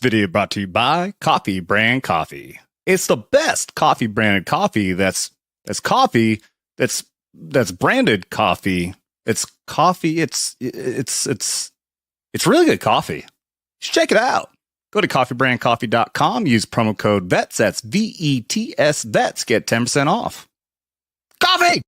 video brought to you by Coffee Brand Coffee. It's the best coffee branded coffee that's coffee that's branded coffee. It's coffee. It's really good coffee. You should check it out. Go to coffeebrandcoffee.com. Use promo code VETS. That's VETS VETS. Get 10% off. Coffee!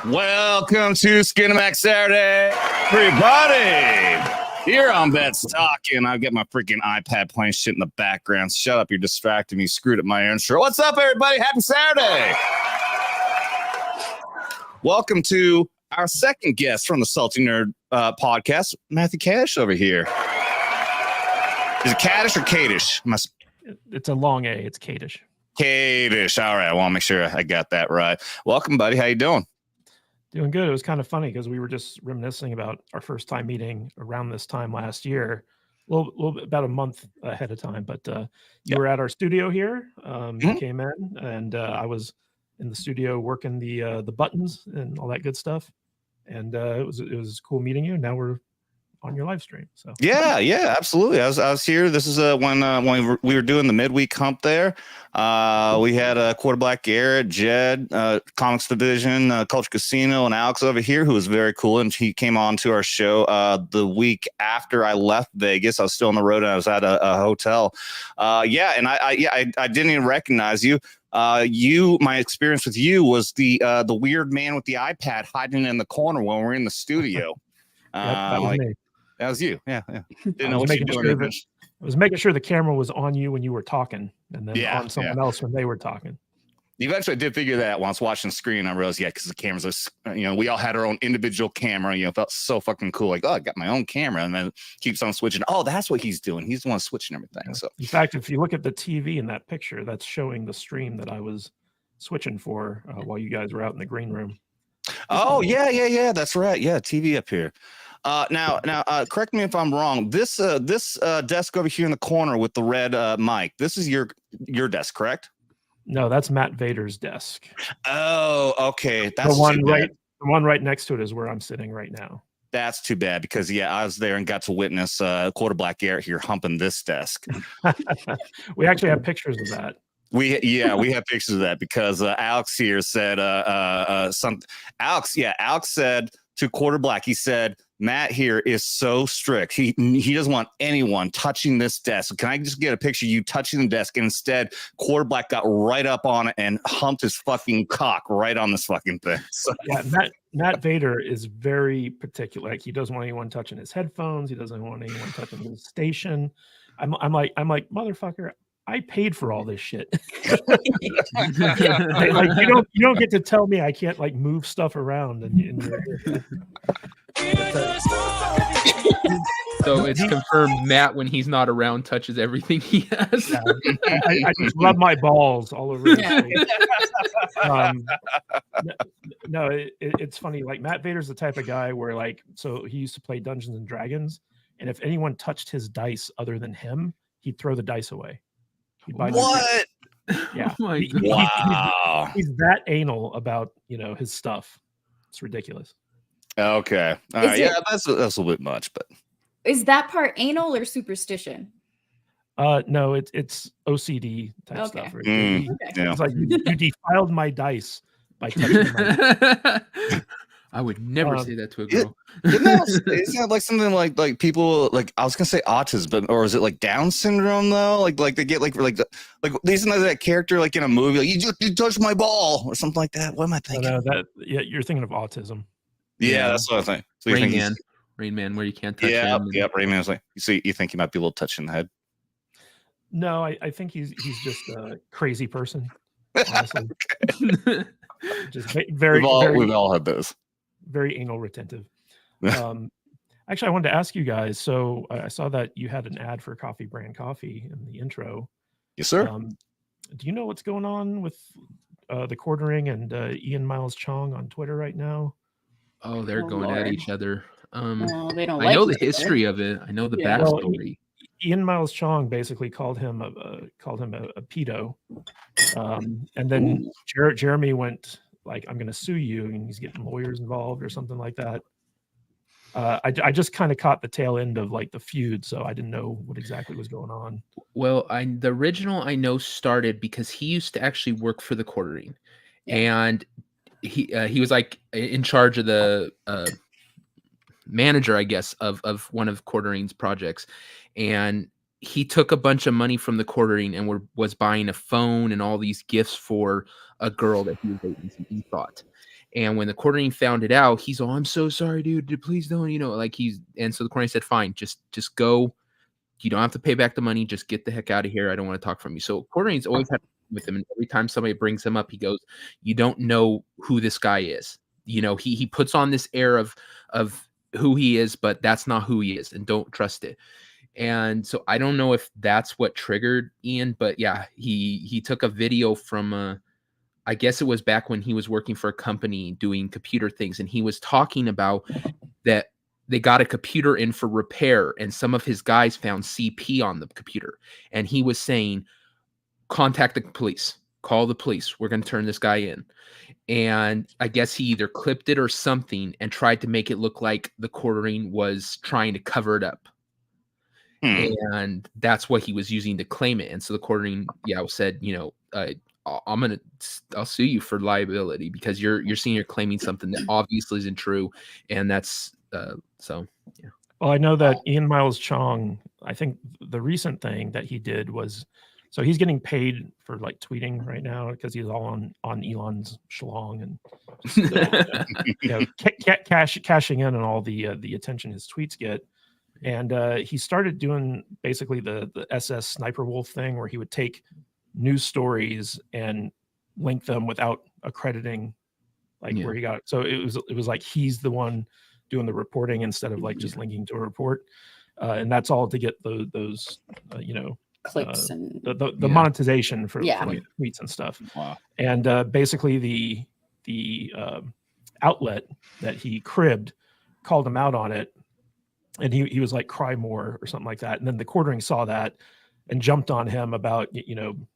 Welcome to Skinemax Saturday, everybody. Here on Vets Talkin. I've got my freaking iPad playing shit in the background. Shut up, you're distracting me. Screwed up my intro. What's up, everybody? Happy Saturday. Welcome to our second guest from the Salty Nerd podcast, Matthew Kadish over here. Is it Kadish or Kadish? It's a long A. It's Kadish. Kadish. All right. I want to make sure I got that right. Welcome, buddy. How you doing? Doing good. It was kind of funny because we were just reminiscing about our first time meeting around this time last year, a little bit, about a month ahead of time. But you were at our studio here. You came in, and I was in the studio working the buttons and all that good stuff. And it was cool meeting you. Now we're on your live stream. So yeah, absolutely. I was here. This is when we were doing the midweek hump there. We had Quarter Black Garrett, Jed, Comics Division, Culture Casino, and Alex over here, who was very cool, and he came on to our show the week after I left Vegas. I was still on the road, and I was at a hotel. I didn't even recognize you. My experience with you was the weird man with the iPad hiding in the corner when we were in the studio. That was me. That was you. Yeah. Didn't know what you were doing. I was making sure the camera was on you when you were talking, and then on someone else when they were talking. Eventually, I did figure that out when I was watching the screen. I realized, because the cameras are, we all had our own individual camera. Felt so fucking cool. Like, oh, I got my own camera, and then keeps on switching. Oh, that's what he's doing. He's the one switching everything. Yeah. So, in fact, if you look at the TV in that picture, that's showing the stream that I was switching for while you guys were out in the green room. Oh, yeah. That's right. Yeah, TV up here. Now, correct me if I'm wrong. This desk over here in the corner with the red mic. This is your desk, correct? No, that's Matt Vader's desk. Oh, okay. That's the one right next to it is where I'm sitting right now. That's too bad because I was there and got to witness Quarter Black Garrett here humping this desk. We actually have pictures of that. We have pictures of that because Alex here said Alex said to Quarter Black, he said, Matt here is so strict. He doesn't want anyone touching this desk. So can I just get a picture of you touching the desk? And instead, Quarter Black got right up on it and humped his fucking cock right on this fucking thing. So. Yeah, Matt Vader is very particular. Like, he doesn't want anyone touching his headphones. He doesn't want anyone touching his station. I'm like, motherfucker, I paid for all this shit. Like, you don't get to tell me I can't move stuff around and So it's confirmed Matt, when he's not around, touches everything he has. Yeah, I just rub my balls all over his face. It's funny. Like, Matt Vader's the type of guy where so he used to play Dungeons and Dragons, and if anyone touched his dice other than him, he'd throw the dice away. What? Yeah. Oh Wow. He's that anal about his stuff. It's ridiculous. Okay. All right. Yeah, that's a little bit much, but is that part anal or superstition? No, it's OCD type stuff. Right? Yeah. It's like you defiled my dice by touching my dice. I would never say that to a girl. Isn't that like something like people like I was gonna say autism, but or is it like Down syndrome though? Like they get like isn't that character like in a movie like you touched my ball or something like that? What am I thinking? You're thinking of autism. Yeah, that's what I think. So Rain Man, where you can't touch him. Yeah, Rain Man's like you think he might be a little touch in the head. No, I think he's just a crazy person. Honestly, just very we've all had those. Very anal retentive. Actually, I wanted to ask you guys. So I saw that you had an ad for Coffee Brand Coffee in the intro. Yes, sir. Do you know what's going on with the Quartering and Ian Miles Chong on Twitter right now? Oh, they're going at each other. Well, they don't. I know the history of it. I know the backstory. Ian Miles Chong basically called him a pedo, and then Jeremy went like, "I'm going to sue you," and he's getting lawyers involved or something like that. I just kind of caught the tail end of like the feud, so I didn't know what exactly was going on. Well, the original I know started because he used to actually work for the Quartering, and he was like in charge of the manager, I guess, of one of Quartering's projects, and he took a bunch of money from the Quartering and was buying a phone and all these gifts for a girl that he was dating, he thought. And when the Quartering found it out, he's I'm so sorry, dude. Please don't, and so the Quartering said, fine, just go. You don't have to pay back the money. Just get the heck out of here. I don't want to talk from you. So Quartering's always had with him, and every time somebody brings him up, he goes, you don't know who this guy is. He puts on this air of who he is, but that's not who he is, and don't trust it. And so I don't know if that's what triggered Ian, but yeah, he took a video from I guess it was back when he was working for a company doing computer things, and he was talking about that they got a computer in for repair, and some of his guys found CP on the computer, and he was saying, contact the police, call the police, we're going to turn this guy in. And I guess he either clipped it or something and tried to make it look like the Quartering was trying to cover it up. And that's what he was using to claim it. And so the Quartering, said, I'll sue you for liability because you're claiming something that obviously isn't true. And that's so, yeah. Well, I know that Ian Miles Chong, I think the recent thing that he did was, so he's getting paid for like tweeting right now because he's all on Elon's schlong and just, cashing in on all the attention his tweets get. And he started doing basically the SS Sniper Wolf thing where he would take news stories and link them without accrediting where he got it. So it was like he's the one doing the reporting instead of like just linking to a report. And that's all to get those clicks and the monetization for tweets and stuff. Wow. And basically the outlet that he cribbed called him out on it, and he was like, cry more or something like that. And then the Quartering saw that and jumped on him about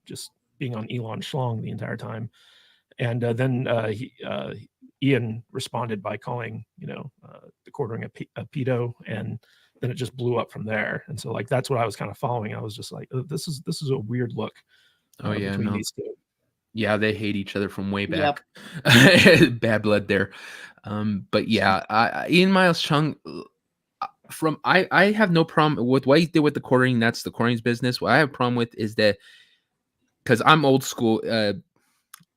just being on Elon schlong the entire time. And then Ian responded by calling the Quartering a pedo, and then it just blew up from there. And so like that's what I was kind of following. I was just like, oh, this is a weird look. Between these two. Yeah, they hate each other from way back. Yep. Bad blood there. But yeah, Ian Miles Chung, I have no problem with what he did with the Quartering. That's the Quartering's business. What I have a problem with is that, because I'm old school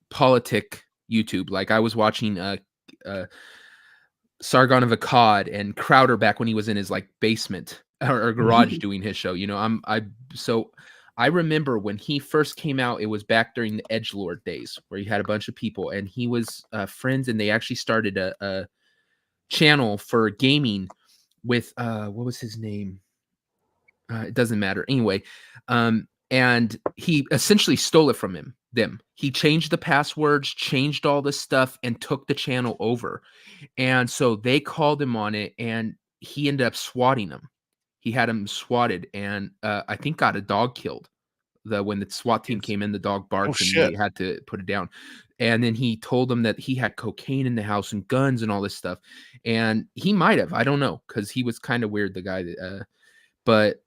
politic YouTube. Like I was watching Sargon of Akkad and Crowder back when he was in his like basement or garage doing his show. So I remember when he first came out, it was back during the Edgelord days where he had a bunch of people, and he was friends, and they actually started a channel for gaming with what was his name? It doesn't matter. Anyway, and he essentially stole it from them. He changed the passwords, changed all this stuff, and took the channel over. And so they called him on it, and he ended up swatting them. He had him swatted, and I think got a dog killed. When the SWAT team came in, the dog barked, and they had to put it down. And then he told them that he had cocaine in the house and guns and all this stuff. And he might have, I don't know, because he was kind of weird, the guy. But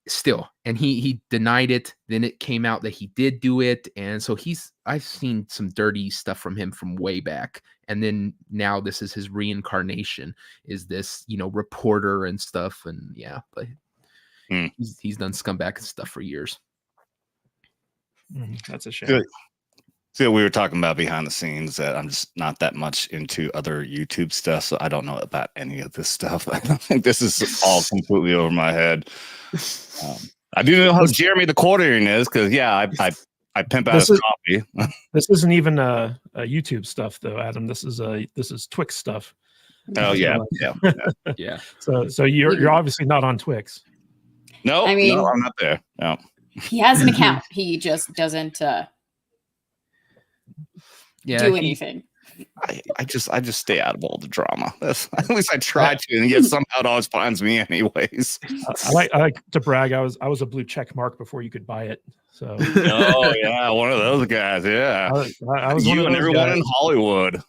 still, and he denied it. Then it came out that he did do it, and so I've seen some dirty stuff from him from way back, and then now this is his reincarnation, is this, you know, reporter and stuff, and yeah, but he's done scumbag stuff for years. That's a shame. See, we were talking about behind the scenes that I'm just not that much into other YouTube stuff, so I don't know about any of this stuff. I think this is all completely over my head. I do know how Jeremy the Quartering is, because I pimp out his coffee. This isn't even a YouTube stuff though, Adam. This is Twix stuff. Oh yeah. Yeah. So you're obviously not on Twix. No, I mean, no, I'm not there. No. He has an account. He just doesn't do anything. I just stay out of all the drama. At least I try to, and yet somehow it always finds me anyways. I like to brag. I was a blue check mark before you could buy it. So oh yeah, one of those guys. Yeah, I was you one of and those everyone guys. in Hollywood.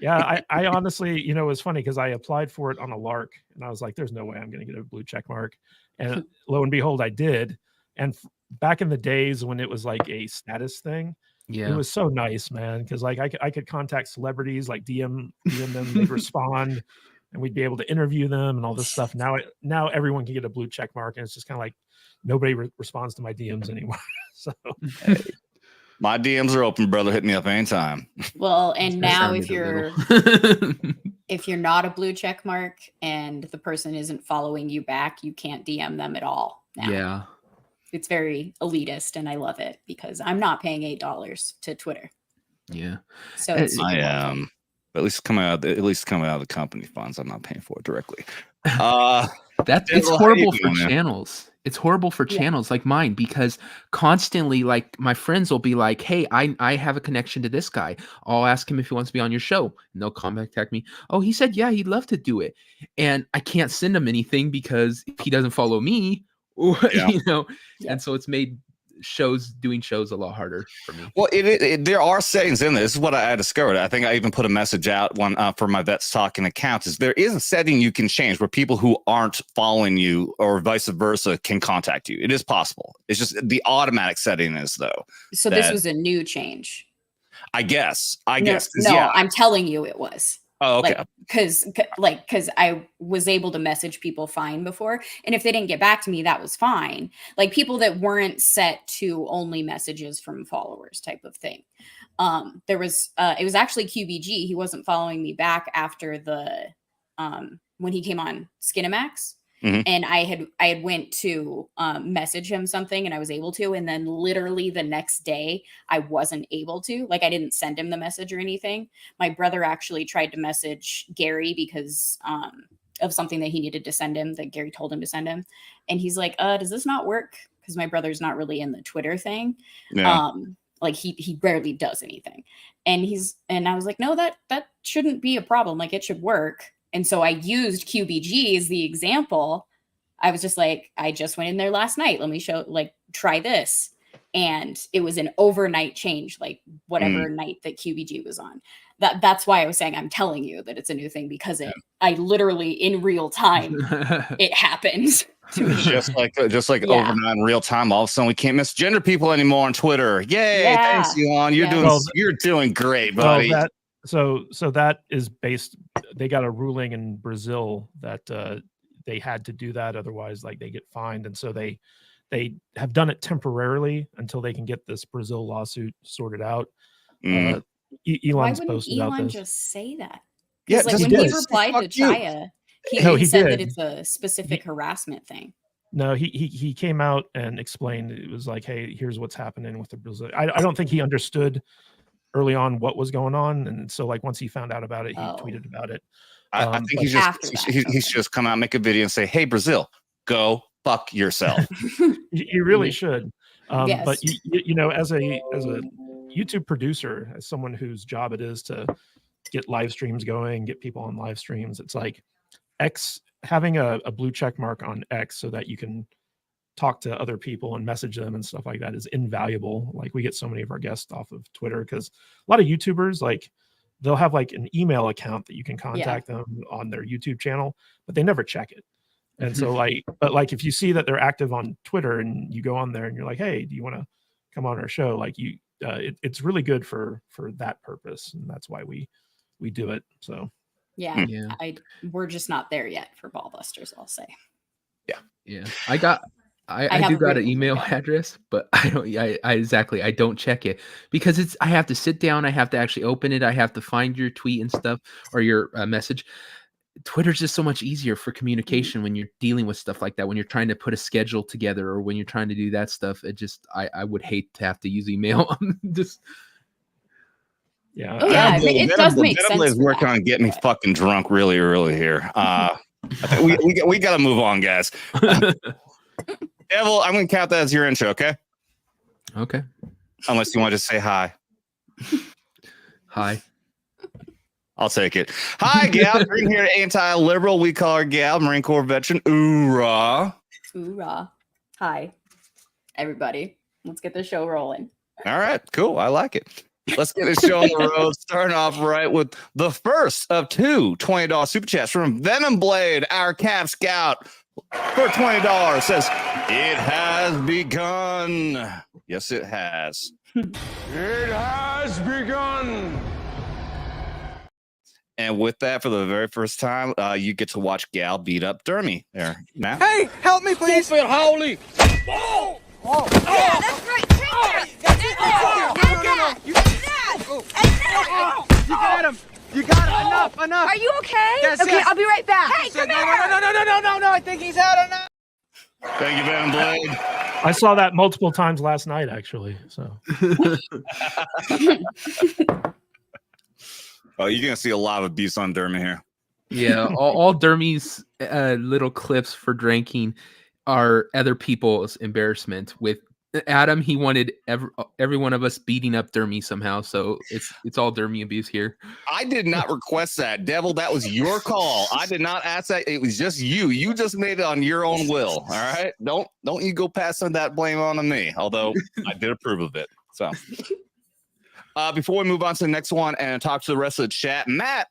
Yeah, I honestly, you know, it was funny because I applied for it on a lark, and I was like, "There's no way I'm going to get a blue check mark," and lo and behold, I did. And back in the days when it was like a status thing. Yeah, it was so nice, man, because like I could contact celebrities, like DM them, they'd respond, and we'd be able to interview them and all this stuff. Now everyone can get a blue check mark, and it's just kind of like nobody responds to my DMs anymore. So hey, my DMs are open, brother. Hit me up anytime. Well, and now if you're not a blue check mark and the person isn't following you back, you can't DM them at all now. Yeah. It's very elitist, and I love it because I'm not paying $8 to Twitter. Yeah, so it's I am. At least coming out of the company funds. I'm not paying for it directly. It's horrible for channels. It's horrible for channels like mine, because constantly, like, my friends will be like, "Hey, I have a connection to this guy. I'll ask him if he wants to be on your show." And they'll contact me. "Oh, he said, yeah, he'd love to do it." And I can't send him anything because if he doesn't follow me, you know, and so it's made doing shows a lot harder for me. Well, there are settings in there. This is what I discovered. I think I even put a message out for my Vets Talking accounts. Is there is a setting you can change where people who aren't following you or vice versa can contact you. It is possible. It's just the automatic setting is though. So this was a new change. I guess. No, I'm telling you, it was. Oh, okay. Because I was able to message people fine before, and if they didn't get back to me, that was fine. Like people that weren't set to only messages from followers type of thing. It was actually QBG. He wasn't following me back after the when he came on Skinemax. Mm-hmm. And I had went to message him something, and I was able to, and then literally the next day I wasn't able to. Like, I didn't send him the message or anything. My brother actually tried to message Gary because of something that he needed to send him, that Gary told him to send him, and he's like, does this not work? Because my brother's not really in the Twitter thing. Yeah. Like he barely does anything, and I was like, no, that shouldn't be a problem. Like, it should work. And so I used QBG as the example. I was just like, I just went in there last night. Let me try this. And it was an overnight change, like whatever night that QBG was on. That's why I was saying, I'm telling you that it's a new thing, because I literally in real time, it happened. just like overnight in real time, all of a sudden we can't misgender people anymore on Twitter. Yay. Yeah. Thanks, Elon. You're doing great, buddy. So that is based. They got a ruling in Brazil that they had to do that, otherwise, like, they get fined, and so they have done it temporarily until they can get this Brazil lawsuit sorted out. Elon's Why posted wouldn't about Elon this. just say that? Yeah, like when he replied to Chaya, he said that it's a specific harassment thing. No, he came out and explained. It was like, hey, here's what's happening with the Brazil. I don't think he understood early on what was going on, and so, like, once he found out about it, he tweeted about it. I think he's just come out, make a video and say, hey, Brazil, go fuck yourself. He really should. Yes. But you know, as a YouTube producer, as someone whose job it is to get live streams going, get people on live streams, it's like having a blue check mark on X so that you can talk to other people and message them and stuff like that is invaluable. Like, we get so many of our guests off of Twitter, because a lot of YouTubers, like, they'll have like an email account that you can contact them on their YouTube channel, but they never check it. And so but if you see that they're active on Twitter and you go on there and you're like, hey, do you want to come on our show? Like it's really good for that purpose. And that's why we do it. So yeah. We're just not there yet for Ballbusters, I'll say. Yeah. I got an email address, but I don't check it because I have to sit down. I have to actually open it. I have to find your tweet and stuff or your message. Twitter's just so much easier for communication when you're dealing with stuff like that. When you're trying to put a schedule together or when you're trying to do that stuff, I would hate to have to use email. Just yeah. Oh, yeah. It does make sense. Is working on getting me fucking drunk really early here. I think we got to move on, guys. Devil, I'm going to count that as your intro, okay? Okay. Unless you want to just say hi. Hi. I'll take it. Hi, Gal. Green here, anti-liberal. We call her Gal, Marine Corps veteran. Oorah. Oorah. Hi, everybody. Let's get the show rolling. All right, cool. I like it. Let's get this show on the road. Starting off right with the first of two $20 super chats from Venom Blade, our Cap Scout, for $20. Says, it has begun. Yes, it has. It has begun. And with that, for the very first time, you get to watch Gal beat up Dermy there. Matt? Hey, help me, please. Holy. Oh! Oh! Yeah, that's right. You got him. You got him. Enough. Are you okay? Yes, okay, yes. I'll be right back. Hey, No. come here. I think he's out enough. Thank you, Venom Blade. I saw that multiple times last night, actually. So Oh, you're going to see a lot of abuse on Dermy here. Yeah, all Dermy's little clips for drinking are other people's embarrassment. With Adam, he wanted every one of us beating up Dermy somehow, so it's all Dermy abuse here. I did not request that. Devil, that was your call. I did not ask that. It was just you. You just made it on your own will. All right? Don't you go passing that blame on to me, although I did approve of it. So before we move on to the next one and talk to the rest of the chat, Matt,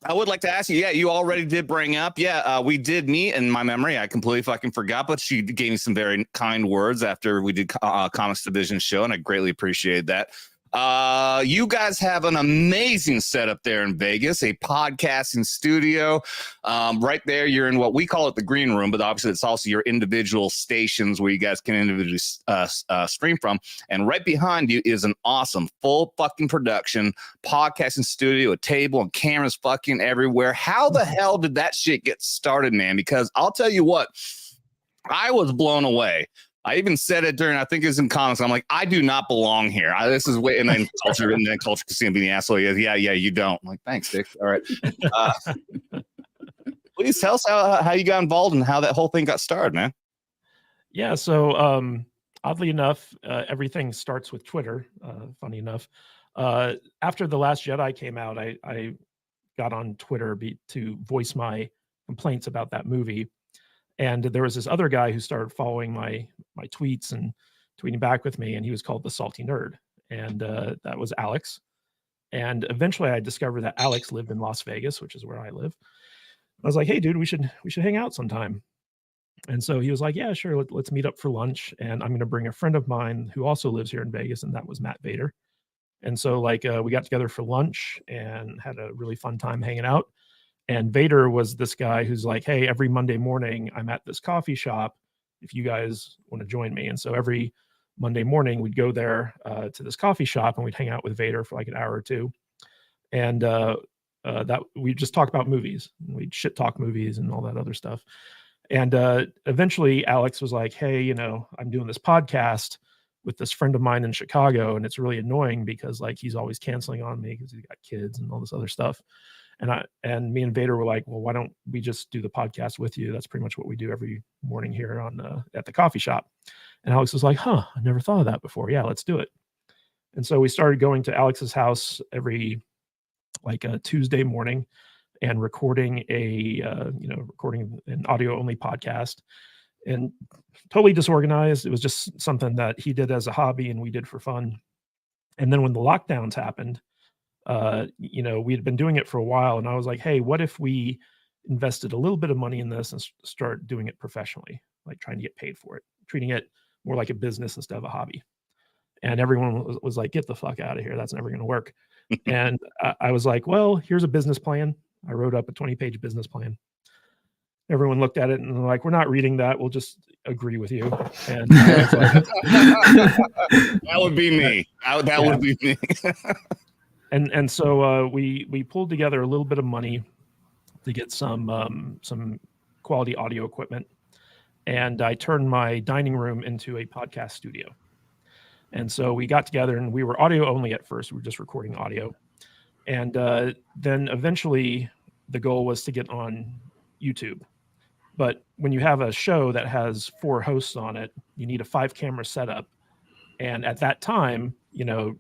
I would like to ask you, you already did bring up, we did meet in my memory. I completely fucking forgot, but she gave me some very kind words after we did Comics Division show, and I greatly appreciate that. You guys have an amazing setup there in Vegas, a podcasting studio. Right there, you're in what we call it the green room, but obviously it's also your individual stations where you guys can individually stream from. And right behind you is an awesome full fucking production podcasting studio, a table and cameras fucking everywhere. How the hell did that shit get started, man? Because I'll tell you what, I was blown away. I even said it during, I think it was in comics. I'm like, I do not belong here. This is way, and then culture casino being the asshole. Yeah, you don't. I'm like, thanks, Dick. All right. Please tell us how you got involved and how that whole thing got started, man. Yeah. So oddly enough, everything starts with Twitter. Funny enough, after The Last Jedi came out, I got on Twitter to voice my complaints about that movie. And there was this other guy who started following my tweets and tweeting back with me, and he was called the Salty Nerd, and that was Alex. And eventually, I discovered that Alex lived in Las Vegas, which is where I live. I was like, "Hey, dude, we should hang out sometime." And so he was like, "Yeah, sure, let's meet up for lunch." And I'm going to bring a friend of mine who also lives here in Vegas, and that was Matt Vader. And so we got together for lunch and had a really fun time hanging out. And Vader was this guy who's like, hey, every Monday morning, I'm at this coffee shop if you guys want to join me. And so every Monday morning, we'd go there to this coffee shop and we'd hang out with Vader for like an hour or two. And that we'd just talk about movies. We'd shit talk movies and all that other stuff. And eventually Alex was like, hey, I'm doing this podcast with this friend of mine in Chicago. And it's really annoying because like he's always canceling on me because he's got kids and all this other stuff. And me and Vader were like, well, why don't we just do the podcast with you? That's pretty much what we do every morning here at the coffee shop. And Alex was like, I never thought of that before. Yeah, let's do it. And so we started going to Alex's house every Tuesday morning and recording recording an audio only podcast, and totally disorganized. It was just something that he did as a hobby and we did for fun. And then when the lockdowns happened, we had been doing it for a while, and I was like, hey, what if we invested a little bit of money in this and start doing it professionally, like trying to get paid for it, treating it more like a business instead of a hobby. And everyone was like, get the fuck out of here. That's never going to work. And I was like, well, here's a business plan. I wrote up a 20-page business plan. Everyone looked at it and they're like, we're not reading that. We'll just agree with you. And I was like, that would be me. That would be me. and so we pulled together a little bit of money to get some quality audio equipment. And I turned my dining room into a podcast studio. And so we got together and we were audio only at first. We were just recording audio. And then eventually the goal was to get on YouTube. But when you have a show that has 4 hosts on it, you need a 5-camera setup. And at that time,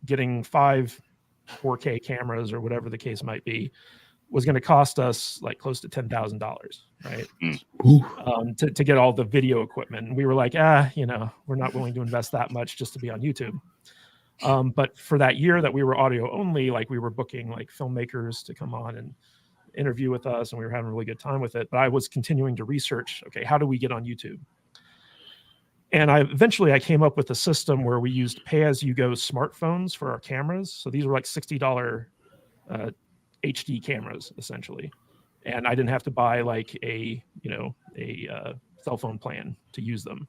getting 5 4K cameras or whatever the case might be was going to cost us like close to $10,000, right? To get all the video equipment. And we were like, we're not willing to invest that much just to be on YouTube. But for that year that we were audio only, like we were booking like filmmakers to come on and interview with us, and we were having a really good time with it. But I was continuing to research, okay, how do we get on YouTube? And eventually I came up with a system where we used pay-as-you-go smartphones for our cameras. So these were like $60 HD cameras, essentially. And I didn't have to buy like a cell phone plan to use them.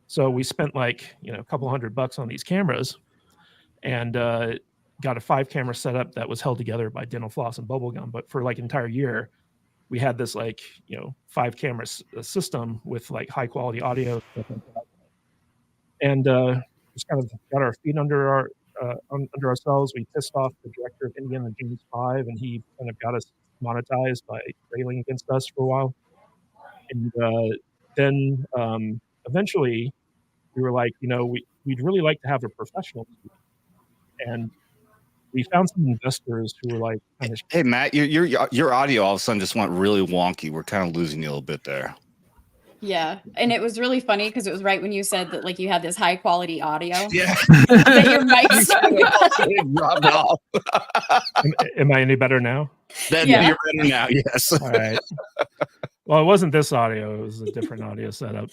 So we spent like, a couple $100 on these cameras and got a 5-camera setup that was held together by dental floss and bubble gum. But for like an entire year, we had this like, 5-camera system with like high quality audio. And just kind of got our feet under ourselves. We pissed off the director of Indiana Jones 5, and he kind of got us monetized by railing against us for a while. And then eventually we were like, we'd really like to have a professional. And we found some investors who were like, kind of, hey, Matt, your audio all of a sudden just went really wonky. We're kind of losing you a little bit there. Yeah. And it was really funny because it was right when you said that like you had this high quality audio. Yeah. That your mic's It dropped off. am I any better now? You're better now, yes. All right. Well, it wasn't this audio. It was a different audio setup.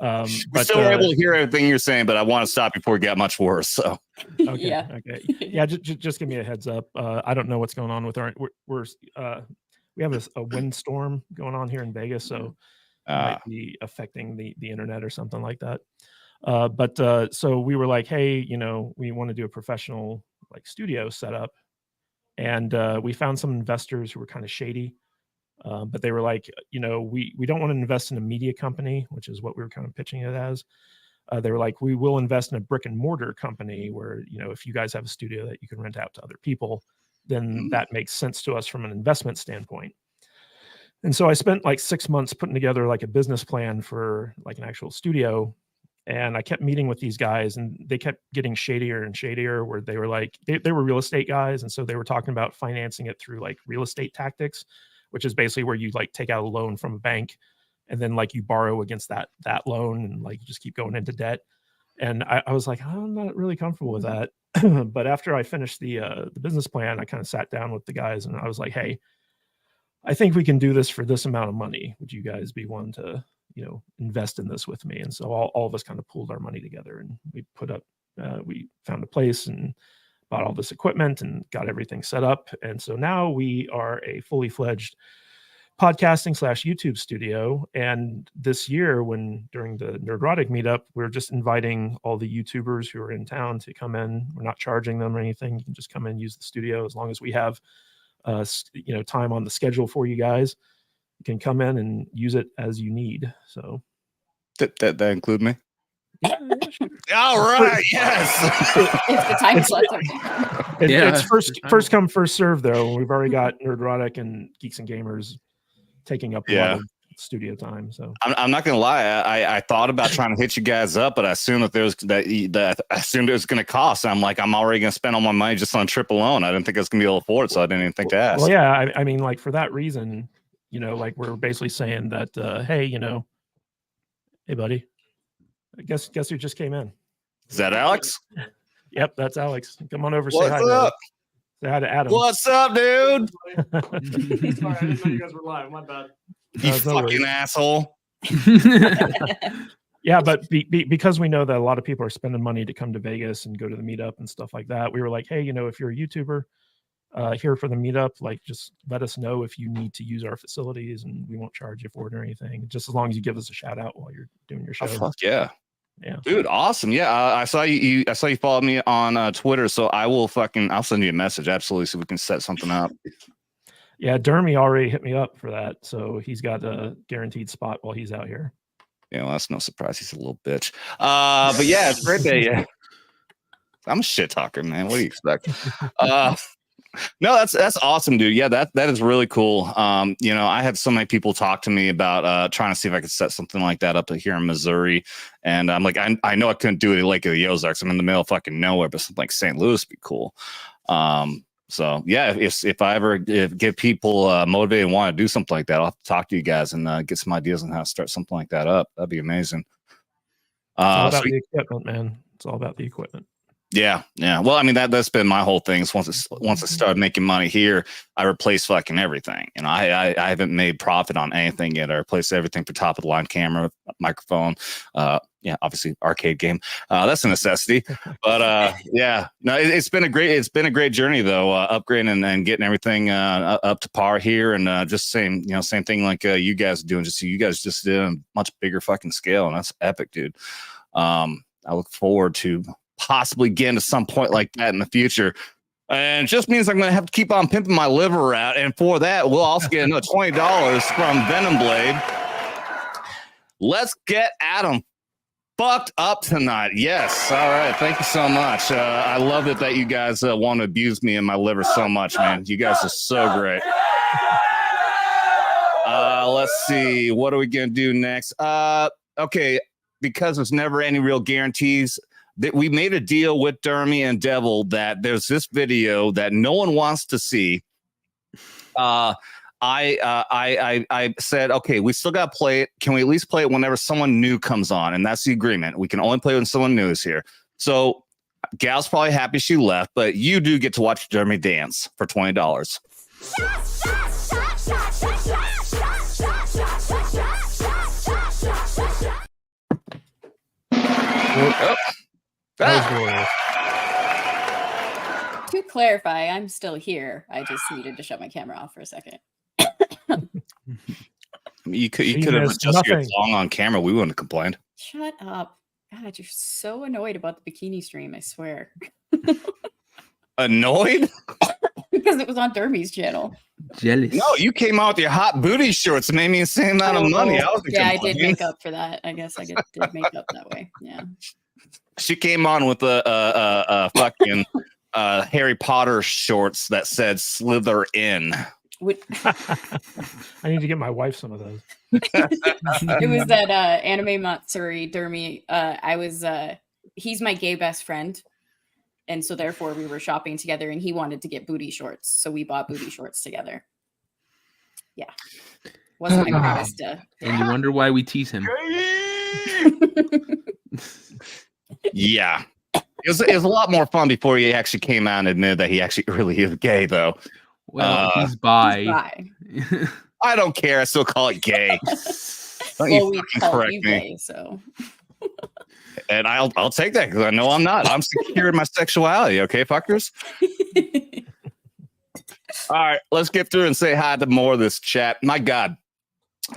We're But still able to hear everything you're saying, but I want to stop before it got much worse. So okay. Yeah, just give me a heads up. I don't know what's going on with we have a windstorm going on here in Vegas, so it might be affecting the internet or something like that. But so we were like, hey, we want to do a professional like studio setup, and we found some investors who were kind of shady. But they were like, we don't want to invest in a media company, which is what we were kind of pitching it as. They were like, we will invest in a brick and mortar company where, if you guys have a studio that you can rent out to other people, then that makes sense to us from an investment standpoint. And so I spent like 6 months putting together like a business plan for like an actual studio. And I kept meeting with these guys, and they kept getting shadier and shadier, where they were like, they were real estate guys. And so they were talking about financing it through like real estate tactics, which is basically where you like take out a loan from a bank and then like you borrow against that loan, and like you just keep going into debt. And I was like, I'm not really comfortable with that. But after I finished the business plan, I kind of sat down with the guys and I was like, hey, I think we can do this for this amount of money. Would you guys be willing to, invest in this with me? And so all of us kind of pooled our money together, and we we found a place and bought all this equipment and got everything set up. And so now we are a fully fledged podcasting / YouTube studio. And this year, during the Nerdrotic meetup, we're just inviting all the YouTubers who are in town to come in. We're not charging them or anything. You can just come in and use the studio as long as we have, time on the schedule for you guys. You can come in and use it as you need. So that include me? Yeah, sure. All right. Yes. If the time slot's okay. It's first come, first serve, though. We've already got Nerdrotic and Geeks and Gamers taking up a lot of studio time. So I'm not gonna lie. I thought about trying to hit you guys up, but I assumed that I assumed it was gonna cost. I'm like, I'm already gonna spend all my money just on a trip alone. I didn't think I was gonna be able to afford it, so I didn't even think to ask. Well, yeah, I mean, like for that reason, like we're basically saying that, hey, hey, buddy, guess who just came in? Is that Alex? Yep, that's Alex. Come on over. What's say hi. up? Say hi to Adam. What's up, dude? Sorry, I didn't know you guys were live. My bad. You No fucking worries. asshole. Yeah, but because we know that a lot of people are spending money to come to Vegas and go to the meetup and stuff like that, we were like, hey, if you're a YouTuber here for the meetup, like just let us know if you need to use our facilities, and we won't charge you for it or anything. Just as long as you give us a shout out while you're doing your show. Oh, fuck yeah. Yeah, dude, awesome. Yeah, I saw you. I saw you followed me on Twitter, so I'll send you a message, absolutely, so we can set something up. Yeah, Dermy already hit me up for that, so he's got a guaranteed spot while he's out here. Yeah, well, that's no surprise. He's a little bitch. But yeah, it's great that yeah. I'm a shit talker, man. What do you expect? No, that's awesome, dude. Yeah, that is really cool. I had so many people talk to me about trying to see if I could set something like that up here in Missouri, and I'm like, I know I couldn't do it like the Ozarks. I'm in the middle of fucking nowhere, but something like St. Louis would be cool. So yeah, if I ever get people motivated and want to do something like that, I'll have to talk to you guys and get some ideas on how to start something like that up. That'd be amazing. It's all about the equipment, man. It's all about the equipment. Yeah. Well, I mean that's been my whole thing. Is once I started making money here, I replaced fucking everything. I haven't made profit on anything yet. I replaced everything for top of the line camera, microphone. Obviously arcade game. That's a necessity. But yeah, no, it's been a great journey though. Upgrading and getting everything up to par here, and just same thing like you guys are doing. Just you guys just did a much bigger fucking scale, and that's epic, dude. I look forward to possibly getting to some point like that in the future, and it just means I'm going to have to keep on pimping my liver out, and for that we'll also get another $20 from Venom Blade. Let's get Adam fucked up tonight. Yes, all right, thank you so much. I love it that you guys want to abuse me and my liver so much, man. You guys are so great. Let's see, what are we gonna do next? Okay, because there's never any real guarantees, that we made a deal with Dermy and Devil that there's this video that no one wants to see. I said, okay, we still got to play it. Can we at least play it whenever someone new comes on? And that's the agreement. We can only play when someone new is here. So Gal's probably happy she left, but you do get to watch Dermy dance for $20. Oh. To clarify, I'm still here. I just needed to shut my camera off for a second. You could have adjusted your song on camera. We wouldn't have complained. Shut up. God, you're so annoyed about the bikini stream, I swear. Annoyed? Because it was on Dermy's channel. Jealous. No, you came out with your hot booty shorts and made me the same amount of money. I did make up for that. I guess I did make up that way. Yeah. She came on with a fucking Harry Potter shorts that said "Slither in." I need to get my wife some of those. It was that Anime Matsuri Dermy. He's my gay best friend, and so therefore we were shopping together, and he wanted to get booty shorts, so we bought booty shorts together. Yeah, wasn't my greatest. And you wonder why we tease him. Yeah, it was a lot more fun before he actually came out and admitted that he actually really is gay, though. Well, he's bi. I don't care. I still call it gay. Don't you fucking correct me. Gay, so. And I'll take that because I know I'm not. I'm secure in my sexuality. Okay, fuckers. All right, let's get through and say hi to more of this chat. My God.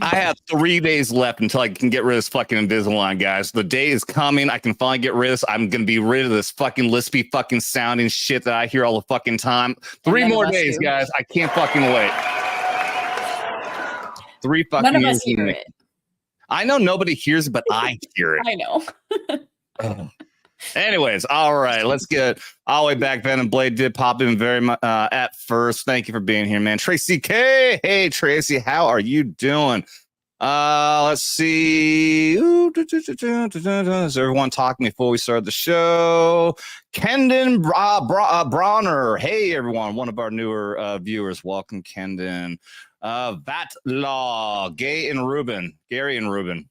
I have 3 days left until I can get rid of this fucking Invisalign, guys. The day is coming. I can finally get rid of this. I'm going to be rid of this fucking lispy fucking sounding shit that I hear all the fucking time. 3 more days, guys. I can't fucking wait. 3 fucking None of years. us hear it. I know nobody hears it, but I hear it. I know. Anyways, all right, let's get all the way back. Venom Blade did pop in very much at first. Thank you for being here, man. Tracy K. Hey, Tracy, how are you doing? Let's see. Is everyone talking before we start the show? Kendon Bronner. Hey, everyone. One of our newer viewers. Welcome, Kendon. Vatlaw. Gary and Ruben.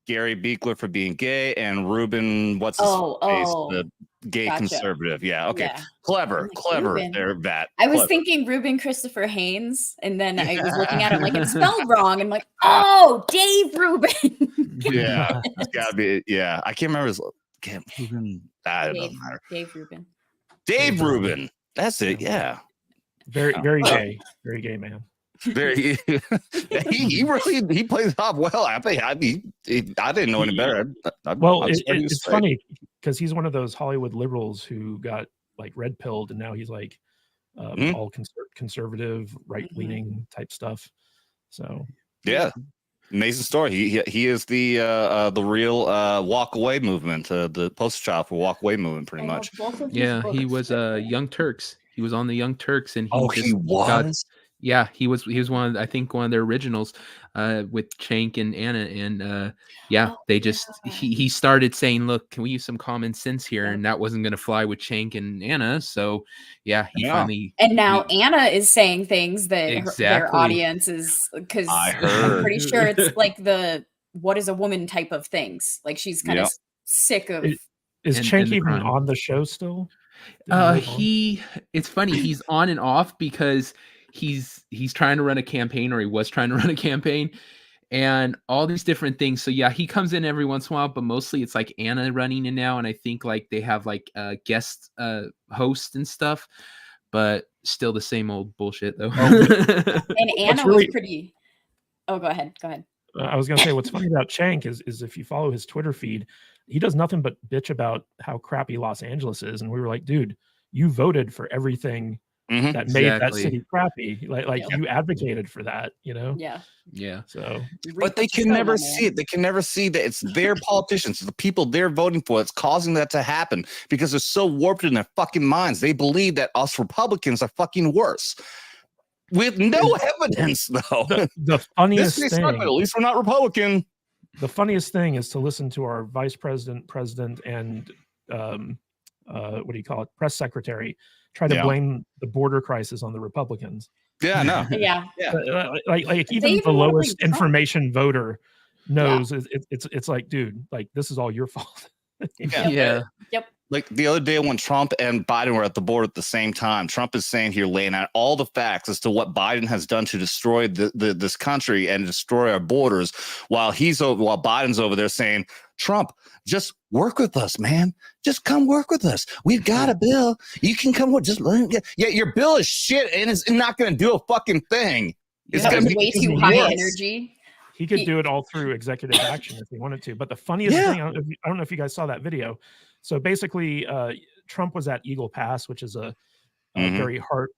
Gary Beekler for being gay, and Ruben, what's his face, the gay Gotcha. conservative. Yeah, okay. Yeah. Clever, I'm like, clever Ruben. there, Bat. I was Clever. thinking Ruben Christopher Haynes, and then I was looking at it like it's spelled wrong. I'm like, oh, Dave Rubin. Yeah, it's gotta be. Yeah, I can't remember his. Ruben. It doesn't matter. Dave Rubin. Dave Rubin. That's it. Yeah. Very gay man. Very. he really plays Hob well. I didn't know any better. It's funny because he's one of those Hollywood liberals who got like red pilled, and now he's like all conservative, right leaning type stuff. So yeah. Amazing story. He is the real walk away movement, the poster child for walk away movement, pretty much. Yeah, he was Young Turks. He was on the Young Turks, and he was. He was one of their originals with Chank and Anna, and he started saying, look, can we use some common sense here? And that wasn't going to fly with Chank and Anna, so finally. And now Anna is saying things that their audience is, because I'm pretty sure it's like the what is a woman type of things. Like she's kind of sick of. Is Chank even on the show still? It's funny, he's on and off because he's trying to run a campaign, or he was trying to run a campaign, and all these different things. So yeah, he comes in every once in a while, but mostly it's like Anna running in now, and I think like they have like guest hosts and stuff, but still the same old bullshit though. And Anna was pretty. Oh, go ahead. I was gonna say what's funny about Chank is if you follow his Twitter feed, he does nothing but bitch about how crappy Los Angeles is, and we were like, dude, you voted for everything that made that city crappy. Like you advocated for that, you know? Yeah. So, but they can never see it. They can never see that it's their politicians, the people they're voting for, that's causing that to happen, because they're so warped in their fucking minds. They believe that us Republicans are fucking worse. With no evidence, though. The funniest thing, at least we're not Republican. The funniest thing is to listen to our vice president, and what do you call it, press secretary, try to blame the border crisis on the Republicans. Yeah, no. Yeah. Like even the lowest information voter knows it's like, dude, like this is all your fault. Yeah. Yep. Like the other day when Trump and Biden were at the border at the same time, Trump is saying here, laying out all the facts as to what Biden has done to destroy this country and destroy our borders, while Biden's over there saying, Trump, just work with us, man. Just come work with us. We've got a bill. You can come with your bill is shit and it's not going to do a fucking thing. It's going to be way too high energy. He could do it all through executive action if he wanted to. But the funniest thing, I don't know if you guys saw that video. So basically, Trump was at Eagle Pass, which is a very hard,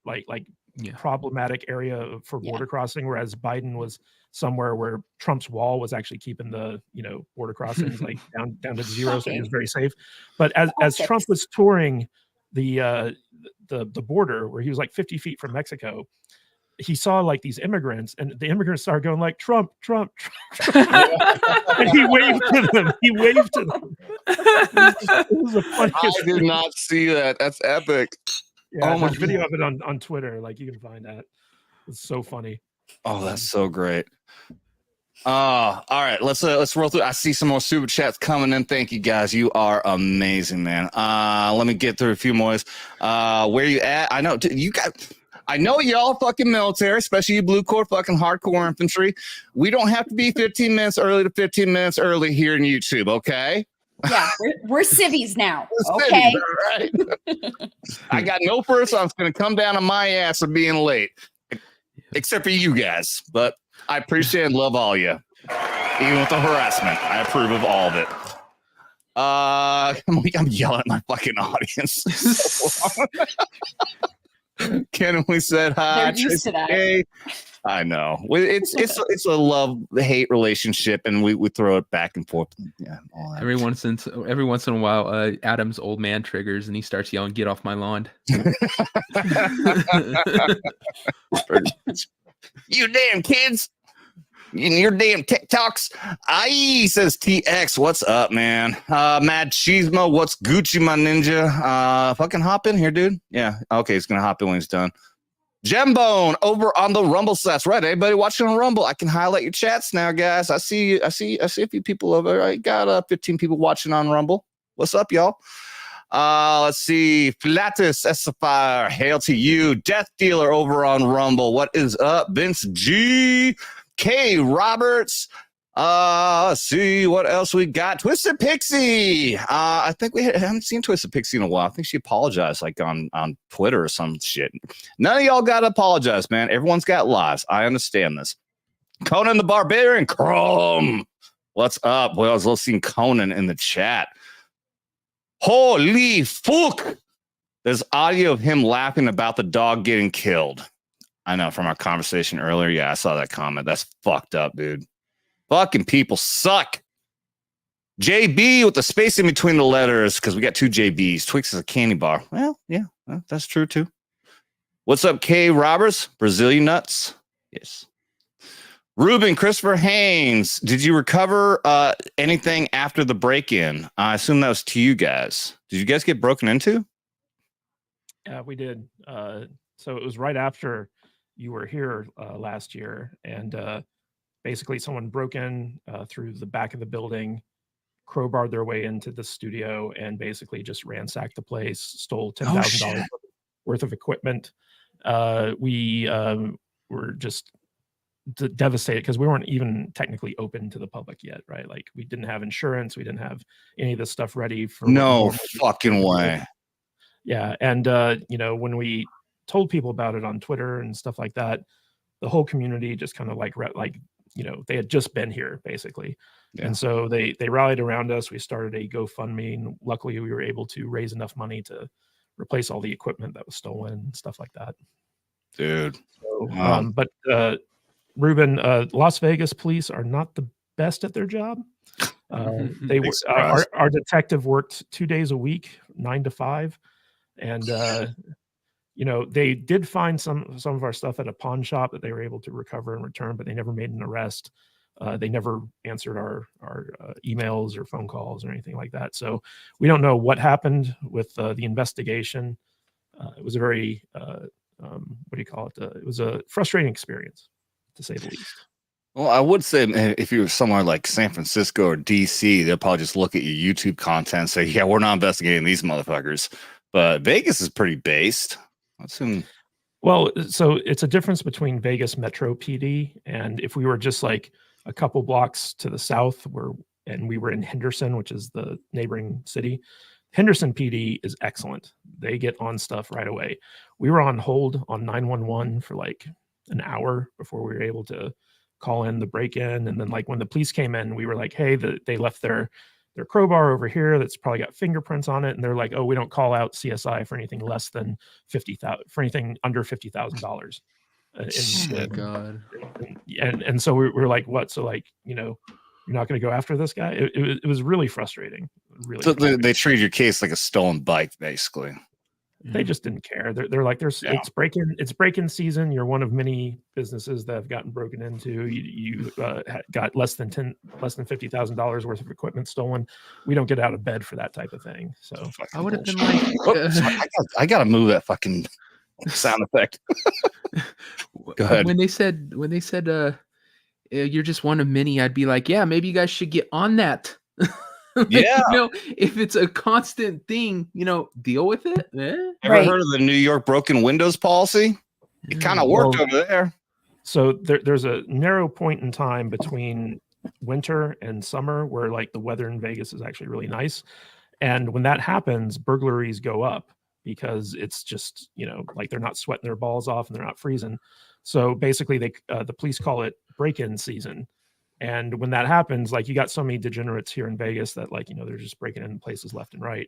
problematic area for border crossing, whereas Biden was somewhere where Trump's wall was actually keeping the border crossings like down to zero, so he was very safe. But as Trump was touring the border, where he was like 50 feet from Mexico, he saw like these immigrants, and the immigrants started going like Trump, Trump, Trump. And he waved to them. It was the funniest I did not see that. That's epic. Yeah, there's video of it on Twitter. Like you can find that. It's so funny. Oh, that's so great. All right, let's roll through. I see some more super chats coming in. Thank you guys. You are amazing, man. Let me get through a few more. Where you at? I know you got. I know y'all fucking military, especially you blue corps, fucking hardcore infantry. We don't have to be 15 minutes early to 15 minutes early here in YouTube, okay? Yeah, we're civvies now. Okay. Right. I got no first. I'm going to come down on my ass for being late, except for you guys. But I appreciate and love all you, even with the harassment. I approve of all of it. I'm yelling at my fucking audience. Ken, we said hi. They're used to that. Hey. I know. It's a love-hate relationship, and we throw it back and forth. Yeah. Every once in a while, Adam's old man triggers, and he starts yelling, "Get off my lawn!" You damn kids! Your damn TikToks. Aye, says TX. What's up, man? Mad Cheesemo. What's Gucci, my ninja? Fucking hop in here, dude. Yeah. Okay, he's gonna hop in when he's done. Gembone over on the Rumble sets. Right, everybody watching on Rumble, I can highlight your chats now, guys. I see a few people over there. I got 15 people watching on Rumble. What's up, y'all? Let's see. Pilatus Esafire, hail to you. Death Dealer over on Rumble. What is up? Vince G. K. Roberts. Let's see what else we got. Twisted Pixie. I think we haven't seen Twisted Pixie in a while. I think she apologized like on Twitter or some shit. None of y'all got to apologize, man. Everyone's got lives. I understand this. Conan the Barbarian. Chrome. What's up? Well, I was seeing Conan in the chat. Holy fuck. There's audio of him laughing about the dog getting killed. I know from our conversation earlier. Yeah, I saw that comment. That's fucked up, dude. Fucking people suck. JB with the space in between the letters because we got 2 JBs. Twix is a candy bar. Well, yeah, that's true too. What's up, K. Roberts? Brazilian nuts. Yes. Ruben Christopher Haynes. Did you recover anything after the break-in? I assume that was to you guys. Did you guys get broken into? Yeah, we did. So it was right after you were here last year, and basically someone broke in through the back of the building, crowbarred their way into the studio, and basically just ransacked the place, stole $10,000 worth of equipment. We were just devastated because we weren't even technically open to the public yet, right? Like we didn't have insurance, we didn't have any of this stuff ready for no fucking way. Yeah, and when we told people about it on Twitter and stuff like that, the whole community just kind of like they had just been here basically. Yeah. And so they rallied around us. We started a GoFundMe, and luckily we were able to raise enough money to replace all the equipment that was stolen and stuff like that. Dude. So, but Ruben, Las Vegas police are not the best at their job. They were our detective worked 2 days a week, 9 to 5, and they did find some of our stuff at a pawn shop that they were able to recover and return, but they never made an arrest. They never answered our emails or phone calls or anything like that. So we don't know what happened with the investigation. It was a very it was a frustrating experience, to say the least. Well, I would say if you were somewhere like San Francisco or DC, they'll probably just look at your YouTube content and say, yeah, we're not investigating these motherfuckers. But Vegas is pretty based. Well, so it's a difference between Vegas Metro PD, and if we were just like a couple blocks to the south, and we were in Henderson, which is the neighboring city. Henderson PD is excellent. They get on stuff right away. We were on hold on 911 for like an hour before we were able to call in the break-in, and then like when the police came in, we were like, hey, they left their crowbar over here that's probably got fingerprints on it, and they're like, oh, we don't call out CSI for anything less than $50,000, for anything under $50,000. Oh God. And so we're like, what? So like, you're not going to go after this guy? It was really frustrating. Really. So they treated your case like a stolen bike, basically. They just didn't care. They're like, it's break-in season. You're one of many businesses that have gotten broken into. You got less than $50,000 worth of equipment stolen. We don't get out of bed for that type of thing. So I would have been like, I gotta move that fucking sound effect. Go ahead. When they said you're just one of many, I'd be like, yeah, maybe you guys should get on that. Yeah. If it's a constant thing, deal with it. Ever heard of the New York broken windows policy? It kind of worked over there. So there's a narrow point in time between winter and summer where like the weather in Vegas is actually really nice. And when that happens, burglaries go up because it's just, like they're not sweating their balls off and they're not freezing. So basically the police call it break-in season. And when that happens, like you got so many degenerates here in Vegas that like, they're just breaking in places left and right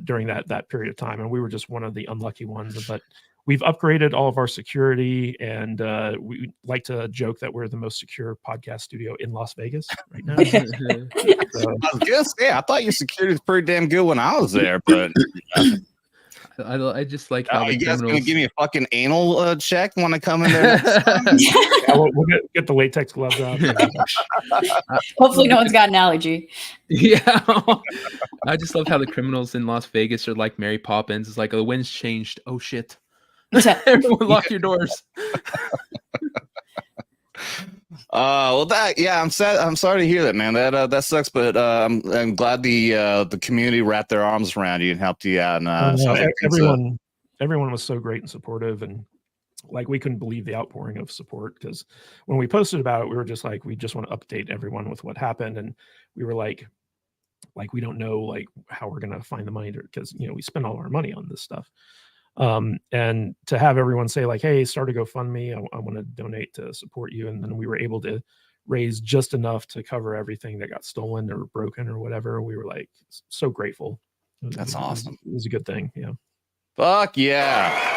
during that period of time. And we were just one of the unlucky ones, but we've upgraded all of our security, and we like to joke that we're the most secure podcast studio in Las Vegas right now. I thought your security was pretty damn good when I was there, but I just like how you guys gonna give me a fucking anal check when I come in there. Yeah, we'll get the latex gloves out. Hopefully, no one's got an allergy. Yeah, I just love how the criminals in Las Vegas are like Mary Poppins. It's like, oh, the wind's changed. Oh shit. Everyone lock your doors. Well, I'm sad. I'm sorry to hear that, man. That sucks, but I'm glad the community wrapped their arms around you and helped you out. And everyone was so great and supportive, and like we couldn't believe the outpouring of support, because when we posted about it, we were just like, we just want to update everyone with what happened, and we were like we don't know like how we're gonna find the money because we spend all our money on this stuff. And to have everyone say like, hey, start a GoFundMe, I want to donate to support you, and then we were able to raise just enough to cover everything that got stolen or broken or whatever. We were like so grateful. That's awesome. It was a good thing. Yeah. Fuck yeah.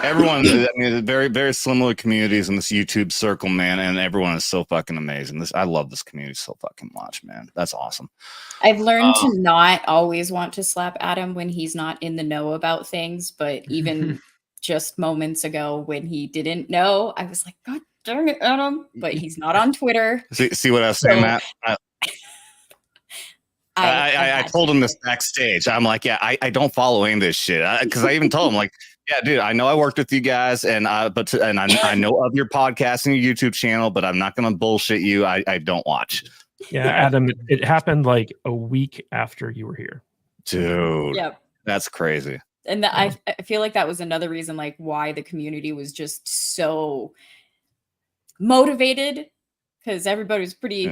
Everyone, I mean, very, very similar communities in this YouTube circle, man, and everyone is so fucking amazing. I love this community so fucking much, man. That's awesome. I've learned to not always want to slap Adam when he's not in the know about things, but even just moments ago when he didn't know, I was like, God dang it, Adam! But he's not on Twitter. See what I was saying, Matt? I told him this backstage. I'm like, yeah, I don't follow any of this shit, because I even told him like, yeah, dude, I know I worked with you guys, and I know of your podcast and your YouTube channel, but I'm not gonna bullshit you. I don't watch. Yeah, Adam, it happened like a week after you were here, dude. Yep, that's crazy. And I feel like that was another reason, like, why the community was just so motivated, because everybody was pretty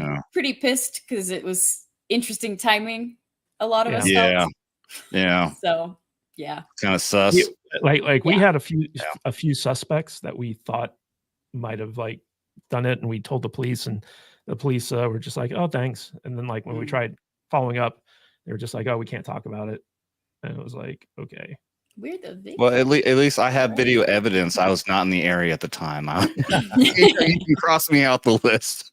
pissed because it was interesting timing. A lot of us felt. Yeah. So yeah, kind of sus. We had a few suspects that we thought might have like done it, and we told the police, and the police were just like, oh, thanks. And then like when we tried following up, they were just like, oh, we can't talk about it. And it was like, okay. We're the victim. Well, at least I have video evidence. I was not in the area at the time. You can cross me out the list.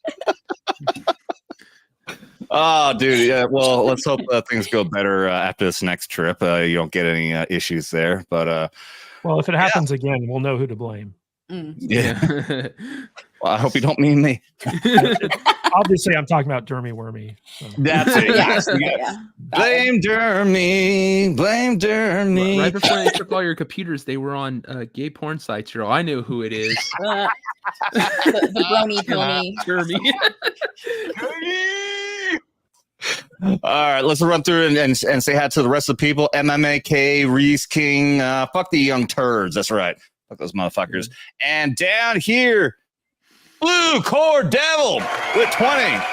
Oh, dude. Yeah. Well, let's hope things go better after this next trip. You don't get any issues there. But well, if it happens again, we'll know who to blame. Yeah. Well, I hope you don't mean me. Obviously, I'm talking about Dermy Wermy. So. That's it. Yeah. Blame Dermy. Blame Dermy. Right before they took all your computers, they were on gay porn sites. I know who it is. The brony pony. Dermy. All right, let's run through and say hi to the rest of the people. MMAK, Reese King, fuck the young turds. That's right. Fuck those motherfuckers. And down here, Blue Core Devil with 20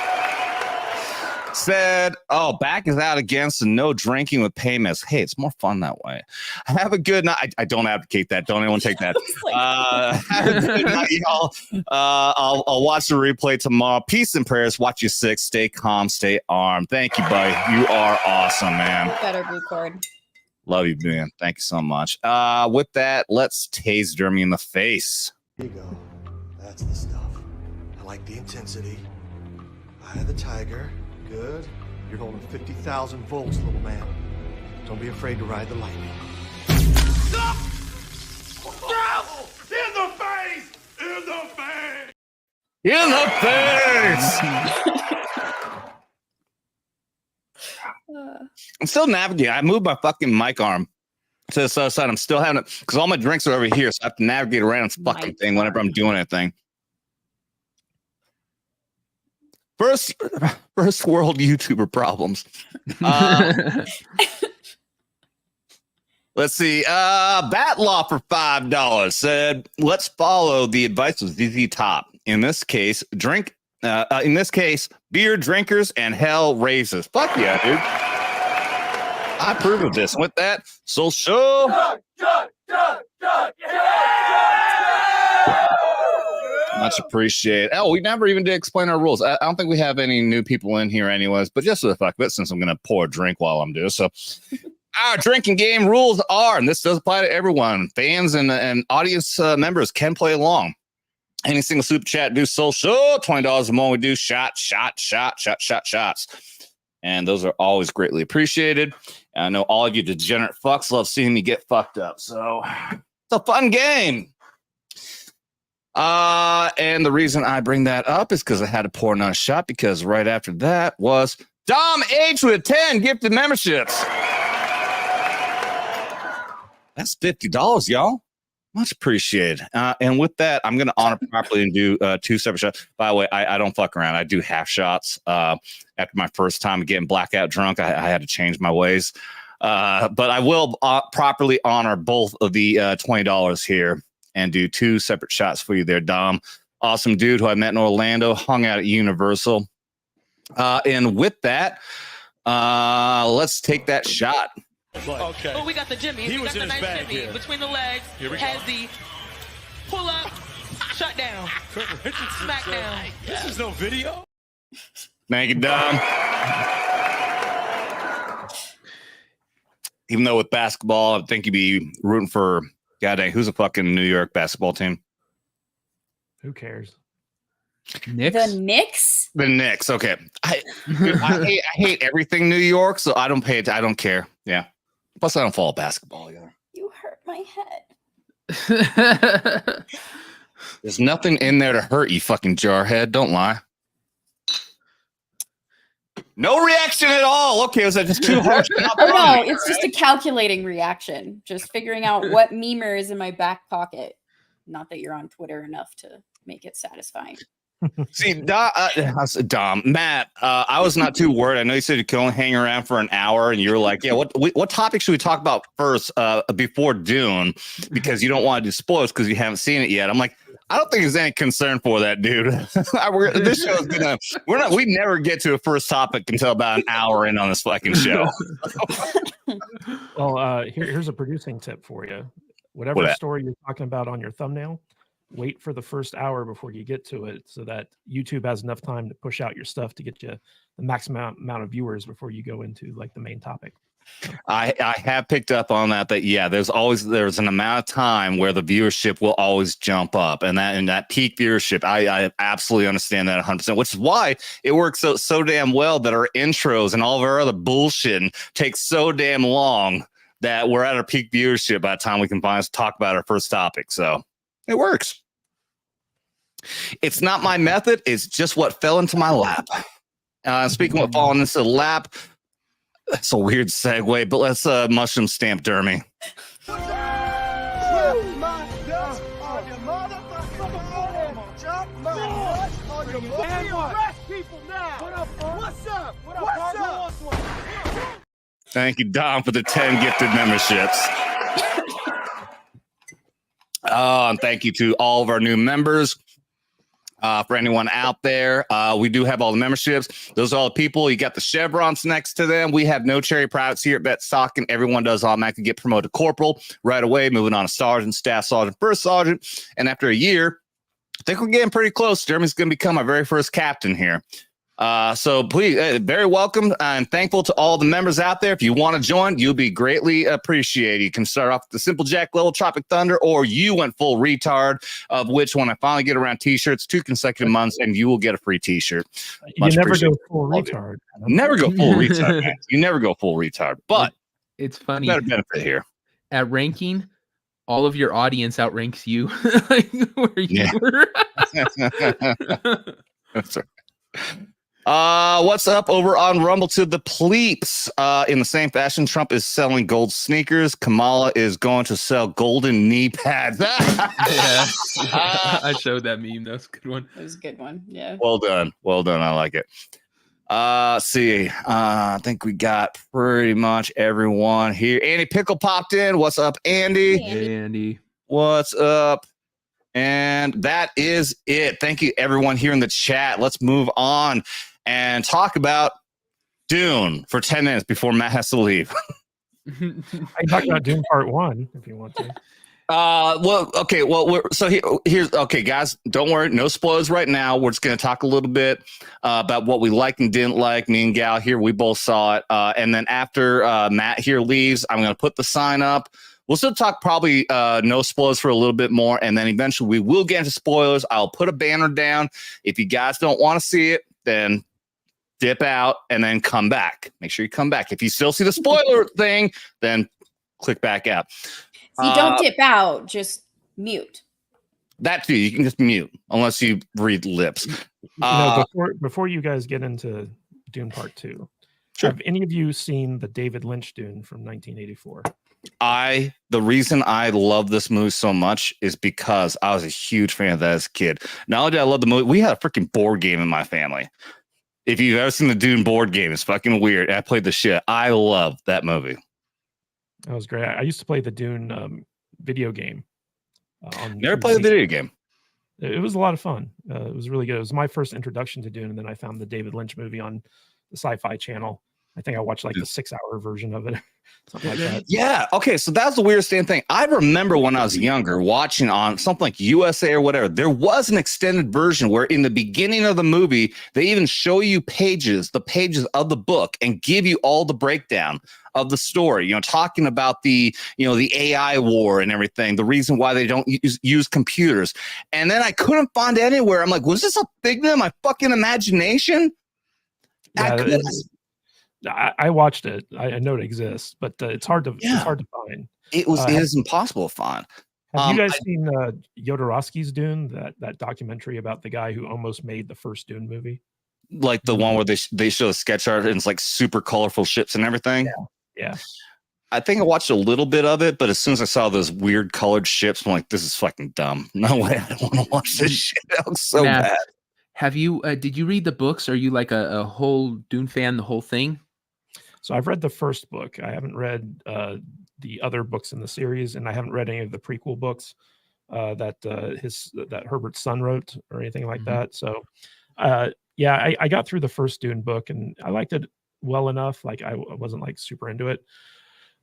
said, oh, back is out against and no drinking with payments. Hey, it's more fun that way. Have a good night. I don't advocate that. Don't anyone take that. Have a good night, y'all. I'll watch the replay tomorrow. Peace and prayers. Watch you six. Stay calm. Stay armed. Thank you, buddy. You are awesome, man. Better Blue Cord. Love you, man. Thank you so much. With that, let's tase Dermy in the face. Here you go. That's the stuff. I like the intensity. Eye of the tiger. Good. You're holding 50,000 volts, little man. Don't be afraid to ride the lightning. Stop! In the face! In the face! In the face! I'm still navigating. I moved my fucking mic arm to the other side. I'm still having it because all my drinks are over here, so I have to navigate around this fucking thing whenever I'm doing anything. First world YouTuber problems. Let's see. Batlaw for $5 said, let's follow the advice of ZZ Top. In this case, beer drinkers and hell raises. Fuck yeah, dude. I approve of this. With that, social. Much appreciated. Oh, we never even did explain our rules. I don't think we have any new people in here anyways, but just for the fuck of it, since I'm going to pour a drink while I'm doing so. Our drinking game rules are, and this does apply to everyone, fans and audience members can play along. Any single super chat, do social. $20 or more, we do shots. And those are always greatly appreciated. And I know all of you degenerate fucks love seeing me get fucked up. So it's a fun game. And the reason I bring that up is because I had to pour another shot, because right after that was Dom H with 10 gifted memberships. That's $50, y'all. Much appreciated. And with that, I'm going to honor properly and do 2 separate shots. By the way, I don't fuck around. I do half shots. After my first time getting blackout drunk, I had to change my ways. But I will properly honor both of the $20 here and do 2 separate shots for you there, Dom. Awesome dude who I met in Orlando, hung out at Universal. And with that, let's take that shot. Okay. Oh, we got the Jimmy. He We was got in the his nice bag Jimmy here. between the legs. Here we has go. the pull up, shut down, smack down. This is no video. Thank you, Dom. Even though with basketball, I think you'd be rooting for, God dang, who's a fucking New York basketball team? Who cares? Knicks? The Knicks? The Knicks. Okay. Dude, I hate everything New York, so I don't care. Yeah. Plus, I don't follow basketball either. You hurt my head. There's nothing in there to hurt you, fucking jarhead. Don't lie. No reaction at all. Okay, was that just too harsh? Oh no, it's just a calculating reaction. Just figuring out what memer is in my back pocket. Not that you're on Twitter enough to make it satisfying. See, Dom, Matt, I was not too worried. I know you said you could only hang around for an hour, and you were like, "Yeah, what topic should we talk about first before Dune?" Because you don't want to do spoilers because you haven't seen it yet. I'm like, I don't think there's any concern for that, dude. This show is gonna. We never get to a first topic until about an hour in on this fucking show. Well, here's a producing tip for you. Whatever story you're talking about on your thumbnail, wait for the first hour before you get to it so that YouTube has enough time to push out your stuff to get you the maximum amount of viewers before you go into like the main topic. I have picked up on that yeah, there's an amount of time where the viewership will always jump up, and that peak viewership, I absolutely understand that 100%, which is why it works so damn well that our intros and all of our other bullshit takes so damn long that we're at our peak viewership by the time we can finally talk about our first topic. So it works. It's not my method. It's just what fell into my lap. Speaking of what falling into the lap, that's a weird segue, but let's mushroom stamp Dermy. Thank you, Dom, for the 10 gifted memberships. And thank you to all of our new members. For anyone out there, we do have all the memberships. Those are all the people. You got the chevrons next to them. We have no cherry privates here at Talkin. Everyone does automatically get promoted to corporal right away, moving on to sergeant, staff sergeant, first sergeant. And after a year, I think we're getting pretty close. Jeremy's going to become our very first captain here. So please, very welcome and thankful to all the members out there. If you want to join, you'll be greatly appreciated. You can start off with the Simple Jack level Tropic Thunder, or you went full retard, of which when I finally get around t-shirts 2 consecutive months, and you will get a free t-shirt. You never go full retard. Never go full retard. Man. You never go full retard, but it's funny. Better benefit here. At ranking, all of your audience outranks you. Where you were. That's right. What's up over on Rumble to the Pleeps? In the same fashion, Trump is selling gold sneakers. Kamala is going to sell golden knee pads. I showed that meme. That was a good one. It was a good one. Yeah. Well done. Well done. I like it. See, I think we got pretty much everyone here. Andy Pickle popped in. What's up, Andy? Hey, Andy. What's up? And that is it. Thank you, everyone here in the chat. Let's move on and talk about Dune for 10 minutes before Matt has to leave. I can talk about Dune Part 1 if you want to. Well, okay. Well, here's okay, guys. Don't worry, no spoilers right now. We're just going to talk a little bit about what we liked and didn't like. Me and Gal here, we both saw it. And then after Matt here leaves, I'm going to put the sign up. We'll still talk probably no spoilers for a little bit more, and then eventually we will get into spoilers. I'll put a banner down. If you guys don't want to see it, then dip out and then come back. Make sure you come back. If you still see the spoiler thing, then click back out. See, don't dip out, just mute. That too, you can just mute unless you read lips. Before you guys get into Dune Part 2, sure. Have any of you seen the David Lynch Dune from 1984? The reason I love this movie so much is because I was a huge fan of that as a kid. Not only did I love the movie, we had a freaking board game in my family. If you've ever seen the Dune board game, it's fucking weird. I played the shit. I love that movie. That was great. I used to play the Dune video game. Never played the video game. It was a lot of fun. It was really good. It was my first introduction to Dune, and then I found the David Lynch movie on the Sci-Fi Channel. I think I watched like the 6-hour version of it, something like that. Yeah. Okay. So that's the weirdest damn thing. I remember when I was younger watching on something like USA or whatever, there was an extended version where in the beginning of the movie, they even show you the pages of the book and give you all the breakdown of the story, talking about the AI war and everything, the reason why they don't use computers. And then I couldn't find it anywhere. I'm like, was this a figment of my fucking imagination? Yeah, I watched it. I know it exists, but it's hard to find. It is impossible to find. Have you guys seen Jodorowsky's Dune? That documentary about the guy who almost made the first Dune movie, like the one where they show the sketch art and it's like super colorful ships and everything. Yeah. I think I watched a little bit of it, but as soon as I saw those weird colored ships, I'm like, this is fucking dumb. No way, I don't want to watch this shit. That looks so bad. Have you? Did you read the books? Are you like a whole Dune fan? The whole thing? So I've read the first book. I haven't read the other books in the series, and I haven't read any of the prequel books that Herbert's son wrote or anything like that. So, I got through the first Dune book, and I liked it well enough. Like I wasn't like super into it,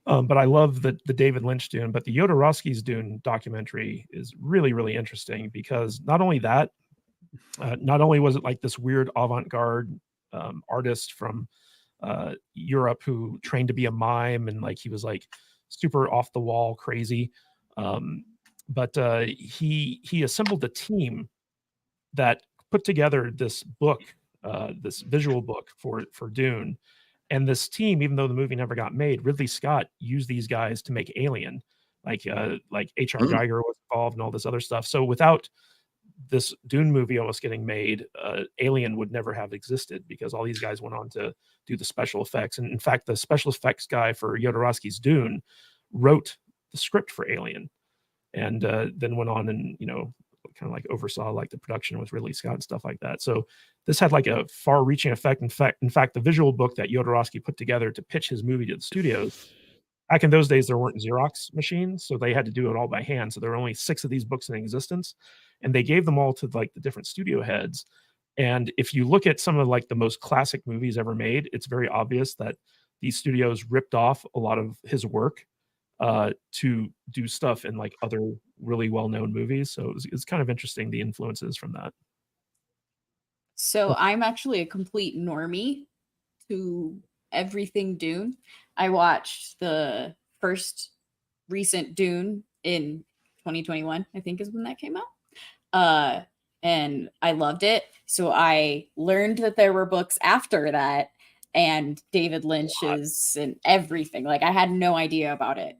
but I love the David Lynch Dune. But the Jodorowsky's Dune documentary is really, really interesting because not only was it like this weird avant-garde artist from Europe who trained to be a mime, and like he was like super off the wall crazy, but he assembled a team that put together this book, this visual book for Dune. And this team, even though the movie never got made, Ridley Scott used these guys to make Alien, like H.R. Geiger was involved and all this other stuff. So without this Dune movie almost getting made, Alien would never have existed because all these guys went on to do the special effects. And in fact, the special effects guy for Jodorowsky's Dune wrote the script for Alien, and then went on and kind of like oversaw like the production with Ridley Scott and stuff like that. So this had like a far-reaching effect. In fact, the visual book that Jodorowsky put together to pitch his movie to the studios. Back in those days, there weren't Xerox machines, so they had to do it all by hand. So there were only 6 of these books in existence, and they gave them all to like the different studio heads. And if you look at some of like the most classic movies ever made, it's very obvious that these studios ripped off a lot of his work to do stuff in like other really well-known movies. So it's kind of interesting, the influences from that. So I'm actually a complete normie to everything Dune. I watched the first recent Dune in 2021, I think is when that came out. And I loved it. So I learned that there were books after that and David Lynch's and everything. Like I had no idea about it.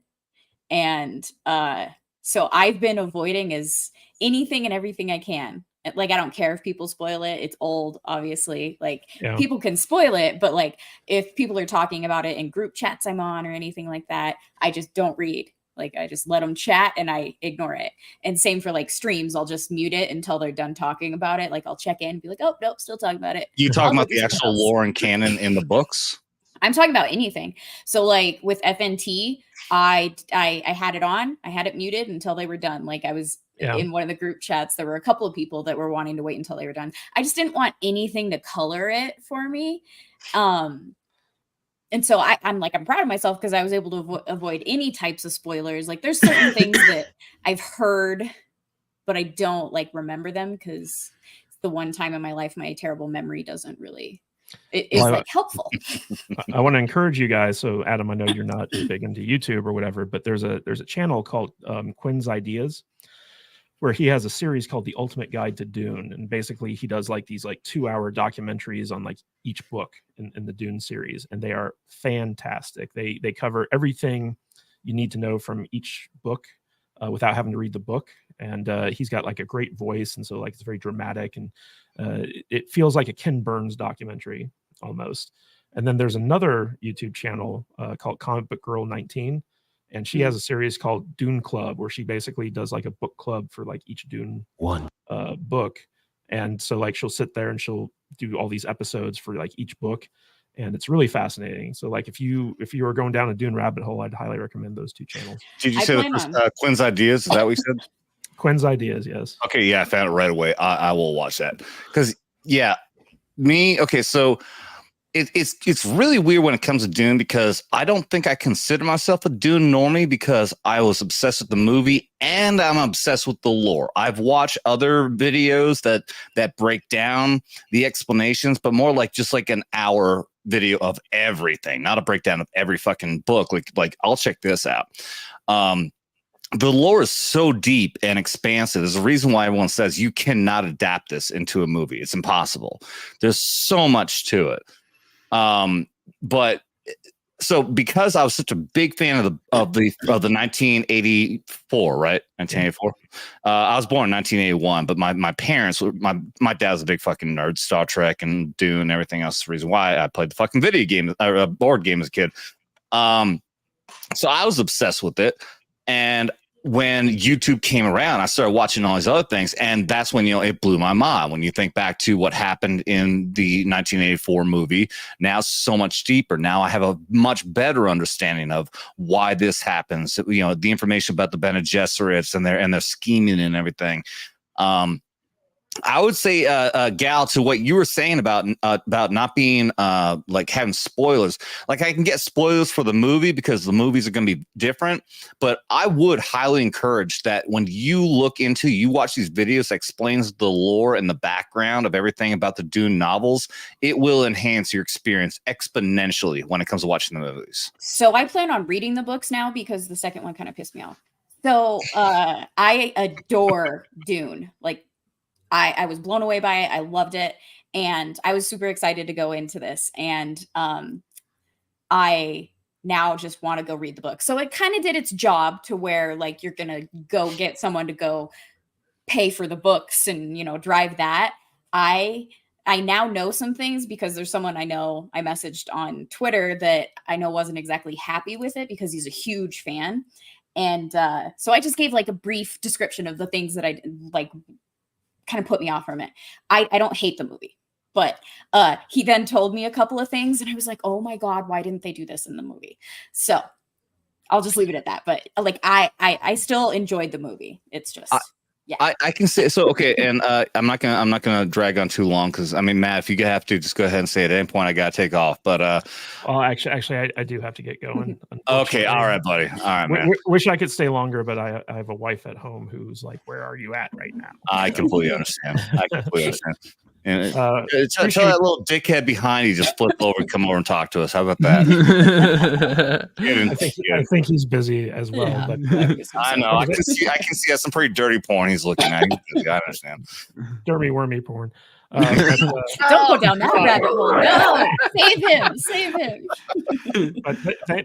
And so I've been avoiding as anything and everything I can. Like I don't care if people spoil it. It's old, obviously. Like people can spoil it, but like if people are talking about it in group chats I'm on or anything like that, I just don't read. Like I just let them chat and I ignore it. And same for like streams, I'll just mute it until they're done talking about it. Like I'll check in and be like, oh nope, still talking about it. You talking about the actual lore and canon in the books? I'm talking about anything. So like with FNT, I had it on, I had it muted until they were done. Like I was in one of the group chats, there were a couple of people that were wanting to wait until they were done. I just didn't want anything to color it for me. And so I'm proud of myself because I was able to avoid any types of spoilers. Like there's certain things that I've heard, but I don't like remember them because it's the one time in my life my terrible memory doesn't really is like helpful. I want to encourage you guys. So Adam, I know you're not big into YouTube or whatever, but there's a channel called Quinn's Ideas, where he has a series called The Ultimate Guide to Dune. And basically he does like these like 2-hour documentaries on like each book in the Dune series. And they are fantastic. They cover everything you need to know from each book without having to read the book. And he's got like a great voice. And so like it's very dramatic and it feels like a Ken Burns documentary almost. And then there's another YouTube channel called Comic Book Girl 19. and she has a series called Dune Club, where she basically does like a book club for like each Dune book. And so like she'll sit there and she'll do all these episodes for like each book, and it's really fascinating. So like if you are going down a Dune rabbit hole, I'd highly recommend those two channels. Did you say that was Quinn's Ideas? Is that what you said? Quinn's Ideas, yes. Okay, yeah, I found it right away. I will watch that because so it's really weird when it comes to Dune, because I don't think I consider myself a Dune normie, because I was obsessed with the movie and I'm obsessed with the lore. I've watched other videos that break down the explanations, but more like just like an hour video of everything, not a breakdown of every fucking book. Like I'll check this out. The lore is so deep and expansive. There's a reason why everyone says you cannot adapt this into a movie. It's impossible. There's so much to it. But so because I was such a big fan of the 1984, right? 1984. I was born in 1981, but my parents were my dad was a big fucking nerd, Star Trek and Dune and everything else. The reason why I played the fucking video game, board game as a kid. So I was obsessed with it. And when YouTube came around, I started watching all these other things, and that's when, it blew my mind. When you think back to what happened in the 1984 movie, now it's so much deeper. Now I have a much better understanding of why this happens. The information about the Bene Gesserits and their scheming and everything. I would say, Gal, to what you were saying about not being like having spoilers. Like I can get spoilers for the movie because the movies are going to be different, but I would highly encourage that when you watch these videos that explains the lore and the background of everything about the Dune novels, it will enhance your experience exponentially when it comes to watching the movies. So I plan on reading the books now because the second one kind of pissed me off. So I adore Dune. Like, I was blown away by it. I loved it. And I was super excited to go into this. And I now just want to go read the book. So it kind of did its job to where like you're going to go get someone to go pay for the books and, drive that. I now know some things because there's someone I know I messaged on Twitter that I know wasn't exactly happy with it because he's a huge fan. And so I just gave like a brief description of the things that I like kind of put me off from it. I don't hate the movie, but he then told me a couple of things and I was like, oh my God, why didn't they do this in the movie? So I'll just leave it at that. But like, I still enjoyed the movie. It's just, I can say so. Okay. And I'm not gonna drag on too long. Cause I mean, Matt, if you have to just go ahead and say at any point, I got to take off, but well, actually I do have to get going. Okay. All right, buddy. All right, man. Wish I could stay longer, but I have a wife at home who's like, where are you at right now? I completely understand. And tell that little dickhead behind you just flip over and come over and talk to us. How about that? I think he's busy as well. Yeah. But, I know. I can see that's some pretty dirty porn he's looking at. I understand. Dermy Wermy porn. Don't go down that rabbit hole. No, save him. But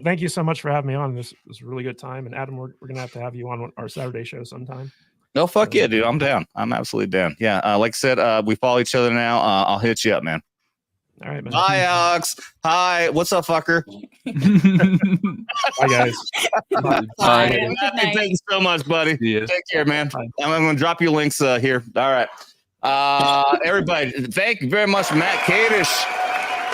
thank you so much for having me on. This was a really good time. And Adam, we're going to have you on our Saturday show sometime. No, fuck yeah, dude. I'm down. I'm absolutely down. Yeah. Like I said, we follow each other now. I'll hit you up, man. All right, man. Bye, Alex. Hi. What's up, fucker? Bye, guys. Bye. Thank you so much, buddy. Yes. Take care, man. Bye. I'm going to drop you links here. All right. Everybody, thank you very much, Matt Kadish.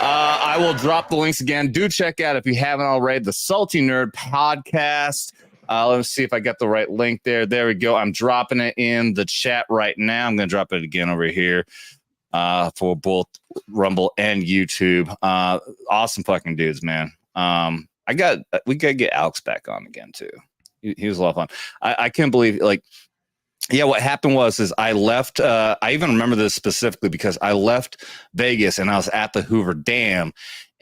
I will drop the links again. Do check out, if you haven't already, the Salty Nerd podcast. Let me see if I got the right link there. There we go. I'm dropping it in the chat right now. I'm going to drop it again over here for both Rumble and YouTube. Awesome fucking dudes, man. We got to get Alex back on again, too. He was a lot of fun. I can't believe, like, yeah, what happened was I left. I even remember this specifically because I left Vegas and I was at the Hoover Dam.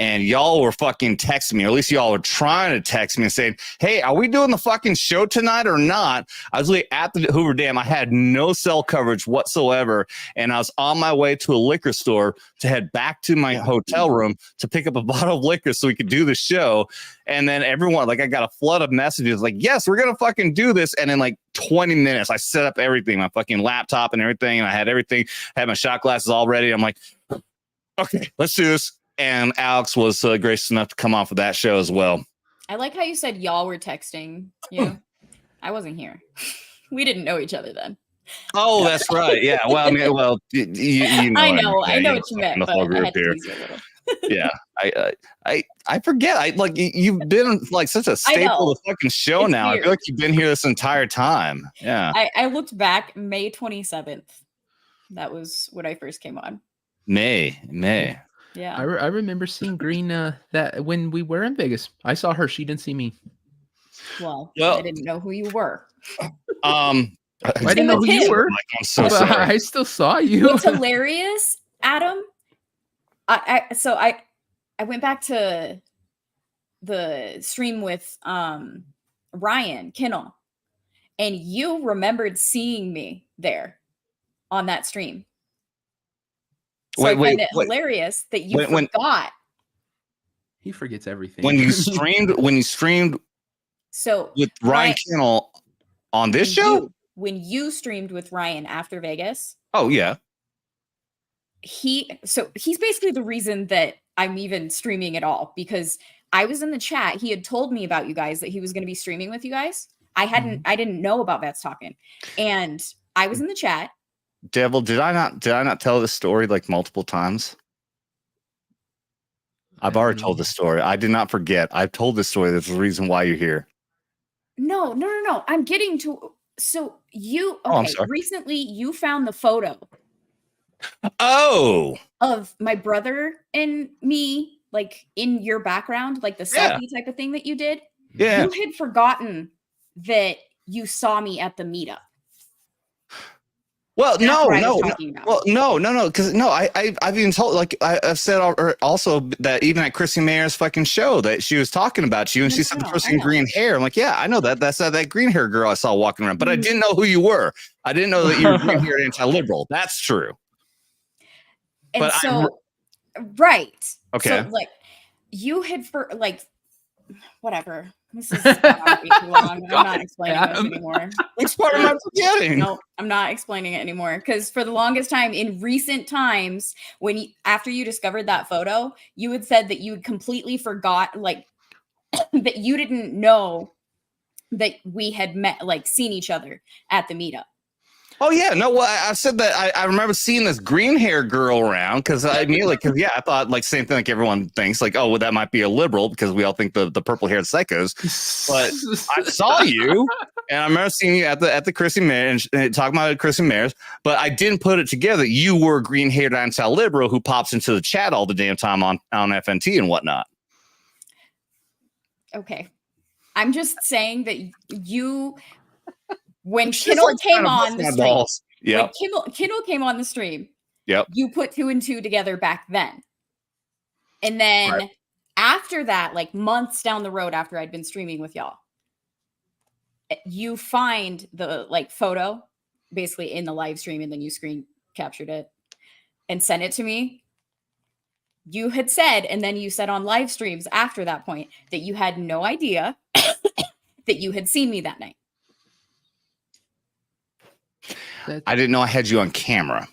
And y'all were fucking texting me, or at least y'all were trying to text me and saying, hey, are we doing the fucking show tonight or not? I was really at the Hoover Dam. I had no cell coverage whatsoever. And I was on my way to a liquor store to head back to my hotel room to pick up a bottle of liquor so we could do the show. And then everyone, like, I got a flood of messages like, yes, we're going to fucking do this. And in like 20 minutes, I set up everything, my fucking laptop and everything. And I had everything, I had my shot glasses all ready. I'm like, okay, let's do this. And Alex was gracious enough to come off of that show as well. I like how you said y'all were texting you. I wasn't here. We didn't know each other then. Oh, that's right. Yeah. Well, I mean, well, you know, I know yeah, what you meant, the but whole I group had to here. tease you a little. Yeah, I forget. You've been like such a staple of the fucking show It's now. weird. I feel like you've been here this entire time. Yeah. I looked back May 27th. That was when I first came on. May. Yeah. I remember seeing Green that when we were in Vegas. I saw her. She didn't see me. Well, Well- I didn't know who you were. I didn't Same know with who you him. were. I'm so But sorry. I still saw you. What's hilarious, Adam? So I went back to the stream with Ryan Kinnell, and you remembered seeing me there on that stream. So I find it hilarious that you forgot. He forgets everything. When you streamed So with Ryan Kinnell on this show? When you streamed with Ryan after Vegas, Oh yeah. he's basically the reason that I'm even streaming at all, because I was in the chat. He had told me about you guys, that he was going to be streaming with you guys. I didn't know about Vets Talking, and I was in the chat. Devil, did I not tell this story like multiple times? I've already told this story. I did not forget. I've told this story. There's a reason why you're here. No. I'm getting to. So you I'm sorry. recently you found the photo Oh, of my brother and me, like in your background, like the selfie type of thing that you did. yeah. You had forgotten that you saw me at the meetup. Well, That's what I was talking about. Well, no, because I've even told, like I've said also that even at Chrissy Mayer's fucking show that she was talking about you, and she said the person in green hair. I'm like, yeah, I know that. That's that green hair girl I saw walking around, but I didn't know who you were. I didn't know that you were green haired anti-liberal. That's true. And but so, right. Okay. So, like, you had whatever. This is gone on way too long. I'm not explaining this anymore. Which part am I forgetting? No, I'm not explaining it anymore, because for the longest time, in recent times, after you discovered that photo, you had said that you had completely forgot, like, that you didn't know that we had met, like, seen each other at the meetup. Oh yeah, no. Well, I said that I remember seeing this green hair girl around because I thought like same thing like everyone thinks, like, oh, well, that might be a liberal because we all think the purple haired psychos. But I saw you, and I remember seeing you at the Chrissy Mayer and talking about Chrissy Mayer's, but I didn't put it together. You were a green haired anti-liberal who pops into the chat all the damn time on FNT and whatnot. Okay, I'm just saying that you. When Kinnell came on the stream, when Kinnell came on the stream, you put 2 and 2 together back then. And then after that, like months down the road after I'd been streaming with y'all, you find the like photo basically in the live stream, and then you screen captured it and sent it to me. You had said, and then you said on live streams after that point, that you had no idea that you had seen me that night. I didn't know I had you on camera.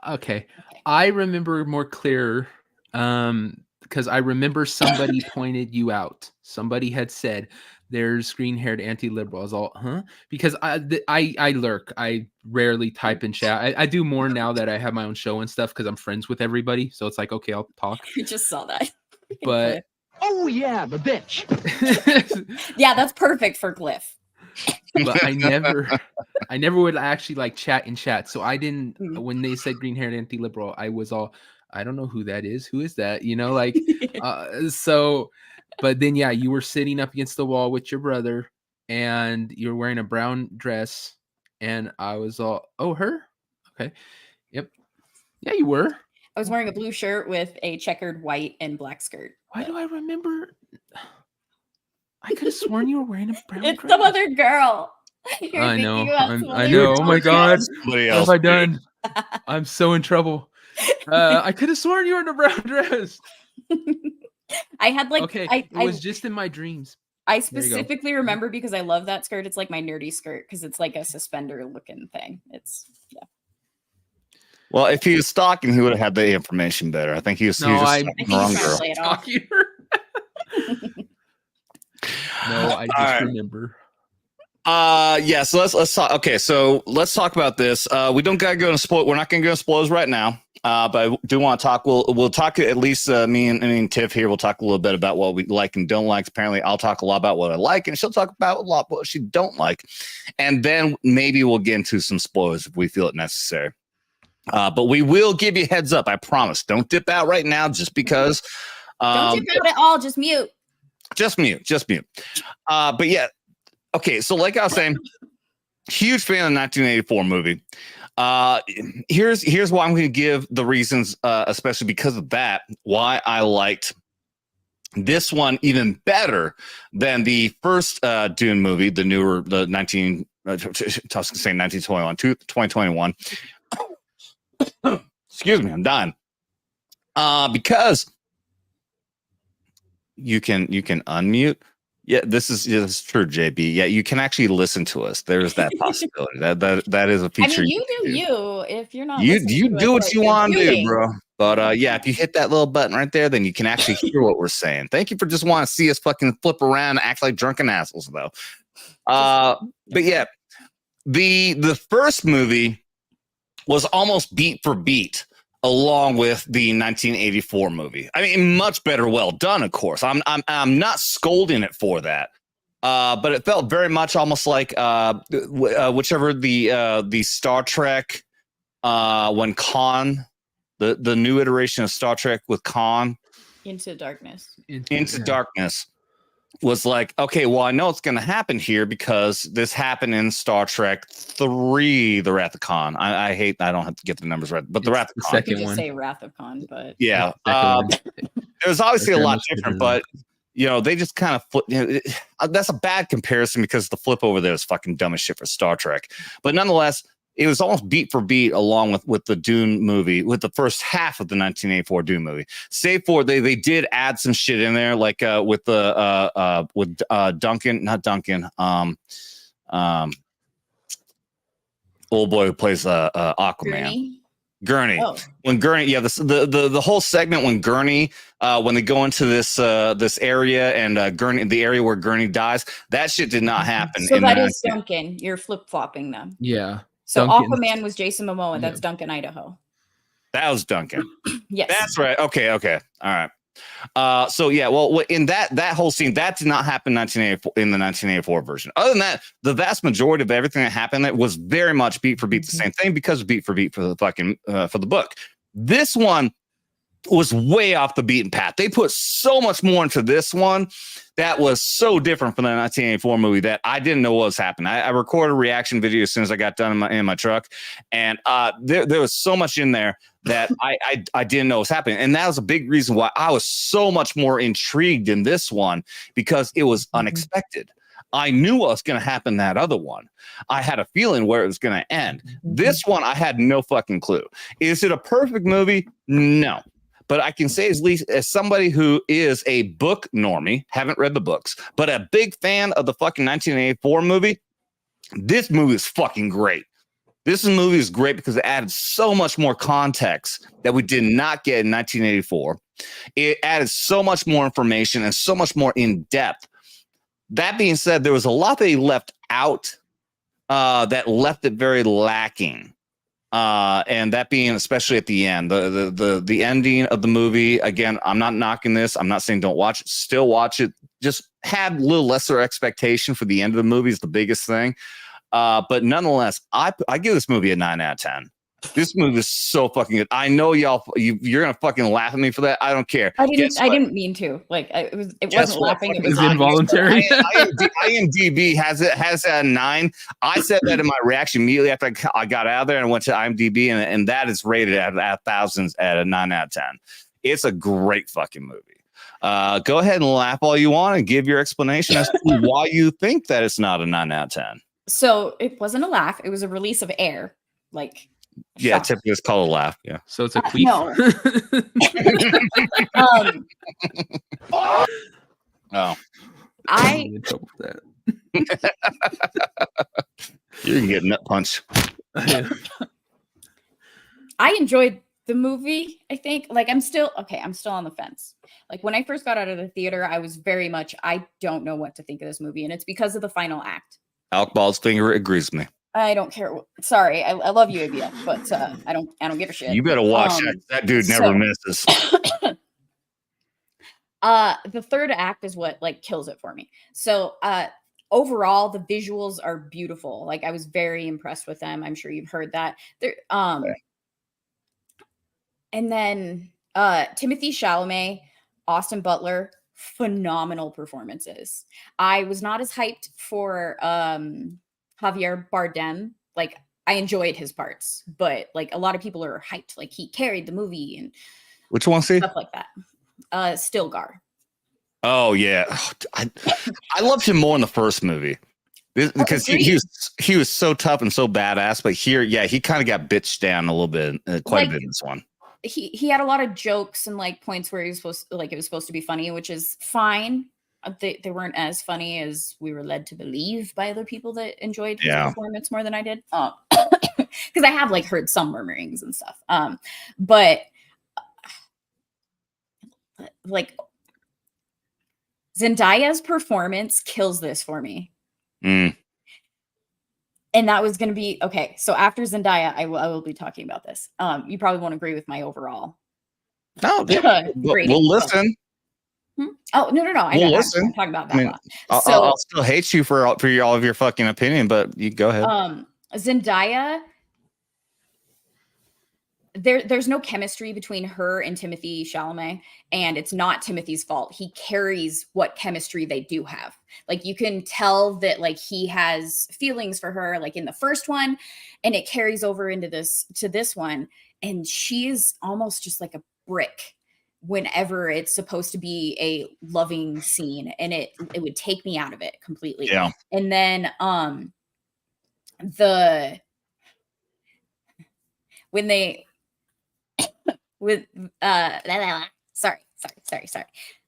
Okay. I remember more clear because I remember somebody pointed you out. Somebody had said, there's green-haired anti-liberal. I was all, huh? Because I lurk. I rarely type in chat. I do more now that I have my own show and stuff because I'm friends with everybody. So it's like, okay, I'll talk. You just saw that. But Oh yeah, the bitch. Yeah, that's perfect for Glyph. But I never would actually like chat in chat. So I didn't, when they said green haired anti-liberal, I was all, I don't know who that is. Who is that? You know, like, so, but then, yeah, you were sitting up against the wall with your brother and you're wearing a brown dress. And I was all, oh, her? Okay. Yep. Yeah, you were. I was wearing a blue shirt with a checkered white and black skirt. Why do I remember? I could have sworn you were wearing a brown It's dress. some other girl. I know. I know. Oh my God. What have I done? I'm so in trouble. I could have sworn you were in a brown dress. I had like, okay, it was just in my dreams. I specifically remember because I love that skirt. It's like my nerdy skirt because it's like a suspender looking thing. It's Well, if he was stalking, he would have had the information better. I think he was. No, he was just the wrong girl. Stalking her. No, I just right. remember. Yeah, so let's talk. Okay, so let's talk about this. We don't gotta go into spoil. We're not gonna go into spoilers right now. But I do want to talk. We'll talk at least me and Tiff here. We'll talk a little bit about what we like and don't like. Apparently, I'll talk a lot about what I like, and she'll talk about a lot what she don't like. And then maybe we'll get into some spoilers if we feel it necessary. But we will give you a heads up. I promise. Don't dip out right now just because. Don't dip out at all. Just mute. Just mute. But yeah. Okay, so like I was saying, huge fan of the 1984 movie. Here's why I'm going to give the reasons, especially because of that, why I liked this one even better than the first Dune movie, the newer, the 2021. Excuse me, I'm dying. Because you can unmute. Yeah, this is true, JB. Yeah, you can actually listen to us. There's that possibility. that is a feature. I mean, you do you. If you're not, you to do what you want to do, doing. bro. But yeah, if you hit that little button right there, then you can actually hear what we're saying. Thank you for just wanting to see us fucking flip around and act like drunken assholes, though. But yeah, the first movie was almost beat for beat along with the 1984 movie. I mean, much better, well done, of course. I'm not scolding it for that. But it felt very much almost like whichever the Star Trek when Khan, the new iteration of Star Trek with Khan, Into Darkness. Into Darkness was like, okay, well, I know it's going to happen here because this happened in Star Trek 3, The Wrath of Khan. I don't have to get the numbers right, but The Wrath of Khan. You could just say Wrath of Khan, but yeah, it was obviously a lot different, but you know, they just kind of flip. You know, that's a bad comparison because the flip over there is fucking dumb as shit for Star Trek. But nonetheless, it was almost beat for beat along with the Dune movie, with the first half of the 1984 Dune movie. Save for they did add some shit in there, like with Duncan, not Duncan, old boy who plays Aquaman. Gurney. Oh. When Gurney, yeah, the whole segment when Gurney, when they go into this area and Gurney, the area where Gurney dies, that shit did not happen. So that is Duncan. You're flip flopping them. Yeah. So Duncan. Aquaman was Jason Momoa. That's Duncan, Idaho. That was Duncan. Yes, that's right. Okay. All right. So yeah, well, in that whole scene, that did not happen in the 1984 version. Other than that, the vast majority of everything that happened that was very much beat for beat the same thing because beat for beat for the fucking for the book. This one was way off the beaten path. They put so much more into this one that was so different from the 1984 movie that I didn't know what was happening. I recorded a reaction video as soon as I got done in my truck, and there was so much in there that I didn't know was happening. And that was a big reason why I was so much more intrigued in this one, because it was unexpected. I knew what was going to happen in that other one. I had a feeling where it was going to end. This one, I had no fucking clue. Is it a perfect movie? No. But I can say, at least as somebody who is a book normie, haven't read the books, but a big fan of the fucking 1984 movie, this movie is fucking great. This movie is great because it added so much more context that we did not get in 1984. It added so much more information and so much more in depth. That being said, there was a lot that he left out that left it very lacking. And that being especially at the end, the ending of the movie. Again, I'm not knocking this. I'm not saying don't watch it. Still watch it. Just have a little lesser expectation for the end of the movie is the biggest thing. But nonetheless, I give this movie a 9 out of 10. This movie is so fucking good. I know you're gonna fucking laugh at me for that. I don't care. I didn't mean to. Like it wasn't laughing. It was involuntary. IMDb has a 9. I said that in my reaction immediately after I got out of there and went to IMDb, and that is rated at thousands at a 9 out of 10. It's a great fucking movie. Go ahead and laugh all you want and give your explanation as to why you think that it's not a 9 out of 10. So it wasn't a laugh. It was a release of air. Like. Yeah, typically it's called a laugh. Yeah. So it's a queef. No. Oh. You can get nut punch. I enjoyed the movie, I think. Like, I'm still on the fence. Like, when I first got out of the theater, I was very much, I don't know what to think of this movie, and it's because of the final act. Alkball's finger agrees with me. I don't care. Sorry, I love you, ABF, but I don't give a shit. You better watch that. That dude never misses. The third act is what like kills it for me. So overall, the visuals are beautiful. Like, I was very impressed with them. I'm sure you've heard that. And then Timothée Chalamet, Austin Butler, phenomenal performances. I was not as hyped for Javier Bardem. Like, I enjoyed his parts, but like a lot of people are hyped. Like, he carried the movie and which one? See stuff like that. Stilgar. Oh yeah, I loved him more in the first movie because he was so tough and so badass. But here, yeah, he kind of got bitched down a little bit, quite a bit in this one. He had a lot of jokes and like points where he was supposed to, like, it was supposed to be funny, which is fine. They weren't as funny as we were led to believe by other people that enjoyed his performance more than I did. Because I have like heard some murmurings and stuff. But like Zendaya's performance kills this for me. And that was going to be okay. So after Zendaya, I will be talking about this. You probably won't agree with my overall. No, we'll listen. Oh no! We'll listen. I'm talking about that. I mean, I'll still hate you for all of your fucking opinion, but you go ahead. Zendaya. There's no chemistry between her and Timothée Chalamet, and it's not Timothy's fault. He carries what chemistry they do have. Like, you can tell that like he has feelings for her, like in the first one, and it carries over into this one, and she is almost just like a brick whenever it's supposed to be a loving scene, and it would take me out of it completely. Yeah. And then sorry.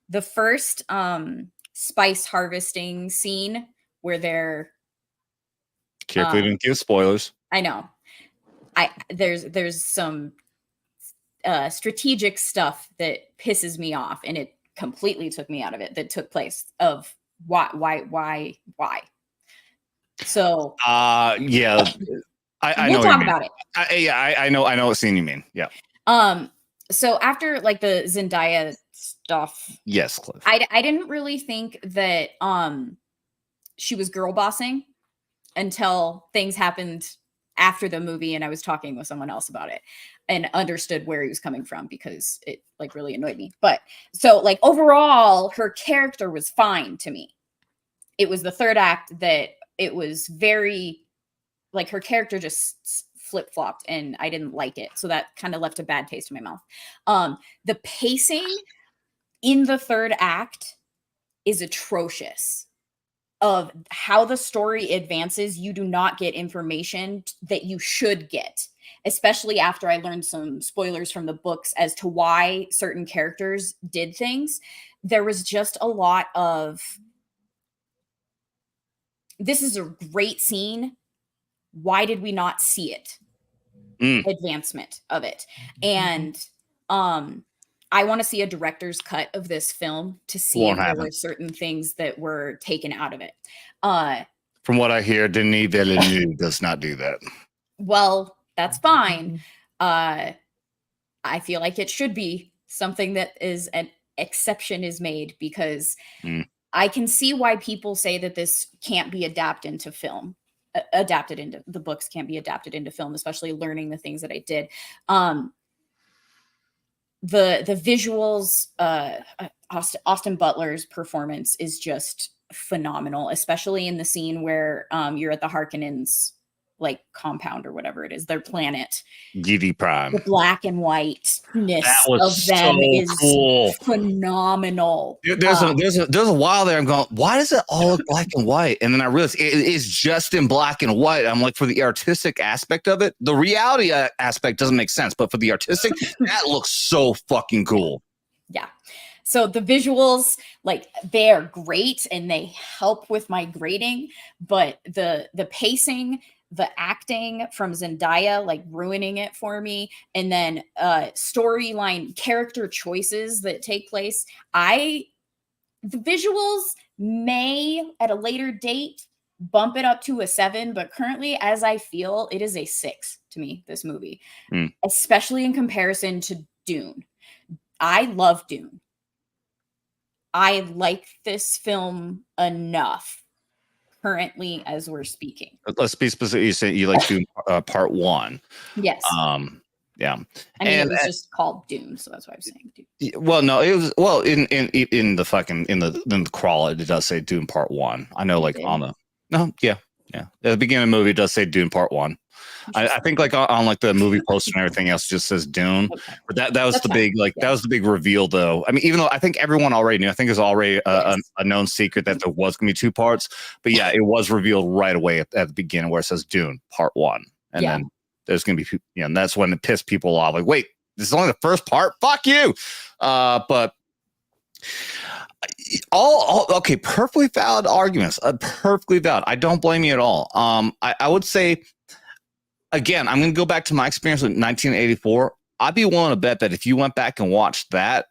The first spice harvesting scene where they're carefully didn't give spoilers. I know. There's some strategic stuff that pisses me off, and it completely took me out of it. That took place of why. So yeah, I we'll know talk about it. I know what scene you mean. Yeah. So after like the Zendaya stuff, yes, Cliff. I didn't really think that she was girl bossing until things happened after the movie, and I was talking with someone else about it and understood where he was coming from, because it like really annoyed me. But so like overall, her character was fine to me. It was the third act that it was very like her character just flip-flopped, and I didn't like it. So that kind of left a bad taste in my mouth. The pacing in the third act is atrocious. Of how the story advances, you do not get information that you should get, especially after I learned some spoilers from the books as to why certain characters did things. There was just a lot of, this is a great scene. Why did we not see it? Advancement of it. And I want to see a director's cut of this film to see if there were certain things that were taken out of it. From what I hear, Denis Villeneuve does not do that. Well, that's fine. I feel like it should be something that is an exception is made, because I can see why people say that this can't be adapted into film. Adapted into the books can't be adapted into film, especially learning the things that I did. The visuals, Austin Butler's performance is just phenomenal, especially in the scene where you're at the Harkonnens like compound or whatever it is, their planet. GD Prime. The black and whiteness of them so is cool. Phenomenal. There's a while there I'm going, why does it all look black and white? And then I realized it is just in black and white. I'm like, for the artistic aspect of it, the reality aspect doesn't make sense, but for the artistic, that looks so fucking cool. Yeah. So the visuals, like, they're great and they help with my grading, but the pacing, the acting from Zendaya, like ruining it for me. And then storyline character choices that take place. The visuals may at a later date bump it up to a 7, but currently, as I feel, it is a 6 to me, this movie, especially in comparison to Dune. I love Dune. I like this film enough currently as we're speaking. Let's be specific. You say you like Dune part 1. Yes. Yeah. I mean, it was just called Dune, so that's why I'm saying Dune. Well, no, it was in the crawl, it does say Dune part 1. I know, like on the at the beginning of the movie, it does say Dune part 1. I think like on like the movie poster and everything else just says Dune. Okay. But that was the big that was the big reveal, though. I mean, even though I think everyone already knew, I think it was already a known secret that there was gonna be 2 parts. But yeah, it was revealed right away at the beginning where it says Dune part 1, and then there's gonna be and that's when it pissed people off. Like, wait, this is only the first part. Fuck you. But all okay, perfectly valid arguments. Perfectly valid. I don't blame you at all. I would say. Again, I'm going to go back to my experience with 1984. I'd be willing to bet that if you went back and watched that,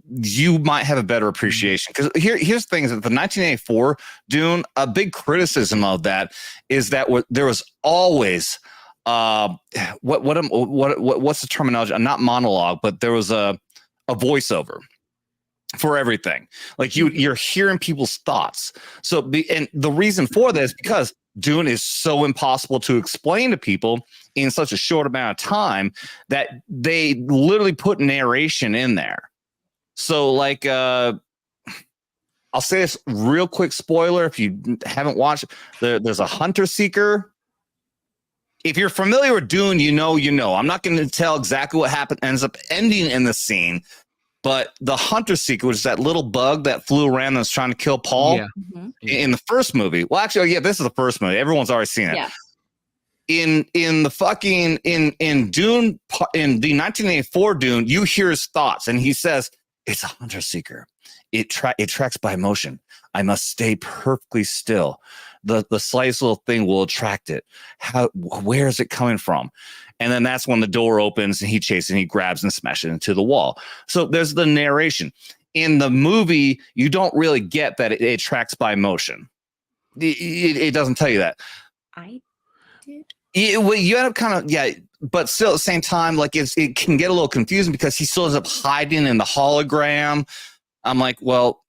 you might have a better appreciation. Because here's the thing: is that the 1984 Dune, a big criticism of that is that there was always what's the terminology? Not monologue, but there was a voiceover for everything. Like you're hearing people's thoughts. So and the reason for that is because Dune is so impossible to explain to people in such a short amount of time that they literally put narration in there. So like, I'll say this real quick spoiler. If you haven't watched, there's a hunter seeker. If you're familiar with Dune, you know. I'm not going to tell exactly what ends up ending in the scene. But the hunter seeker, which is that little bug that flew around and was trying to kill Paul in the first movie. Well, actually, this is the first movie. Everyone's already seen it. Yeah. In the fucking in Dune, in the 1984 Dune, you hear his thoughts, and he says, "It's a hunter seeker. It tracks by motion. I must stay perfectly still. The slightest little thing will attract it. Where is it coming from?" And then that's when the door opens and he chases and he grabs and smashes it into the wall. So there's the narration. In the movie, you don't really get that it tracks by motion. It doesn't tell you that. I did. You end up kind of, but still at the same time, like it can get a little confusing because he still ends up hiding in the hologram. I'm like, well,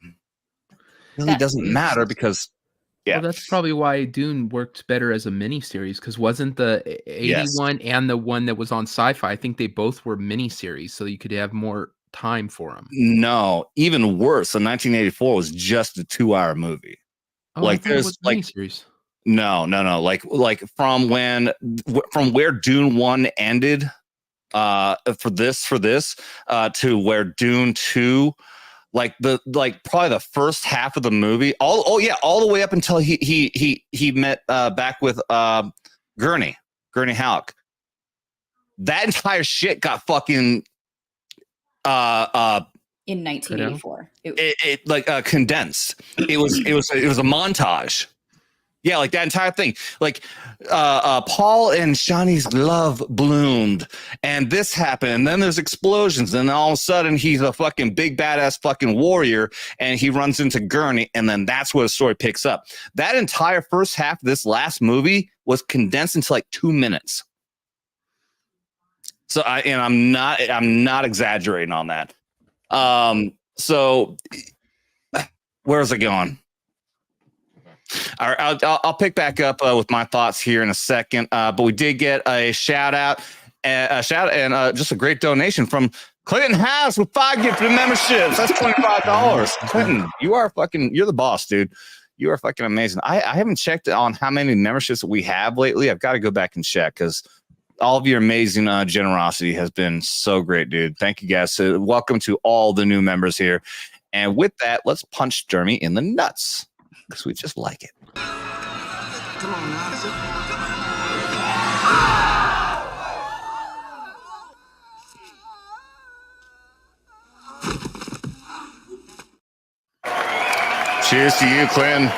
it really doesn't matter because... Yeah, well, that's probably why Dune worked better as a miniseries, because wasn't the 81 and the one that was on Sci-Fi, I think they both were miniseries, so you could have more time for them. No, even worse. The 1984 was just a 2-hour movie. Oh, like there's like miniseries. No. Like from where Dune 1 ended, for this to where Dune 2. Like probably the first half of the movie, all the way up until he met back with Gurney Halleck. That entire shit got fucking in 1984. It condensed. It was a montage. Yeah, like that entire thing. Like Paul and Shani's love bloomed, and this happened, and then there's explosions, and all of a sudden he's a fucking big badass fucking warrior, and he runs into Gurney, and then that's where the story picks up. That entire first half of this last movie was condensed into like 2 minutes. So I'm not exaggerating on that. So where's it going? All right, I'll pick back up with my thoughts here in a second. But we did get a shout out and just a great donation from Clinton House with 5 gifted memberships. That's $25. Clinton, you're the boss, dude. You are fucking amazing. I haven't checked on how many memberships that we have lately. I've got to go back and check because all of your amazing generosity has been so great, dude. Thank you guys. So welcome to all the new members here. And with that, let's punch Dermy in the nuts. Because we just like it. Come on, Nazi. Cheers to you, Quinn.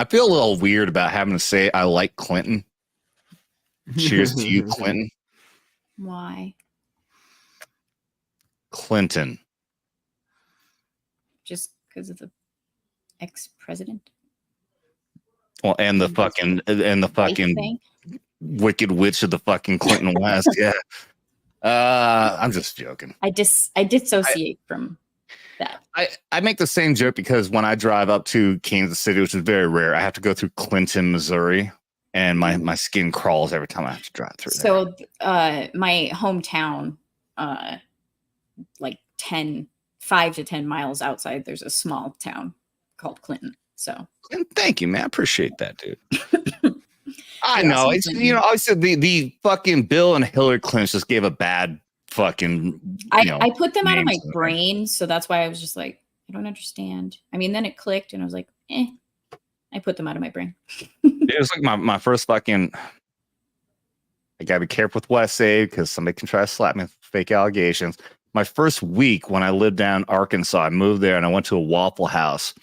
I feel a little weird about having to say I like Clinton. Cheers to you, Clinton. Why? Clinton. Just because of the ex-president? Well, and the fucking Thing? wicked witch of the fucking Clinton West. Yeah. I'm just joking. I dissociate from that. I make the same joke because when I drive up to Kansas City, which is very rare, I have to go through Clinton, Missouri, and my skin crawls every time I have to drive through there. So my hometown, like 5 to 10 miles outside, there's a small town called Clinton. So thank you, man. I appreciate that, dude. I know. It's, you know, obviously the fucking Bill and Hillary Clinton just gave a bad fucking. I put them out of my brain, so that's why I was just like, I don't understand. I mean, then it clicked, and I was like, I put them out of my brain. It was like my first fucking. I gotta be careful with what I say because somebody can try to slap me with fake allegations. My first week when I lived down in Arkansas, I moved there and I went to a Waffle House.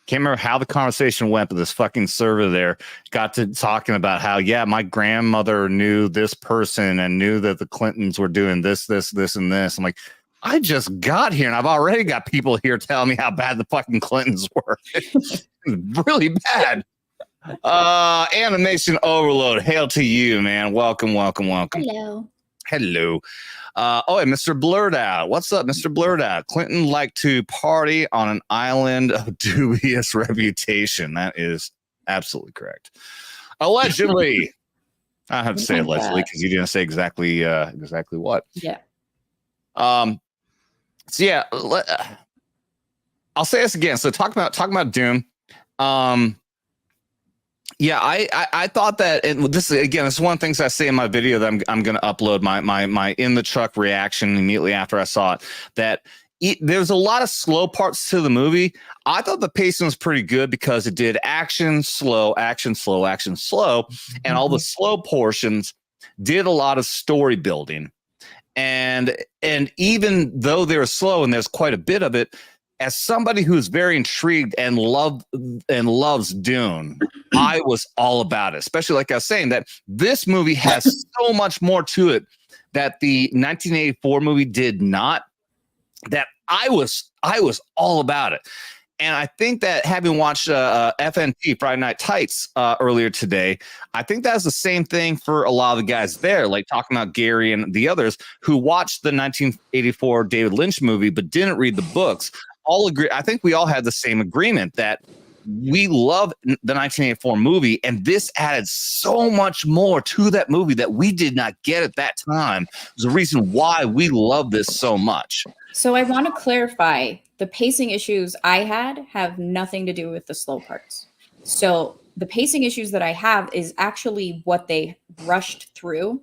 Can't remember how the conversation went, but this fucking server there got to talking about how, yeah, my grandmother knew this person and knew that the Clintons were doing this, and this. I'm like, I just got here and I've already got people here telling me how bad the fucking Clintons were. It's really bad. Animation Overload. Hail to you, man. Welcome. Hello. And Mr. Blurred Out. What's up, Mr. Blurred Out? Clinton liked to party on an island of dubious reputation. That is absolutely correct. Allegedly. I have to say allegedly because you didn't say exactly what. Yeah. So yeah, I'll say this again. So talking about Dune. Yeah, I thought that, and this is one of the things I say in my video that I'm going to upload my in the truck reaction immediately after I saw it. That there's a lot of slow parts to the movie. I thought the pacing was pretty good because it did action, slow, action, slow, action, slow, and all the slow portions did a lot of story building. And even though they're slow and there's quite a bit of it, as somebody who's very intrigued and loves Dune, I was all about it. Especially like I was saying, that this movie has so much more to it that the 1984 movie did not. That I was all about it. And I think that having watched FNT, Friday Night Tights, earlier today, I think that's the same thing for a lot of the guys there, like talking about Gary and the others who watched the 1984 David Lynch movie but didn't read the books. All agree. I think we all had the same agreement that we love the 1984 movie, and this added so much more to that movie that we did not get at that time. There's a reason why we love this so much. So I want to clarify, the pacing issues I had have nothing to do with the slow parts. So the pacing issues that I have is actually what they rushed through.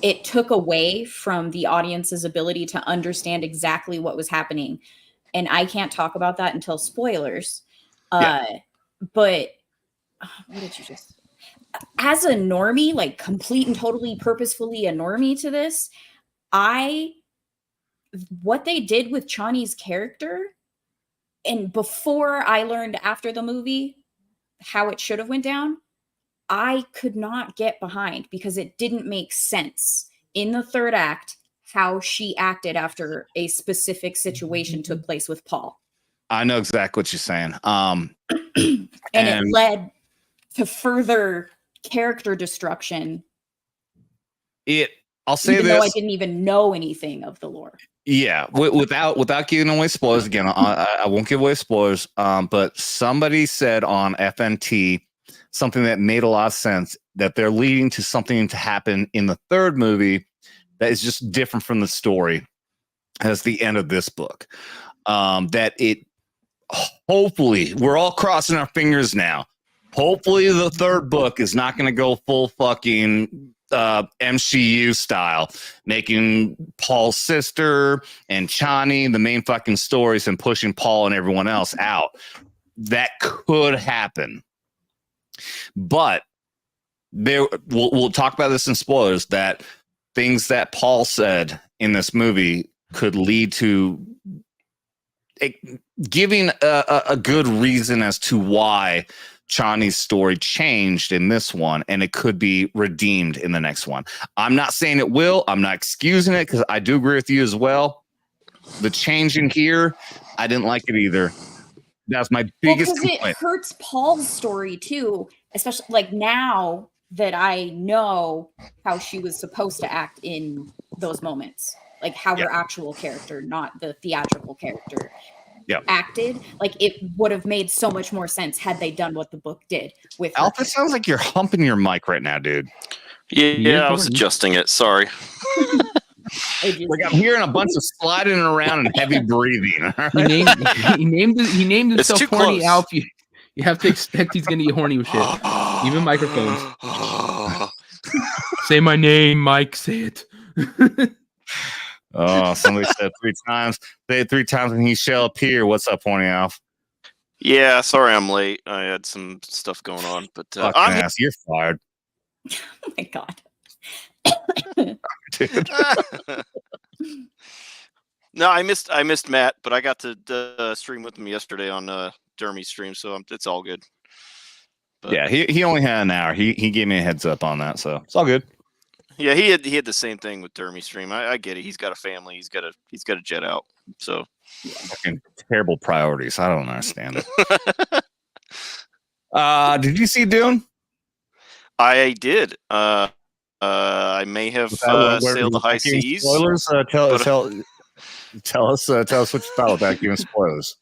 It took away from the audience's ability to understand exactly what was happening. And I can't talk about that until spoilers. But what did you just... As a normie, like complete and totally purposefully a normie to this, what they did with Chani's character, and before I learned after the movie how it should have went down, I could not get behind because it didn't make sense in the third act how she acted after a specific situation took place with Paul. I know exactly what you're saying. And it led to further character destruction. I'll say even this. though I didn't even know anything of the lore. Yeah, without giving away spoilers again, I won't give away spoilers. But somebody said on FNT something that made a lot of sense, that they're leading to something to happen in the third movie that is just different from the story as the end of this book. That it hopefully, we're all crossing our fingers now. Hopefully the third book is not going to go full fucking MCU style, making Paul's sister and Chani the main fucking stories and pushing Paul and everyone else out. That could happen. But we'll talk about this in spoilers, that things that Paul said in this movie could lead to giving a good reason as to why Chani's story changed in this one, and it could be redeemed in the next one. I'm not saying it will. I'm not excusing it because I do agree with you as well. The change in here, I didn't like it either. That's my biggest complaint. It hurts Paul's story too, especially like now that I know how she was supposed to act in those moments, like how her actual character, not the theatrical character, acted. Like it would have made so much more sense had they done what the book did with Alf. It sounds like you're humping your mic right now, dude. Yeah, I was adjusting it. Sorry. Like I'm hearing a bunch of sliding around and heavy breathing. He named himself Horny Alf. You have to expect he's gonna get horny with shit. Even microphones. Say my name, Mike. Say it. Oh, somebody said 3 times. Say it 3 times and he shall appear. What's up, Horny Alf? Yeah, sorry I'm late. I had some stuff going on, but you're fired. Oh my god. No, I missed Matt, but I got to stream with him yesterday on Dermy stream, so it's all good. But, yeah, he only had an hour. He gave me a heads up on that, so it's all good. Yeah, he had the same thing with Dermy stream. I get it. He's got a family. He's got to jet out. So fucking terrible priorities. I don't understand it. Did you see Dune? I did. I may have sailed the high seas. Spoilers. Tell us what you thought without giving spoilers.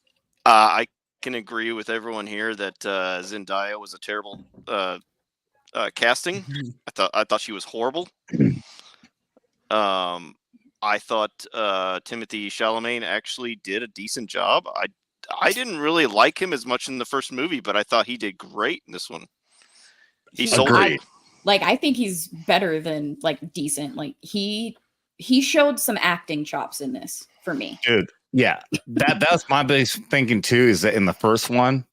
I can agree with everyone here that Zendaya was a terrible casting. I thought she was horrible. I thought Timothée Chalamet actually did a decent job. I didn't really like him as much in the first movie, but I thought he did great in this one. He sold it. Like I think he's better than like decent. Like he showed some acting chops in this for me. Dude, yeah. That's my biggest thinking too, is that in the first one,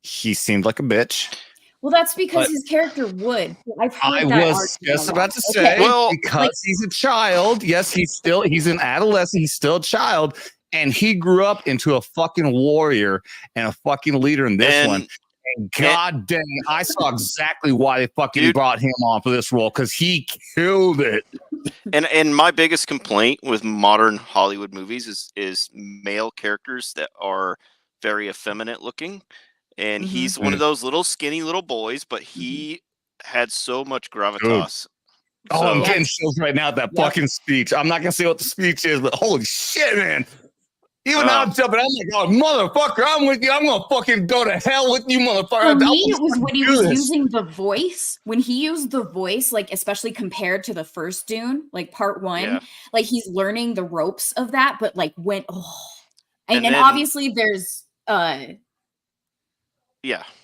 he seemed like a bitch. Well, that's because his character would. I was just about to say, because he's a child. Yes, he's an adolescent. He's still a child. And he grew up into a fucking warrior and a fucking leader in this one. And god dang, I saw exactly why they fucking brought him on for this role, because he killed it. And my biggest complaint with modern Hollywood movies is male characters that are very effeminate looking. And he's one of those little skinny little boys, but he had so much gravitas. I'm getting chills right now at that fucking speech. I'm not gonna say what the speech is, but holy shit, man. Even now I'm jumping, I'm like, oh, motherfucker, I'm with you. I'm going to fucking go to hell with you, motherfucker. For me, it was when he was using the voice. When he used the voice, like, especially compared to the first Dune, like part 1, like, he's learning the ropes of that, but, like, went, And then obviously there's,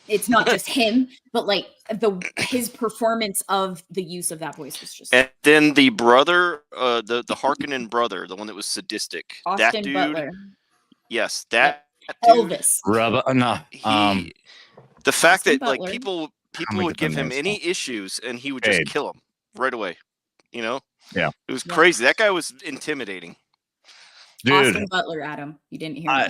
it's not just him, but, like, his performance of the use of that voice was just... And then the brother, the Harkonnen brother, the one that was sadistic. Austin that dude, Butler. Yes, that Elvis. The fact that like people would give him any issues and he would just kill him right away. You know? Yeah. It was crazy. That guy was intimidating. Dude. Austin Butler, Adam. You didn't hear me.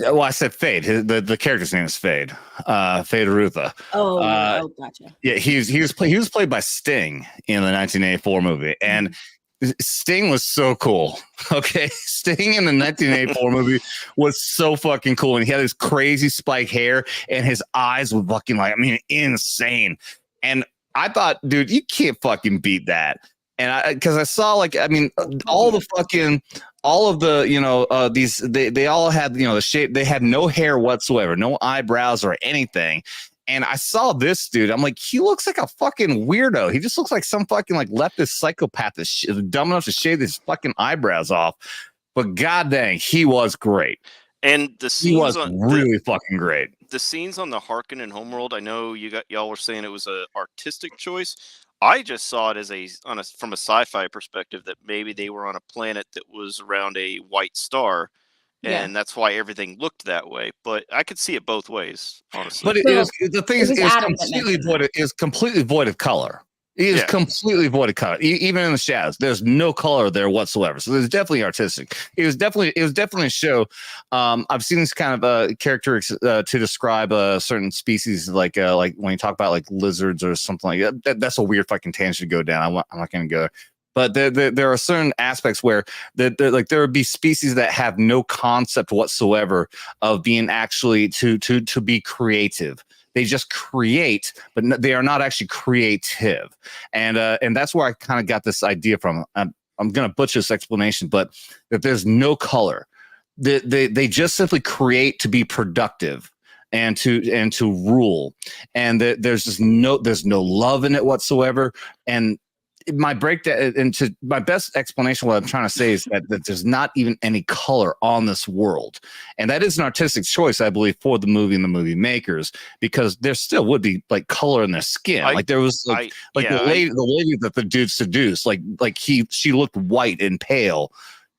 Well, I said Fade. The character's name is Fade. Fade Arutha. Gotcha. Yeah, he was played by Sting in the 1984 movie, and Sting was so cool. Okay, Sting in the 1984 movie was so fucking cool, and he had this crazy spiked hair, and his eyes were fucking insane. And I thought, dude, you can't fucking beat that. And because I saw all of the they all had the shape. They had no hair whatsoever, no eyebrows or anything. And I saw this dude. I'm like, he looks like a fucking weirdo. He just looks like some fucking leftist psychopath that's dumb enough to shave his fucking eyebrows off. But god dang, he was great. And the scenes really fucking great. The scenes on the Harkonnen homeworld. I know y'all were saying it was an artistic choice. I just saw it as from a sci-fi perspective that maybe they were on a planet that was around a white star, and that's why everything looked that way. But I could see it both ways, honestly. But the thing is completely void of color. It is completely void of color, even in the shadows. There's no color there whatsoever. So there's definitely artistic. It was definitely a show. I've seen this kind of characteristics to describe certain species, like when you talk about like lizards or something like that. That's a weird fucking tangent to go down. I'm not going to go. But there are certain aspects where there would be species that have no concept whatsoever of being actually to be creative. They just create, but they are not actually creative, and that's where I kind of got this idea from. I'm going to butcher this explanation, but that there's no color. They just simply create to be productive and to rule, and there's no love in it whatsoever. And my breakdown into my best explanation, what I'm trying to say is that there's not even any color on this world. And that is an artistic choice, I believe, for the movie and the movie makers, because there still would be like color in their skin. Like there was the lady that the dude seduced, she looked white and pale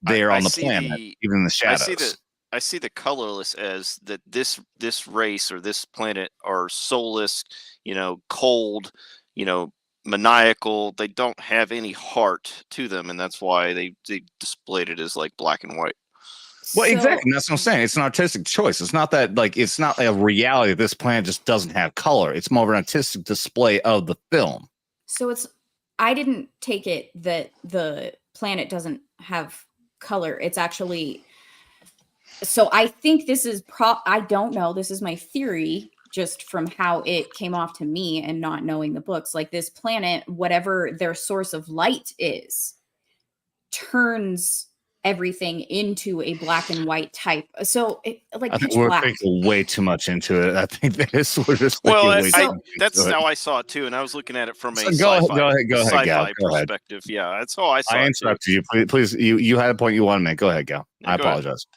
there on the planet, even in the shadows. I see the colorless as that this race or this planet are soulless, cold, maniacal. They don't have any heart to them, and that's why they displayed it as like black and white. Well, exactly. That's what I'm saying. It's an artistic choice. It's not that it's not a reality. This planet just doesn't have color. It's more of an artistic display of the film. So I didn't take it that the planet doesn't have color. It's actually, so I think this is I don't know. This is my theory, just from how it came off to me and not knowing the books. Like this planet, whatever their source of light is, turns everything into a black and white type. So I think we're thinking way too much into it. I think we're just that's how I saw it too, and I was looking at it from a sci-fi perspective. Yeah, that's how I saw it. I interrupted you. Please, you had a point you want to make. Go ahead, Gal. I apologize.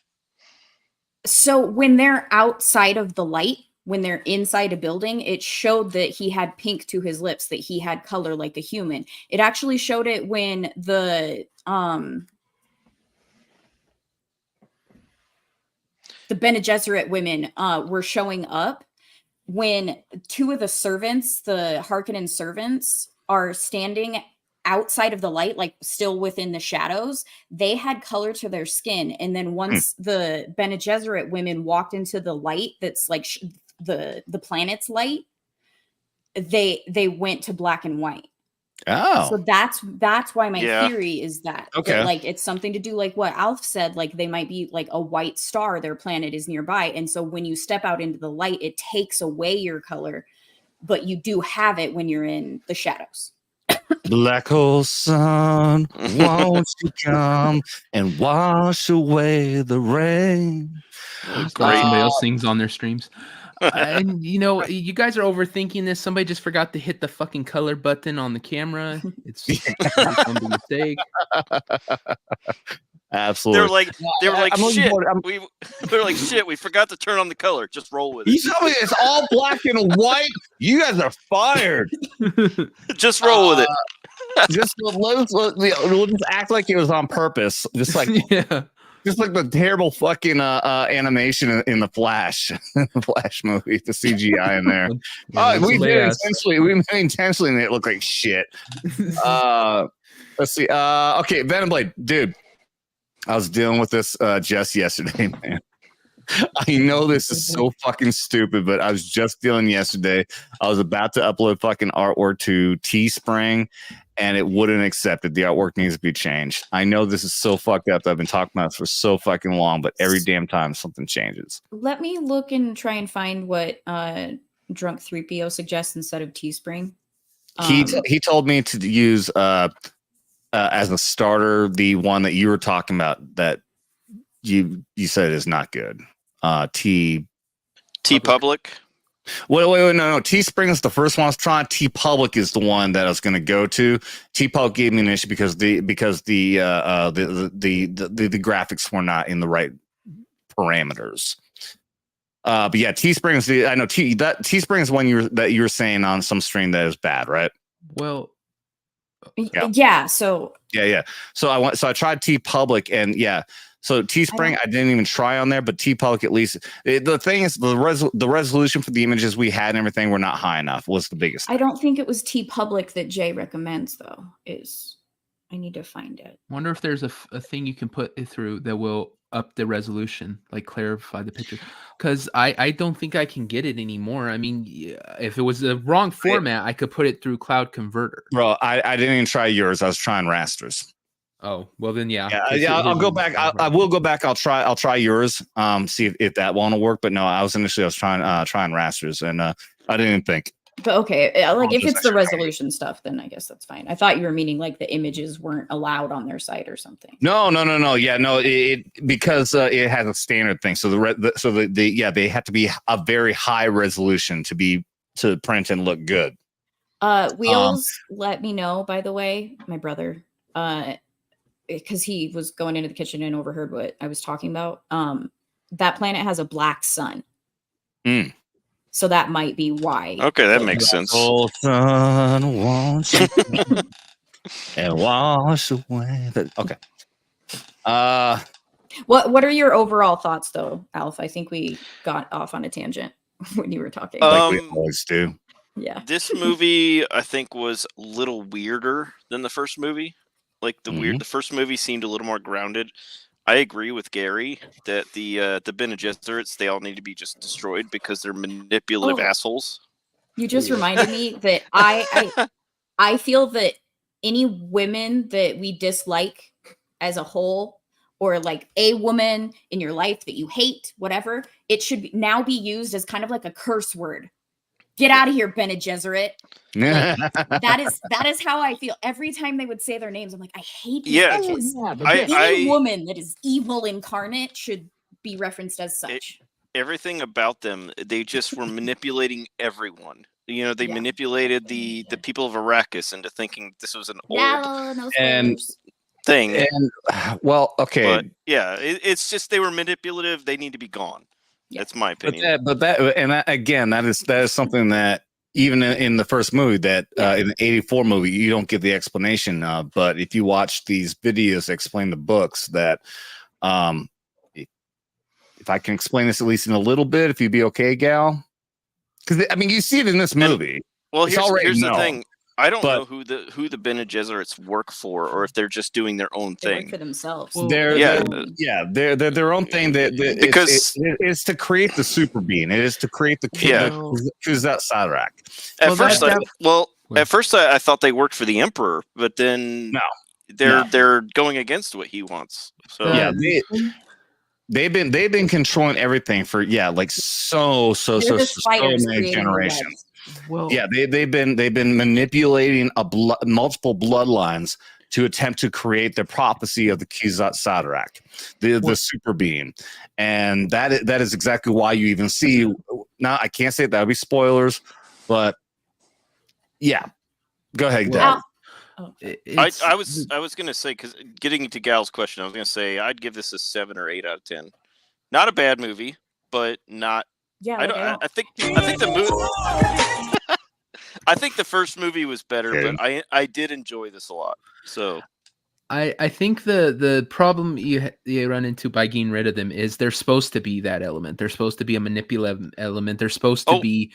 So when they're outside of the light, when they're inside a building, it showed that he had pink to his lips, that he had color like a human. It actually showed it when the Bene Gesserit women were showing up, when two of the servants, the Harkonnen servants, are standing outside of the light, like still within the shadows. They had color to their skin, and then once the Bene Gesserit women walked into the light, that's like the planet's light, they went to black and white. Oh, so that's why my theory is that like it's something to do like what Alf said, like they might be like a white star, their planet is nearby, and so when you step out into the light, it takes away your color, but you do have it when you're in the shadows. Black hole sun, won't you come and wash away the rain? Somebody else sings on their streams. And you guys are overthinking this. Somebody just forgot to hit the fucking color button on the camera. It's a mistake. Absolutely. They were like, shit. They're like, shit. We forgot to turn on the color. Just roll with it. You tell me it's all black and white. You guys are fired. Just roll with it. We'll just act like it was on purpose. Just like Just like the terrible fucking animation in the Flash, Flash movie, the CGI in there. We made intentionally made it look like shit. Let's see. Okay, Venom Blade, dude. I was dealing with this just yesterday, man. I know this is so fucking stupid, but I was just dealing yesterday. I was about to upload fucking artwork to Teespring, and it wouldn't accept it. The artwork needs to be changed. I know this is so fucked up. I've been talking about this for so fucking long, but every damn time something changes. Let me look and try and find what Drunk 3PO suggests instead of Teespring. He told me to use as a starter the one that you were talking about that you said is not good. T Public. Wait, no. Teespring is the first one I was trying. T Public is the one that I was going to go to. T Public gave me an issue because the graphics were not in the right parameters. But yeah, Teespring is I know Teespring is one you were saying on some stream that is bad, right? Well, Yeah. So Yeah. So I tried T Public, and so Teespring I didn't even try on there, but T Public at least. The thing is the resolution for the images we had and everything were not high enough. Was the biggest thing. I don't think it was T Public that Jay recommends though. I need to find it. Wonder if there's a thing you can put it through that will up the resolution, like clarify the picture. Because I don't think I can get it anymore. I mean, if it was the wrong format, I could put it through Cloud Converter. Bro, I didn't even try yours. I was trying Raster's. Oh, well then, yeah. I'll go back. I will go back. I'll try yours. See if that one will work. But no, I was trying Raster's, and I didn't even think. But okay, like if it's the resolution stuff, then I guess that's fine. I thought you were meaning like the images weren't allowed on their site or something. No. Yeah, no. It because it has a standard thing. So they have to be a very high resolution to print and look good. Wheels let me know, by the way, my brother, because he was going into the kitchen and overheard what I was talking about. That planet has a black sun. So that might be why. Okay, that makes sense. Oh, sun, won't you and wash away. Okay. What are your overall thoughts, though, Alf? I think we got off on a tangent when you were talking. Like we always do. Yeah. This movie, I think, was a little weirder than the first movie. Like the first movie seemed a little more grounded. I agree with Gary that the Bene Gesserits, they all need to be just destroyed because they're manipulative assholes. You just reminded me that I feel that any women that we dislike as a whole, or like a woman in your life that you hate, whatever, it should now be used as kind of like a curse word. Get out of here, Bene Gesserit. Like, that is how I feel every time they would say their names. I'm like, I hate these bitches. Any woman that is evil incarnate should be referenced as such. Everything about them, they just were manipulating everyone. You know, they manipulated the people of Arrakis into thinking this was an old thing. And well, okay, but it's just they were manipulative. They need to be gone. That's my opinion. But that again, that is something that even in the first movie, that in the '84 movie, you don't get the explanation of. But if you watch these videos that explain the books, that if I can explain this at least in a little bit, if you'd be okay, Gal, because I mean, you see it in this movie. Well, here's the thing. I don't know who the Bene Gesserits work for, or if they're just doing their own thing. They work for themselves. They're their own thing. Because it's to create the super being. It is to create the Kuzat Sadrak. At first, I thought they worked for the Emperor, but then they're going against what he wants. So they've been controlling everything for so many generations. Well, they've been manipulating multiple bloodlines to attempt to create the prophecy of the Kuzat Sadrak, the super being, and that is exactly why you even see. Now I can't say that would be spoilers, but go ahead, Dad. I was gonna say, because getting to Gal's question, I was gonna say I'd give this a 7 or 8 out of 10. Not a bad movie, but not. Yeah, I think the movie. I think the first movie was better, but I did enjoy this a lot. So, I think the problem you run into by getting rid of them is they're supposed to be that element. They're supposed to be a manipulative element. They're supposed to be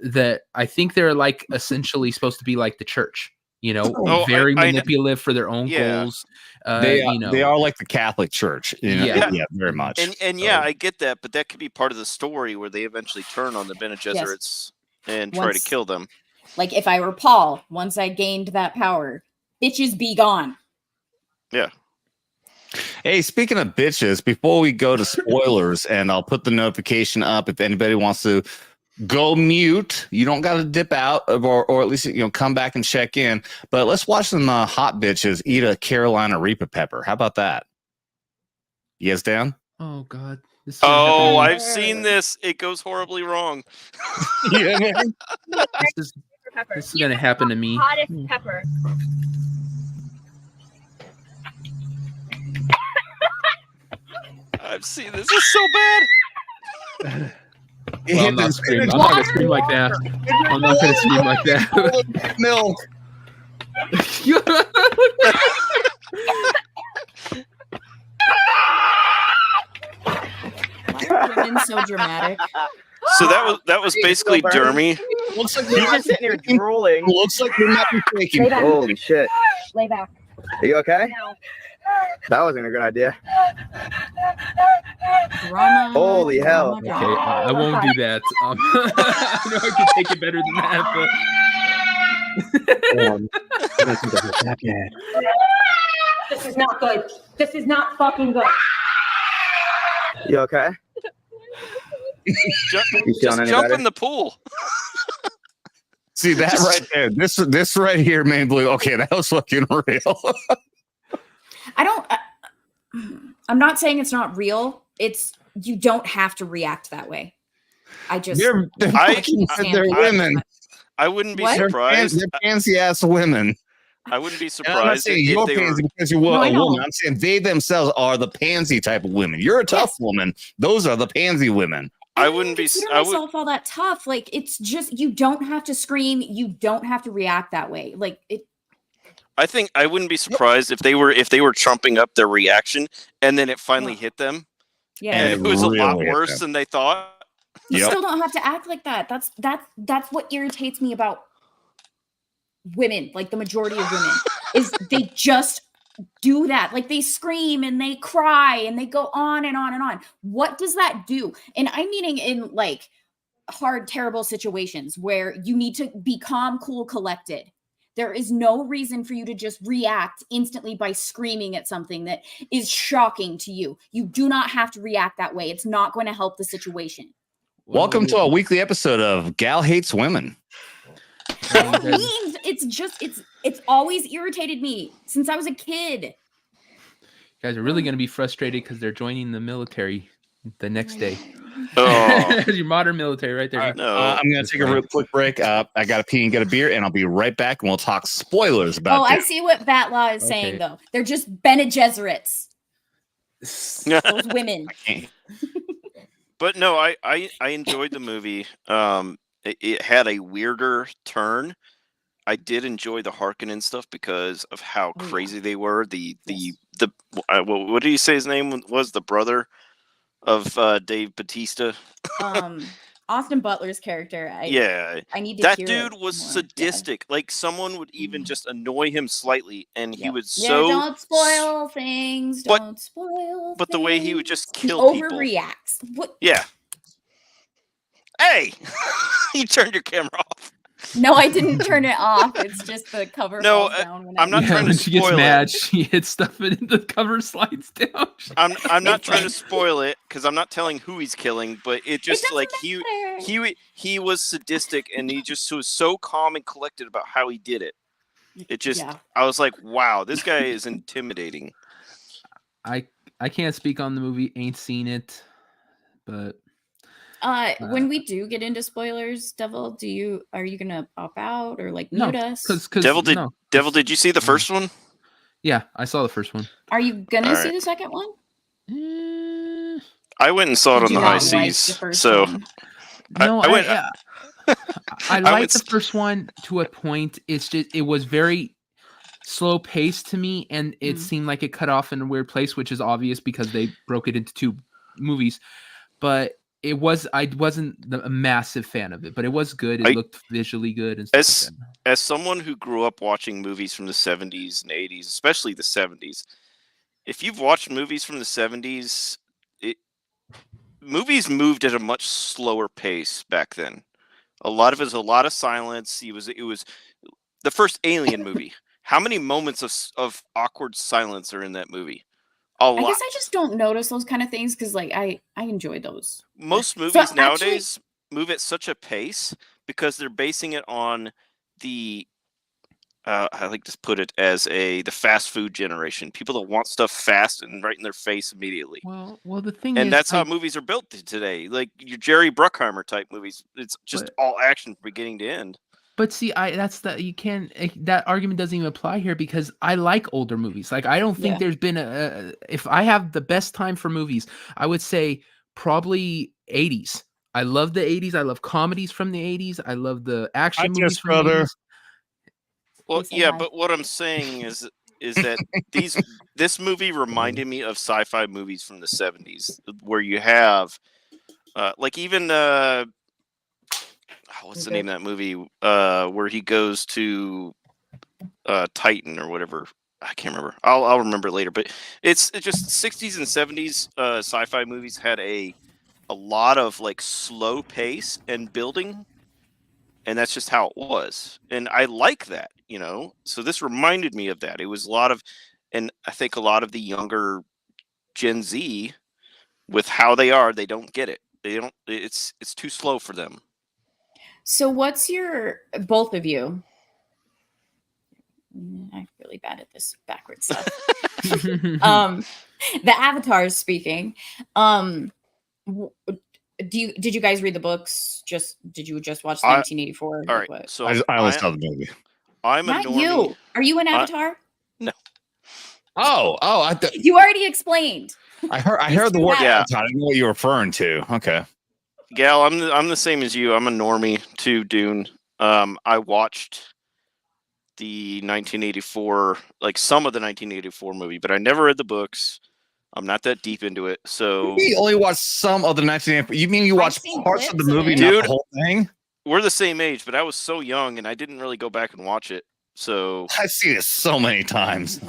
that. I think they're like essentially supposed to be like the church. You know, very manipulative for their own goals. They are like the Catholic Church. Very much. And I get that, but that could be part of the story where they eventually turn on the Bene Gesserits and try to kill them. Like if I were Paul, once I gained that power, bitches be gone. Yeah. Hey, speaking of bitches, before we go to spoilers, and I'll put the notification up if anybody wants to go mute. You don't got to dip out, or at least come back and check in. But let's watch some hot bitches eat a Carolina Reaper pepper. How about that? You guys down? Oh God! I've seen this. It goes horribly wrong. This is gonna happen to me. Hottest pepper. I've seen this. It's so bad. Well, I'm not gonna scream like that. I'm not gonna scream like that. Milk. Why are women so dramatic? So that was basically Dermy. Looks like He's just sitting here drooling. Looks like you're not faking. Holy shit. Lay back. Are you okay? No. That wasn't a good idea. Drama. Holy hell. Okay, I won't do that. I know I can take it better than that, This is not good. This is not fucking good. You okay? Just feeling any jump better? in the pool. See that right there? This right here, man, blue. Okay, that was fucking real. I'm not saying it's not real. It's you don't have to react that way. They're can't. women. I wouldn't be What? surprised. They're pansy ass women. I wouldn't be And I'm not surprised saying if you're they were. pansy because you're No, I a know. woman. I'm saying they themselves are the pansy type of women. You're a tough Yes. woman. Those are the pansy women. I don't wouldn't be. consider I would. myself all that tough. Like it's just you don't have to scream. You don't have to react that way. Like it. I think I wouldn't be surprised if they were trumping up their reaction and then it finally hit them Yeah. and And it was a really lot hit worse them. than they thought. You Yep. still don't have to act like that. That's what irritates me about women, like the majority of women, is they just do that. Like they scream and they cry and they go on and on and on. What does that do? And I'm meaning in like hard, terrible situations where you need to be calm, cool, collected. There is no reason for you to just react instantly by screaming at something that is shocking to you. You do not have to react that way. It's not going to help the situation. Welcome to our weekly episode of Gal Hates Women. What means it's always irritated me since I was a kid. Guys are really going to be frustrated because they're joining the military the next day. Oh Your modern military right there. no! I'm going to take a real quick break. I got to pee and get a beer, and I'll be right back, and we'll talk spoilers about I Dune. see what Batlaw is saying though. They're just Bene Gesserits. Those women. But no, I enjoyed the movie. It had a weirder turn. I did enjoy the Harkonnen stuff because of how crazy they were. What did you say his name was? The brother of Dave Bautista. Austin Butler's character. I need to that hear dude it was more. sadistic. Like someone would even just annoy him slightly, and he would don't spoil things. Don't spoil. But the way he would just He kill people. overreacts. What? Yeah. Hey, you turned your camera off. No, I didn't turn it off. It's just the cover. No, falls down when I'm not trying to when she gets spoil mad, it. she hits stuff and the cover slides down. I'm not trying to spoil it because I'm not telling who he's killing, but it just doesn't like matter. he was sadistic and he just was so calm and collected about how he did it. It just I was like, wow, this guy is intimidating. I can't speak on the movie, ain't seen it, but when we do get into spoilers, Devil, are you gonna pop out or like mute us? Because Devil, did you see the first one? Yeah, I saw the first one. Are you gonna All see right. the second one? I went and saw it Did on you the high not like seas, the first so one? No, I went. I I liked went the first one to a point. It's just it was very slow paced to me, and it seemed like it cut off in a weird place, which is obvious because they broke it into two movies. But I wasn't a massive fan of it, but it was good. It looked visually good and stuff like that. As someone who grew up watching movies from the 70s and 80s, especially the 70s, if you've watched movies from the 70s, movies moved at a much slower pace back then. A lot of it was a lot of silence. It was the first Alien movie. How many moments of awkward silence are in that movie? A lot. I guess I just don't notice those kind of things because like I enjoy those. Most So, movies actually- nowadays move at such a pace because they're basing it on the I like to put it as the fast food generation. People that want stuff fast and right in their face immediately. Well, the thing And is, that's how movies are built today. Like your Jerry Bruckheimer type movies. It's just all action from beginning to end. But see, that argument doesn't even apply here because I like older movies. Like I don't think there's been if I have the best time for movies, I would say probably 80s. I love the 80s. I love comedies from the 80s. I love the action movies from the 80s. Well, say yeah, hi. but what I'm saying is that this movie reminded me of sci-fi movies from the 70s where you have like even what's the name of that movie where he goes to Titan or whatever. I can't remember. I'll remember later. But it's just 60s and 70s sci-fi movies had a lot of like slow pace and building, and that's just how it was. And I like that, So this reminded me of that. It was a lot of, and I think a lot of the younger Gen Z, with how they are, they don't get it. They don't. It's too slow for them. So what's both of you? I'm really bad at this backward stuff. The avatars speaking. Did you guys read the books? Did you just watch 1984? All right. What? So I only saw the movie. I'm a Not normie. you. Are you an avatar? No. Oh, You already explained. I heard the word Yeah. avatar. I didn't know what you were referring to. Okay. Gal, I'm the same as you. I'm a normie to Dune. I watched the 1984, like some of the 1984 movie, but I never read the books. I'm not that deep into it. So you only watched some of the 1984. You mean you watched parts of the movie, not Dude, the whole thing? We're the same age, but I was so young and I didn't really go back and watch it. So I've seen it so many times.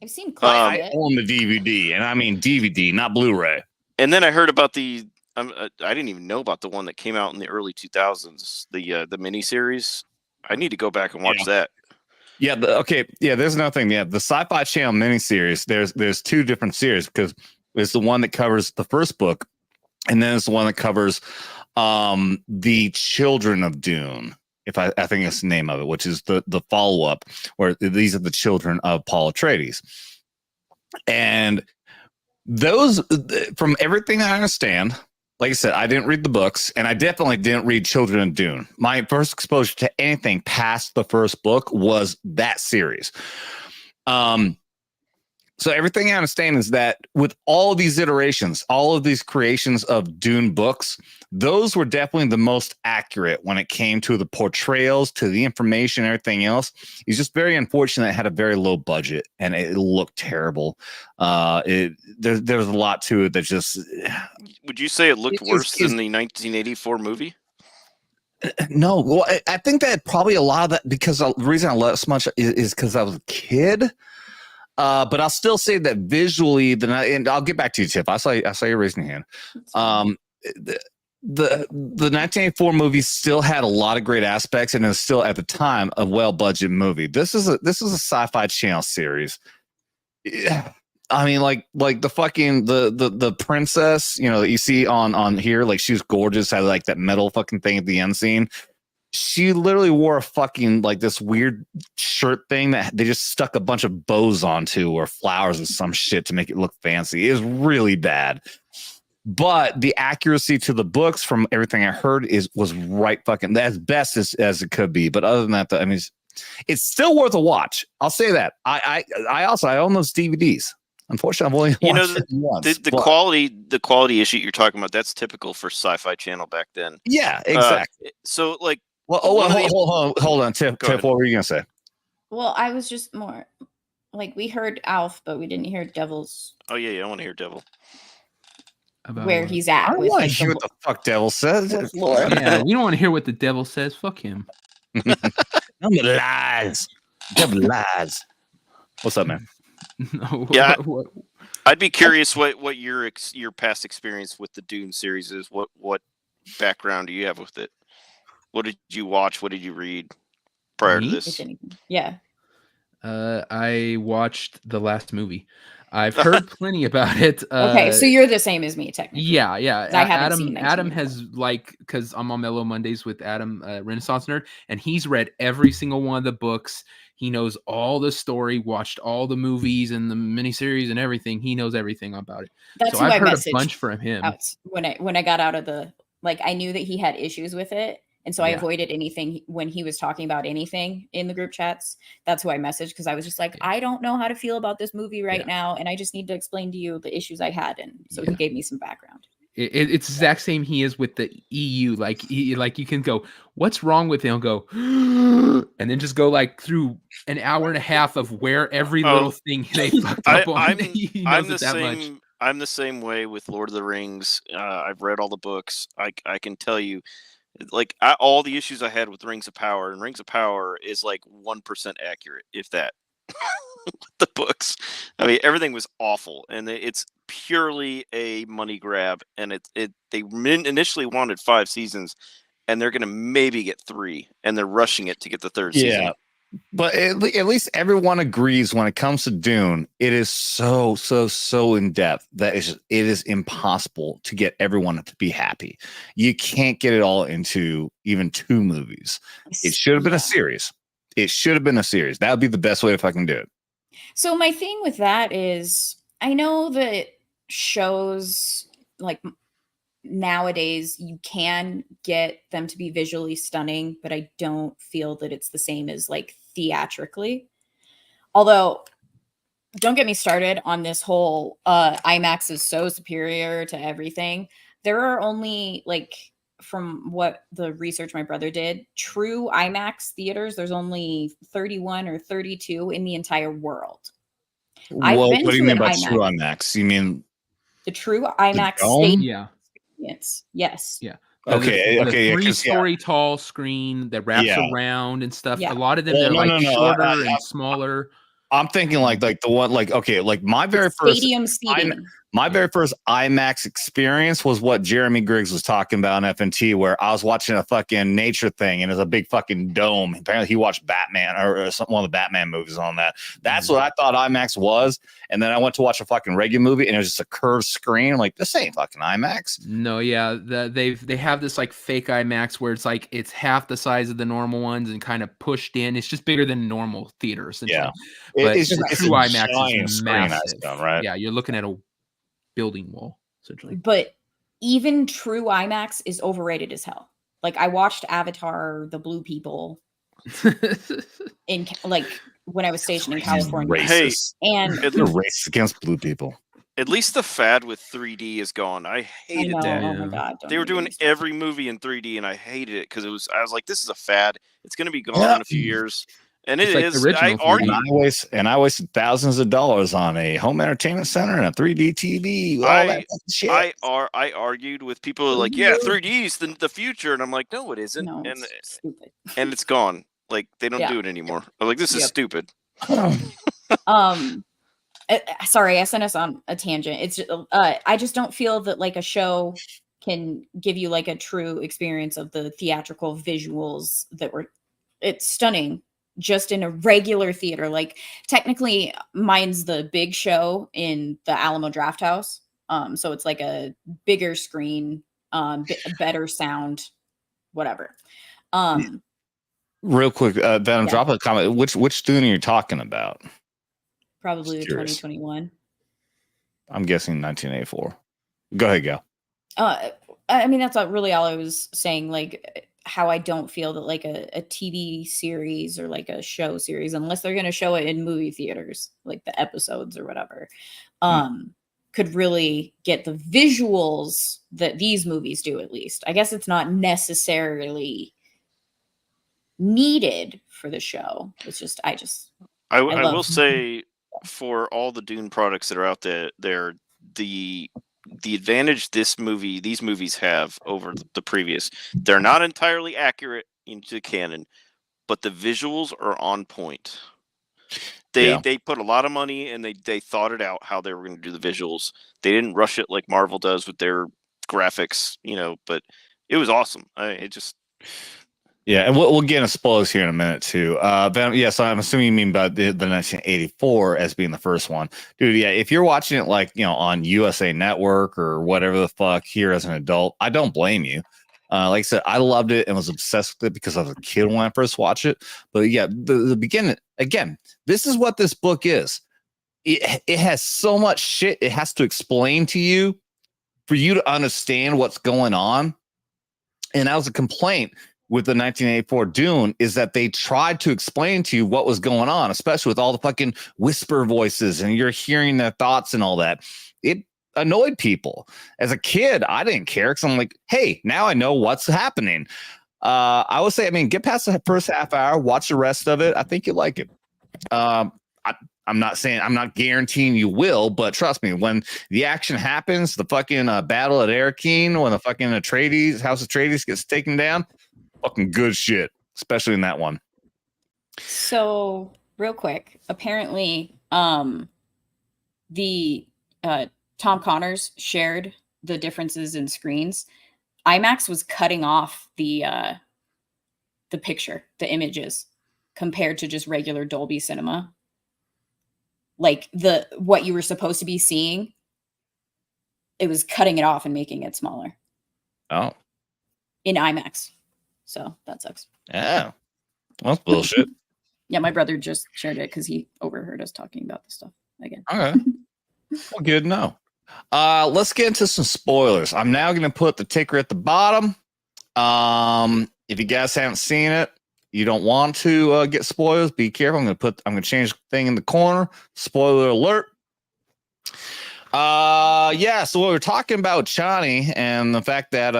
I've seen clips of I it. own the DVD, and I mean DVD, not Blu-ray. And then I heard about I didn't even know about the one that came out in the early 2000s, the miniseries. I need to go back and watch that. Yeah. There's another thing. Yeah, the Sci-Fi Channel miniseries. There's two different series because there's the one that covers the first book, and then it's the one that covers the Children of Dune. If I think it's the name of it, which is the follow up, where these are the children of Paul Atreides, and those, from everything I understand, like I said, I didn't read the books, and I definitely didn't read Children of Dune. My first exposure to anything past the first book was that series. So everything I understand is that with all of these iterations, all of these creations of Dune books, those were definitely the most accurate when it came to the portrayals, to the information, everything else. It's just very unfortunate it had a very low budget and it looked terrible. There was a lot to it that just... Would you say it looked worse than the 1984 movie? No. Well, I think that probably a lot of that, because the reason I love it so much is because I was a kid. But I'll still say that visually, and I'll get back to you, Tiff. I saw you raising your hand. The 1984 movie still had a lot of great aspects, and it was still at the time a well-budgeted movie. This is a Sci-Fi Channel series. Yeah. I mean, like the fucking the princess, that you see on here, like she's gorgeous, had like that metal fucking thing at the end scene. She literally wore a fucking like this weird shirt thing that they just stuck a bunch of bows onto, or flowers or some shit to make it look fancy. It was really bad. But the accuracy to the books, from everything I heard, was right fucking as best as it could be. But other than that, I mean, it's still worth a watch. I'll say that. I own those DVDs. Unfortunately, I've only watched it once. The quality issue you're talking about, that's typical for Sci-Fi Channel back then. Yeah, exactly. So like, well, hold on, Tiff. What were you gonna say? Well, I was just more like, we heard Alf, but we didn't hear Devil's. Oh yeah, I want to hear Devil. About where he's at. I don't want to hear what the fuck Devil says. Yeah, we don't want to hear what the devil says. Fuck him. Devil lies. Devil lies. What's up, man? No, yeah, I'd be curious what your past experience with the Dune series is. What background do you have with it? What did you watch? What did you read prior to this? Yeah. I watched the last movie. I've heard plenty about it. Okay, so you're the same as me, technically. Yeah. I haven't seen Adam has, like, because I'm on Mellow Mondays with Adam, Renaissance Nerd, and he's read every single one of the books. He knows all the story, watched all the movies and the miniseries and everything. He knows everything about it. That's so who I've I heard messaged a bunch from him. When I got out of the, like, I knew that he had issues with it. And so I avoided anything when he was talking about anything in the group chats. That's who I messaged, because I was just like, I don't know how to feel about this movie right now. And I just need to explain to you the issues I had. And so he gave me some background. It's the exact same he is with the EU. Like you can go, what's wrong with him? Go, and then just go like through an hour and a half of where every little thing they fucked up on. He knows it that much. I'm the same way with Lord of the Rings. I've read all the books. I can tell you, like all the issues I had with Rings of Power, and Rings of Power is like 1% accurate, if that. The books, I mean, everything was awful, and it's purely a money grab. And they initially wanted 5 seasons, and they're going to maybe get 3, and they're rushing it to get the 3rd season. Yeah, but at least everyone agrees when it comes to Dune, it is so in depth that it is impossible to get everyone to be happy. You can't get it all into even 2 movies. It should have been a series. It should have been a series. That would be the best way if I can do it. So my thing with that is, I know that shows like nowadays you can get them to be visually stunning, but I don't feel that it's the same as like theatrically. Although, don't get me started on this whole IMAX is so superior to everything. There are only like, from what the research my brother did, true IMAX theaters, there's only 31 or 32 in the entire world. Well, what do you mean by true IMAX? You mean the true IMAX stadium experience? Yes. Yeah. Okay. The 3-story tall screen that wraps around and stuff. A lot of them are shorter and smaller. I'm thinking like the one like my very first stadium seating. My very first IMAX experience was what Jeremy Griggs was talking about in FNT, where I was watching a fucking nature thing and it's a big fucking dome. Apparently he watched Batman or one of the Batman movies on that. That's what I thought IMAX was. And then I went to watch a fucking regular movie and it was just a curved screen. I'm like, this ain't fucking IMAX. No, yeah. They have this like fake IMAX where it's like it's half the size of the normal ones and kind of pushed in. It's just bigger than normal theaters. Yeah. But it's true IMAX is massive. Done, right? Yeah, you're looking at a building wall essentially. But even true IMAX is overrated as hell. Like I watched Avatar: The Blue People in like when I was stationed in California. Hey, and they're racist against blue people. At least the fad with 3D is gone. I hated that. Oh my god! They were doing every movie in 3D, and I hated it because I was like, this is a fad. It's going to be gone in a few years. And it is. I wasted thousands of dollars on a home entertainment center and a 3D TV. All that shit. I argued with people who are like, yeah, 3D is the future, and I'm like, no, it isn't. No, and it's stupid. And it's gone. Like they don't do it anymore. I'm like, this is stupid. Sorry, I sent us on a tangent. It's I just don't feel that like a show can give you like a true experience of the theatrical visuals that were. It's stunning. Just in a regular theater. Like technically mine's the big show in the Alamo Draft House. So it's like a bigger screen, better sound, whatever. Real quick, Venom, drop a comment. Which Dune are you talking about? Probably the 2021. I'm guessing 1984. Go ahead, Gal. I mean, that's not really all I was saying. Like how I don't feel that like a TV series or like a show series, unless they're going to show it in movie theaters, like the episodes or whatever, could really get the visuals that these movies do. At least I guess it's not necessarily needed for the show. It's just, I will say for all the Dune products that are out there, the advantage these movies have over the previous, they're not entirely accurate into canon, but the visuals are on point. They put a lot of money and they thought it out how they were going to do the visuals. They didn't rush it like Marvel does with their graphics, but it was awesome. Yeah, and we'll get into spoilers here in a minute too. So I'm assuming you mean about the 1984 as being the first one, dude. Yeah, if you're watching it like on USA Network or whatever the fuck here as an adult, I don't blame you. Like I said, I loved it and was obsessed with it because I was a kid when I first watched it. But yeah, the beginning again. This is what this book is. It has so much shit it has to explain to you for you to understand what's going on, and that was a complaint with the 1984 Dune, is that they tried to explain to you what was going on, especially with all the fucking whisper voices and you're hearing their thoughts and all that. annoyed people. As a kid, I didn't care because I'm like, hey, now I know what's happening. I would say, I mean, get past the first half hour, watch the rest of it. I think you like it. I'm not saying, I'm not guaranteeing you will, but trust me, when the action happens, the fucking battle at Arakeen, when the fucking House of Atreides gets taken down, fucking good shit, especially in that one. So real quick, apparently, the Tom Connors shared the differences in screens. IMAX was cutting off the picture, the images, compared to just regular Dolby Cinema. Like what you were supposed to be seeing, it was cutting it off and making it smaller. Oh. In IMAX. So that sucks. Yeah. Well, that's bullshit. Yeah, my brother just shared it because he overheard us talking about this stuff again. Okay. Well, good to know. Let's get into some spoilers. I'm now going to put the ticker at the bottom. If you guys haven't seen it, you don't want to get spoilers, be careful. I'm going to change the thing in the corner. Spoiler alert. So we were talking about Chani and the fact that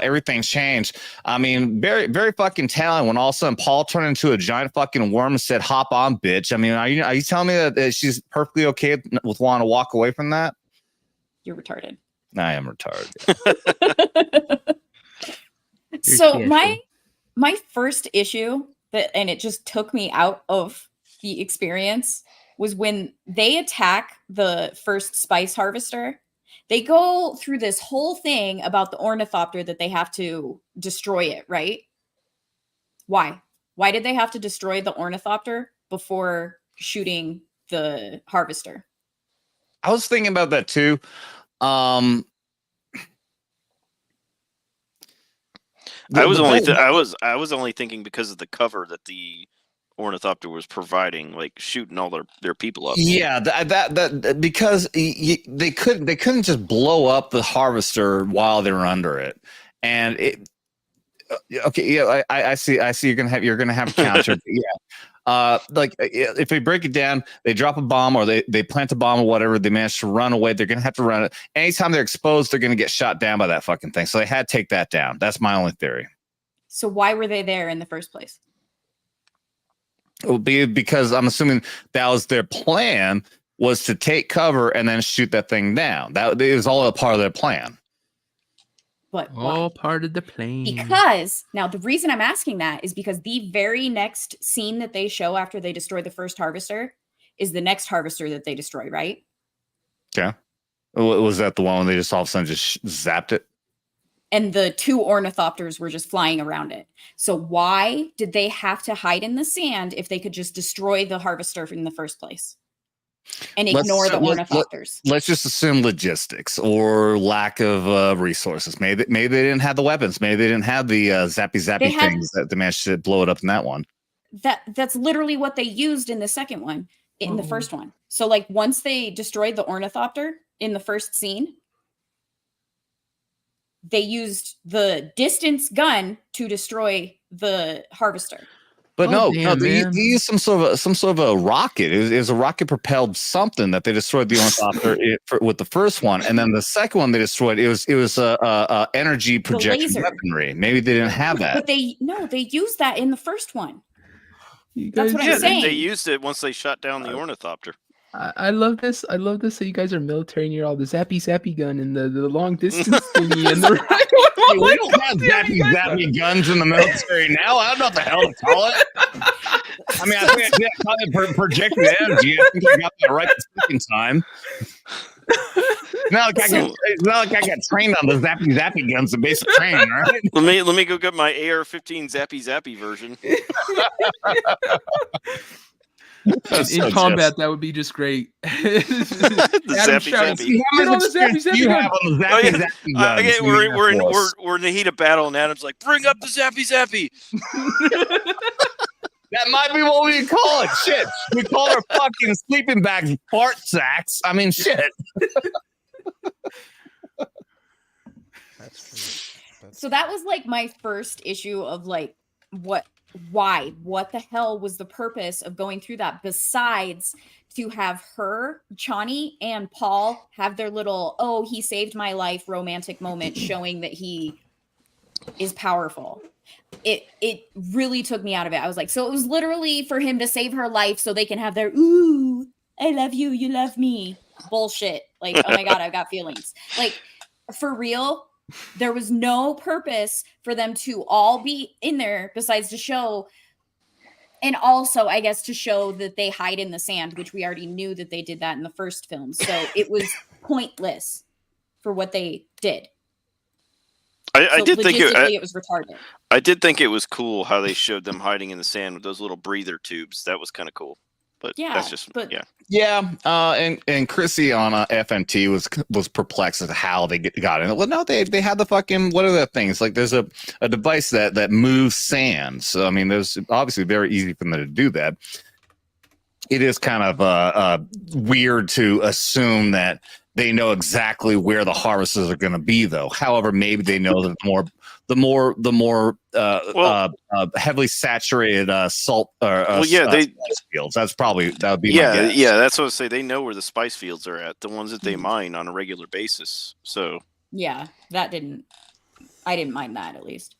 everything's changed. I mean, very, very fucking telling when all of a sudden Paul turned into a giant fucking worm and said, "Hop on, bitch." I mean, are you telling me that she's perfectly okay with wanting to walk away from that? You're retarded. I am retarded. So my first issue and it just took me out of the experience was when they attack the first spice harvester. They go through this whole thing about the ornithopter that they have to destroy it, right? Why? Why did they have to destroy the ornithopter before shooting the harvester? I was thinking about that too. I was only thinking because of the cover that the ornithopter was providing, like shooting all their people up. Yeah, that because they couldn't just blow up the harvester while they were under it, and it. Okay, yeah, I see. You're gonna have a counter. Yeah, like if they break it down, they drop a bomb or they plant a bomb or whatever. They manage to run away. They're gonna have to run it. Anytime they're exposed, they're gonna get shot down by that fucking thing. So they had to take that down. That's my only theory. So why were they there in the first place? It would be because I'm assuming that was their plan, was to take cover and then shoot that thing down. That is all a part of their plan. But all part of the plan. Because now the reason I'm asking that is because the very next scene that they show after they destroy the first harvester is the next harvester that they destroy, right? Yeah. Was that the one when they just all of a sudden just zapped it? And the two ornithopters were just flying around it. So why did they have to hide in the sand if they could just destroy the harvester in the first place? And ignore the ornithopters. Let's just assume logistics or lack of resources. Maybe they didn't have the weapons. Maybe they didn't have the zappy things that they managed to blow it up in that one. That's literally what they used in the second one, in the first one. So like once they destroyed the ornithopter in the first scene, they used the distance gun to destroy the harvester. But they used some sort of a rocket. It was a rocket propelled something that they destroyed the ornithopter with the first one, and then the second one they destroyed. It was a energy projection weaponry. Maybe they didn't have that. But they used that in the first one. That's what I'm saying. They used it once they shot down the ornithopter. I love this. I love this. So you guys are military and you're all the zappy gun and the long distance thingy and the right one. We don't have zappy guns in the military now. I don't know what the hell to call it. I mean, I think I call it projected energy. I think I got that right the second time. Not like I got trained on the zappy guns, the basic training, right? Let me go get my AR-15 zappy version. In combat, that would be just great. Zappy. You have on the zappy guns. Okay, we're in the heat of battle, and Adam's like, "Bring up the zappy." That might be what we call it. Shit, we call our fucking sleeping bags fart sacks. I mean, shit. So that was like my first issue of like what the hell was the purpose of going through that besides to have her, Chani, and Paul have their little, oh, he saved my life romantic moment showing that he is powerful. It really took me out of it. I was like, so it was literally for him to save her life so they can have their, ooh, I love you, you love me bullshit. Like, oh my God, I've got feelings. Like, for real, there was no purpose for them to all be in there besides to show, and also, I guess, to show that they hide in the sand, which we already knew that they did that in the first film. So it was pointless for what they did. I did think it was retarded. I did think it was cool how they showed them hiding in the sand with those little breather tubes. That was kind of cool. But yeah, that's just and Chrissy on FMT was perplexed as to how they got in. Well, no, they had the fucking, what are the things, like there's a device that moves sand. So I mean, there's obviously very easy for them to do that. It is kind of weird to assume that they know exactly where the harvests are going to be, though. However, maybe they know that the more heavily saturated salt spice fields. That would be my guess. Yeah. That's what I say. They know where the spice fields are at, the ones that they mine on a regular basis. So yeah, I didn't mind that, at least.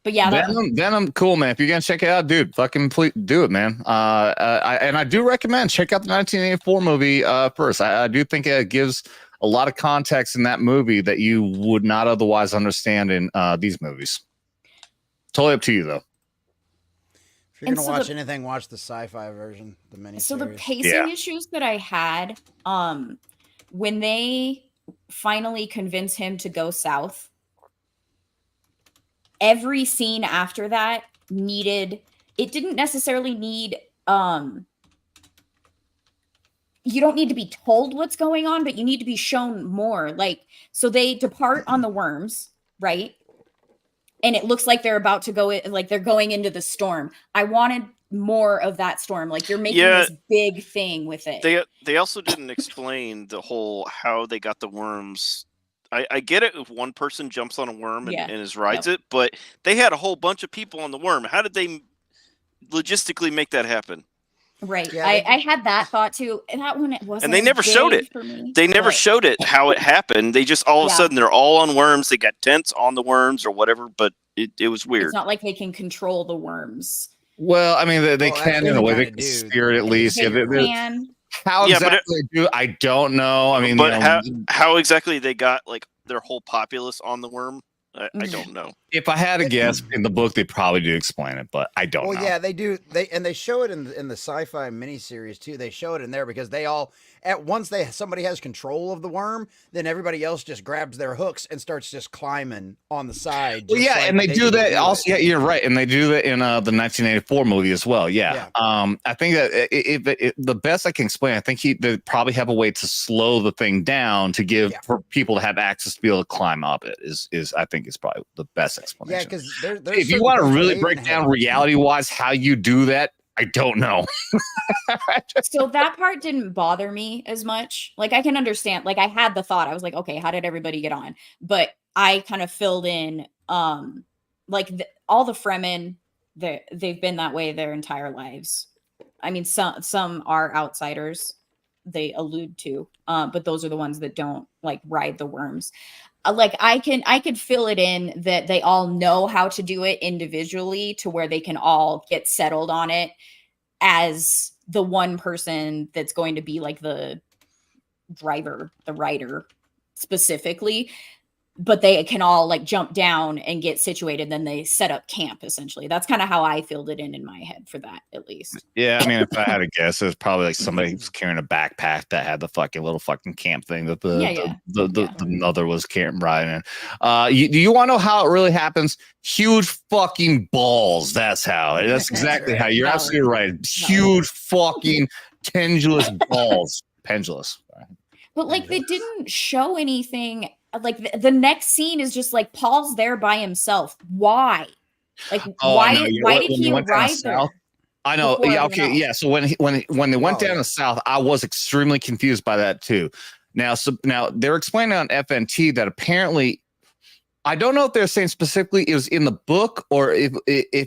But yeah, Venom, cool, man. If you're gonna check it out, dude, fucking please do it, man. I do recommend check out the 1984 movie first. I do think it gives a lot of context in that movie that you would not otherwise understand in these movies. Totally up to you, though. If you're gonna watch anything, watch the sci-fi version, the miniseries. So the pacing issues that I had, when they finally convince him to go south, every scene after that didn't necessarily need, you don't need to be told what's going on, but you need to be shown more. Like, so they depart on the worms, right? And it looks like they're about to go, like they're going into the storm. I wanted more of that storm. Like, you're making this big thing with it. They also didn't explain the whole, how they got the worms. I get it if one person jumps on a worm and rides it, but they had a whole bunch of people on the worm. How did they logistically make that happen? Right. Yeah, I had that thought too. And that one, it wasn't. And they never showed it. They never showed it, how it happened. They just all of a sudden they're all on worms. They got tents on the worms or whatever, but it was weird. It's not like they can control the worms. Well, I mean, they can in a way. They can steer it at least. They can. How exactly they do, I don't know. I mean, but how exactly they got like their whole populace on the worm, I don't know. If I had to guess, in the book they probably do explain it, but I don't know. Well, yeah, they do. They show it in the sci-fi miniseries too. They show it in there because they all at once somebody has control of the worm, then everybody else just grabs their hooks and starts just climbing on the side. Well, yeah, and they do that also. Yeah, you're right, and they do that in the 1984 movie as well. Yeah. I think that the best I can explain, I think they probably have a way to slow the thing down to give for people to have access to be able to climb up it. Is I think is probably the best explanation. Yeah, because if you want to really break down reality-wise how you do that, I don't know. So that part didn't bother me as much. Like, I can understand. Like, I had the thought. I was like, okay, how did everybody get on? But I kind of filled in, like all the Fremen, they've been that way their entire lives. I mean, some are outsiders. They allude to, but those are the ones that don't like ride the worms. Like, I could fill it in that they all know how to do it individually to where they can all get settled on it as the one person that's going to be like the driver, the rider specifically, but they can all like jump down and get situated. Then they set up camp. Essentially, that's kind of how I filled it in my head for that, at least. Yeah, I mean, if I had to guess, it was probably like somebody who's carrying a backpack that had the fucking little fucking camp thing that the mother was carrying riding in. Do you want to know how it really happens? Huge fucking balls. That's how. That's exactly how. You're absolutely right. Huge fucking pendulous balls. Pendulous. But like, they didn't show anything. Like, the next scene is just like Paul's there by himself. Why? Like, why did he arrive there? I know. Yeah, okay. Yeah. So when they went down the south, I was extremely confused by that too. Now they're explaining on FNT that apparently, I don't know if they're saying specifically it was in the book or if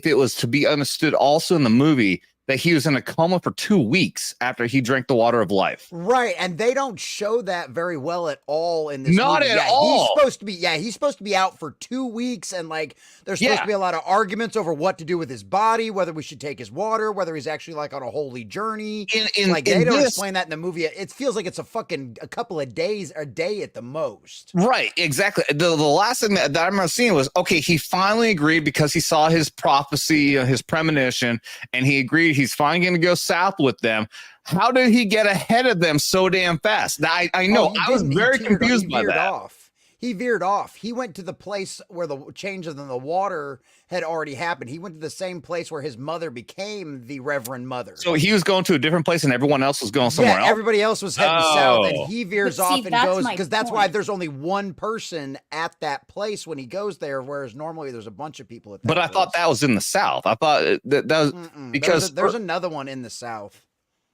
it was to be understood also in the movie, that he was in a coma for 2 weeks after he drank the water of life. Right, and they don't show that very well at all in this Not movie. at all. He's supposed to be out for 2 weeks, and like there's supposed to be a lot of arguments over what to do with his body, whether we should take his water, whether he's actually like on a holy journey. They don't explain that in the movie. It feels like it's a couple of days, a day at the most. Right, exactly. The last thing that I remember seeing was, okay, he finally agreed because he saw his prophecy, his premonition, and he agreed he's finally going to go south with them. How did he get ahead of them so damn fast? Now, I know. I was very confused by that. He veered off. He went to the place where the change in the water had already happened. He went to the same place where his mother became the Reverend Mother. So he was going to a different place and everyone else was going somewhere else? Everybody else was heading south, and he veers off and goes, because that's why there's only one person at that place when he goes there, whereas normally there's a bunch of people at that place. I thought that was in the south. I thought that was because there's another one in the south.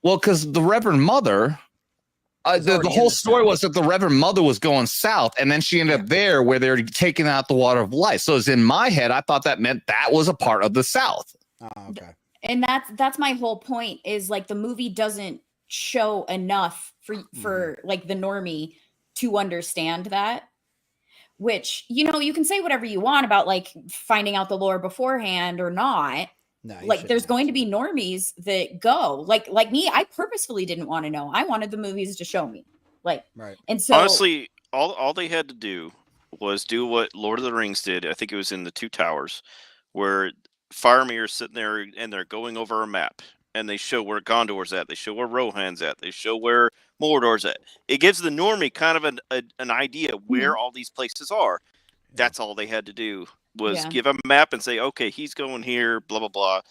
Well, because the Reverend Mother... the whole story was that the Reverend Mother was going south, and then she ended up there where they're taking out the water of life. So, as in my head, I thought that meant that was a part of the South. Oh, okay. And that's my whole point. Is like the movie doesn't show enough for like the normie to understand that. Which, you know, you can say whatever you want about like finding out the lore beforehand or not. No, like there's going to be normies that go like me. I purposefully didn't want to know. I wanted the movies to show me, like, right. And so honestly, all they had to do was do what Lord of the Rings did. I think it was in the Two Towers, where Faramir's sitting there and they're going over a map, and they show where Gondor's at, they show where Rohan's at, they show where Mordor's at. It gives the normie kind of an idea where all these places are. That's all they had to do. Was give a map and say, okay, he's going here, blah, blah, blah.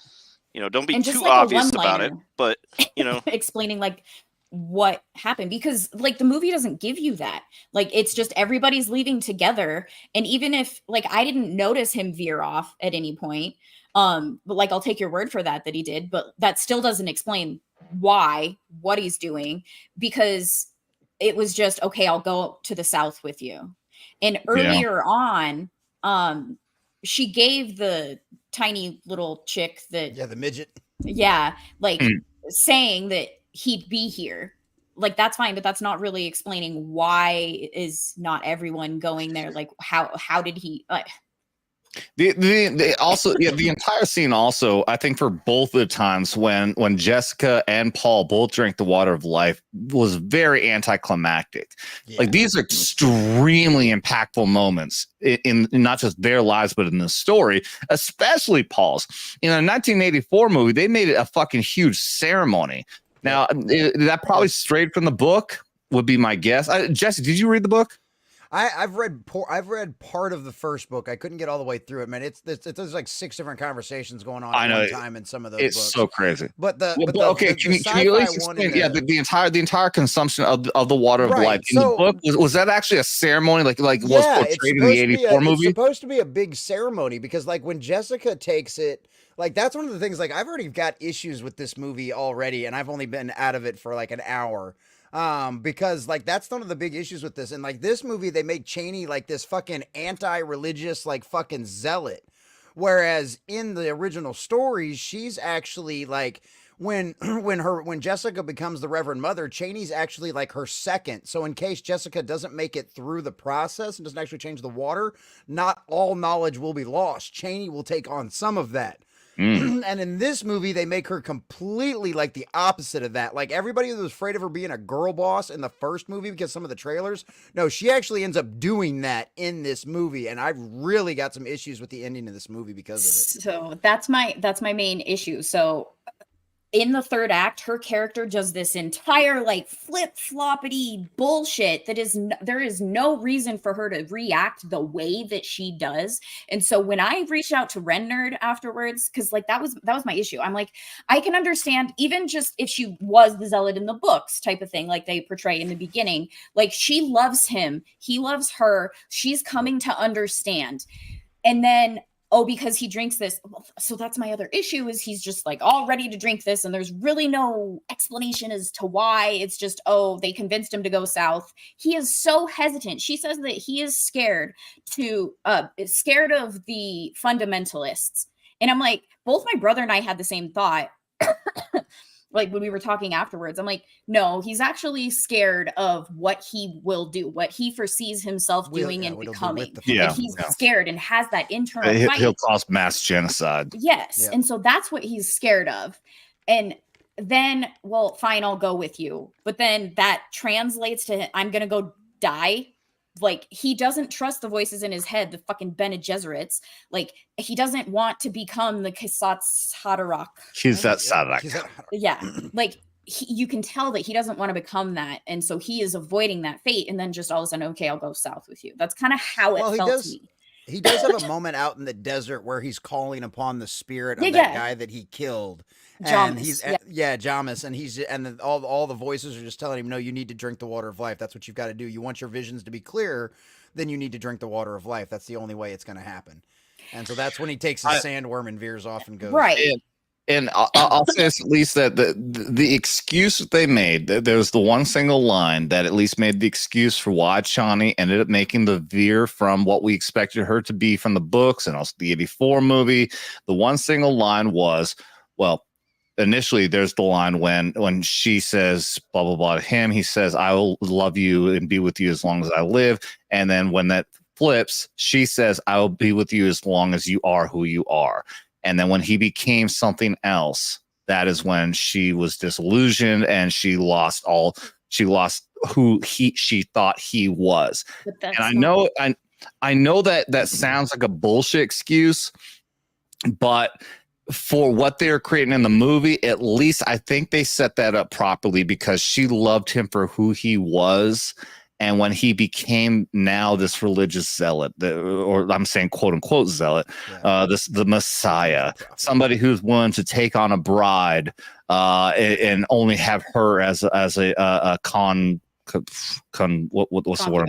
You know, don't be too like obvious about it, but, you know. Explaining, like, what happened. Because, like, the movie doesn't give you that. Like, it's just everybody's leaving together. And even if, like, I didn't notice him veer off at any point, but, like, I'll take your word for that he did. But that still doesn't explain what he's doing. Because it was just, okay, I'll go to the south with you. And earlier on, she gave the tiny little chick that the midget saying that he'd be here. Like, that's fine, but that's not really explaining why is not everyone going there. Like, how did he the entire scene also, I think for both the times when Jessica and Paul both drank the water of life was very anticlimactic. Like, these are extremely impactful moments in not just their lives, but in the story, especially Paul's. In a 1984 movie, they made it a fucking huge ceremony. Now, that probably strayed from the book, would be my guess. Jesse, did you read the book? I've read part of the first book. I couldn't get all the way through it, man. There's like 6 different conversations going on at one time in some of those books. It's so crazy. But can you at least explain the entire consumption of the water of life in the book? Was that actually a ceremony like was portrayed in the 84 movie? It's supposed to be a big ceremony because like when Jessica takes it, like that's one of the things, like I've already got issues with this movie already, and I've only been out of it for like an hour. Because like that's one of the big issues with this, and like this movie they make Chaney like this fucking anti-religious like fucking zealot, whereas in the original stories she's actually like when Jessica becomes the Reverend Mother, Chaney's actually like her second. So in case Jessica doesn't make it through the process and doesn't actually change the water, not all knowledge will be lost. Chaney will take on some of that. And in this movie, they make her completely like the opposite of that. Like everybody was afraid of her being a girl boss in the first movie because some of the trailers. No, she actually ends up doing that in this movie. And I've really got some issues with the ending of this movie because of it. So that's my main issue. So in the third act, her character does this entire like flip-floppity bullshit that there is no reason for her to react the way that she does. And so when I reached out to Ren Nerd afterwards, because like that was my issue. I'm like, I can understand even just if she was the zealot in the books type of thing, like they portray in the beginning, like she loves him, he loves her, she's coming to understand. And then because he drinks this. So that's my other issue is he's just like all ready to drink this. And there's really no explanation as to why. It's just, they convinced him to go south. He is so hesitant. She says that he is scared of the fundamentalists. And I'm like, both my brother and I had the same thought like when we were talking afterwards, I'm like, no, he's actually scared of what he will do, what he foresees himself doing and becoming. Like he's scared and has that internal fight. He'll cause mass genocide. Yes. Yeah. And so that's what he's scared of. And then, well, fine, I'll go with you. But then that translates to I'm going to go die. Like, he doesn't trust the voices in his head, the fucking Bene Gesserits. Like, he doesn't want to become the Kissatz Haderach. He's that Sadak. Yeah. Like, you can tell that he doesn't want to become that. And so he is avoiding that fate. And then just all of a sudden, okay, I'll go south with you. That's kind of how it felt to me. He does have a moment out in the desert where he's calling upon the spirit of that guy that he killed. And he's Jamis, and all the voices are just telling him, no, you need to drink the water of life. That's what you've got to do. You want your visions to be clear, then you need to drink the water of life. That's the only way it's going to happen. And so that's when he takes his sandworm and veers off and goes. Right. And I'll say this, at least that the excuse that they made, there was the one single line that at least made the excuse for why Chani ended up making the veer from what we expected her to be from the books and also the 84 movie. The one single line was, well, initially there's the line when she says blah blah blah to him, he says, I will love you and be with you as long as I live. And then when that flips, she says, I will be with you as long as you are who you are. And then when he became something else, that is when she was disillusioned and she lost who she thought he was. And I know that sounds like a bullshit excuse, but for what they're creating in the movie, at least I think they set that up properly, because she loved him for who he was. And when he became now this religious zealot, or I'm saying quote unquote zealot, the Messiah, somebody who's willing to take on a bride and only have her as a what's the word?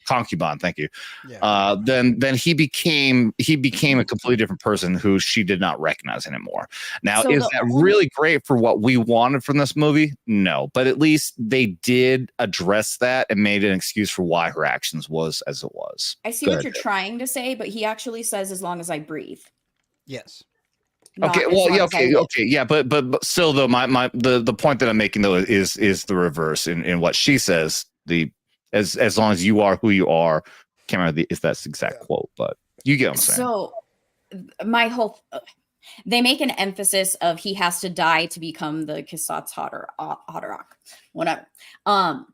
Concubine, thank you. Yeah. Then he became a completely different person who she did not recognize anymore. Now, is that really great for what we wanted from this movie? No, but at least they did address that and made an excuse for why her actions was as it was. I see what you're trying to say, but he actually says, as long as I breathe. Yes. Okay. Well, yeah. Okay. Yeah. But still, though, the point that I'm making though is the reverse in what she says. As long as you are who you are. Can't remember if that's the exact quote, but you get what I'm saying. So my whole, they make an emphasis of he has to die to become the Kissatz Haderach, whatever. And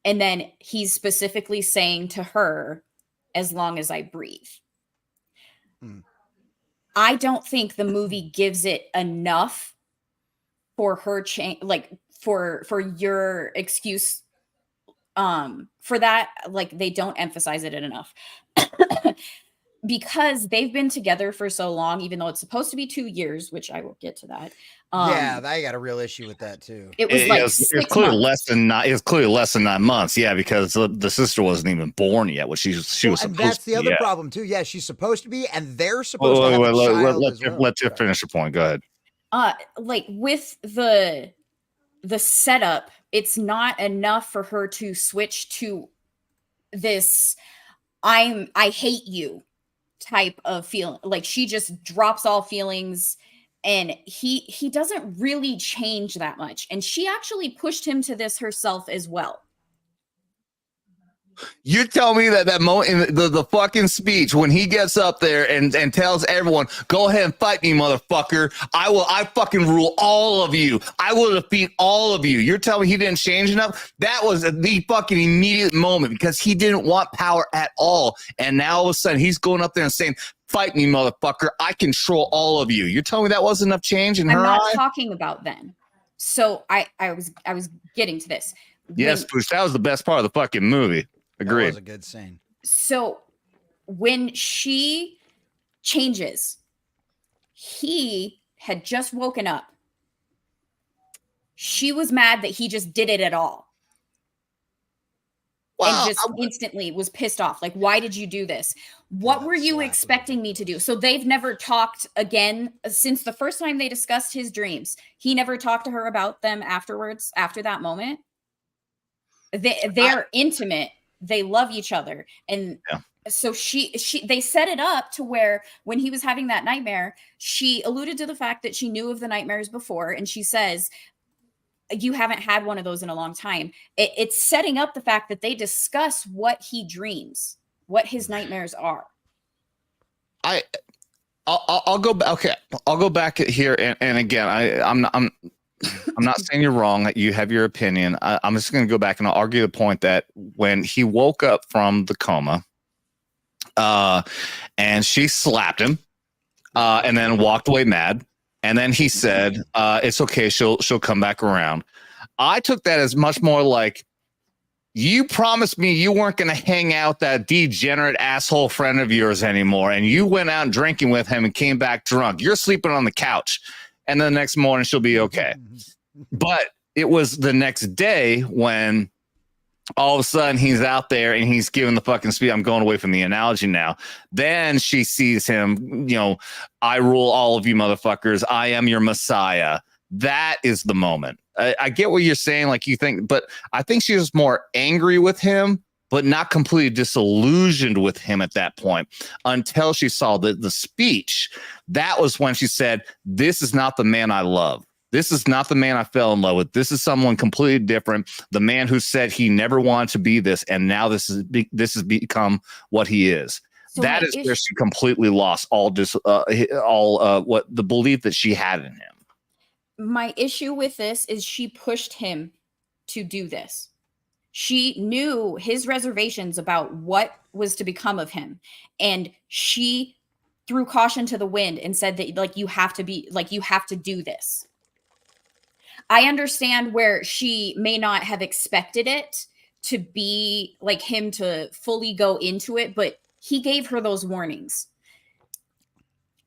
then he's specifically saying to her, as long as I breathe. I don't think the movie gives it enough for her change, like for your excuse for that. Like, they don't emphasize it enough because they've been together for so long, even though it's supposed to be 2 years, which I will get to that. Yeah, I got a real issue with that too. It was clearly less than 9 months. Yeah, because the sister wasn't even born yet. Well, she was supposed to be. And that's the other problem too. Yeah, she's supposed to be, and they're supposed to have a child as well. Let you finish your point. Go ahead. Like with the setup, it's not enough for her to switch to this I hate you type of feeling. Like, she just drops all feelings, and he doesn't really change that much. And she actually pushed him to this herself as well. You tell me that moment in the fucking speech when he gets up there and tells everyone, go ahead and fight me, motherfucker. I fucking rule all of you. I will defeat all of you. You're telling me he didn't change enough? That was the fucking immediate moment, because he didn't want power at all. And now all of a sudden he's going up there and saying, fight me, motherfucker. I control all of you. You're telling me that wasn't enough change in her eye? I'm not talking about then. So I was getting to this. Yes, Pooch, that was the best part of the fucking movie. Agreed. That was a good scene. So when she changes, he had just woken up. She was mad that he just did it at all. And just instantly was pissed off. Like, why did you do this? What were you expecting me to do? So they've never talked again since the first time they discussed his dreams. He never talked to her about them afterwards, after that moment. They're intimate. They love each other. And So they set it up to where when he was having that nightmare, she alluded to the fact that she knew of the nightmares before, and she says, you haven't had one of those in a long time. It's setting up the fact that they discuss what he dreams, what his nightmares are. I'll go back. Okay, I'll go back here, and again, I'm not saying you're wrong. You have your opinion. I'm just going to go back and I'll argue the point that when he woke up from the coma, and she slapped him, and then walked away mad, and then he said, "It's okay. She'll come back around." I took that as much more like, you promised me you weren't going to hang out that degenerate asshole friend of yours anymore, and you went out drinking with him and came back drunk. You're sleeping on the couch, and then the next morning she'll be okay. But it was the next day when all of a sudden he's out there and he's giving the fucking speech. I'm going away from the analogy now. Then she sees him, I rule all of you motherfuckers. I am your messiah. That is the moment. I get what you're saying, like you think, but I think she was more angry with him, but not completely disillusioned with him at that point until she saw the speech. That was when she said, this is not the man I love. This is not the man I fell in love with. This is someone completely different. The man who said he never wanted to be this, and now this has become what he is. So that is where she completely lost all what the belief that she had in him. My issue with this is she pushed him to do this. She knew his reservations about what was to become of him, and she threw caution to the wind and said that, like, you have to do this. I understand where she may not have expected it to be like him to fully go into it, but he gave her those warnings.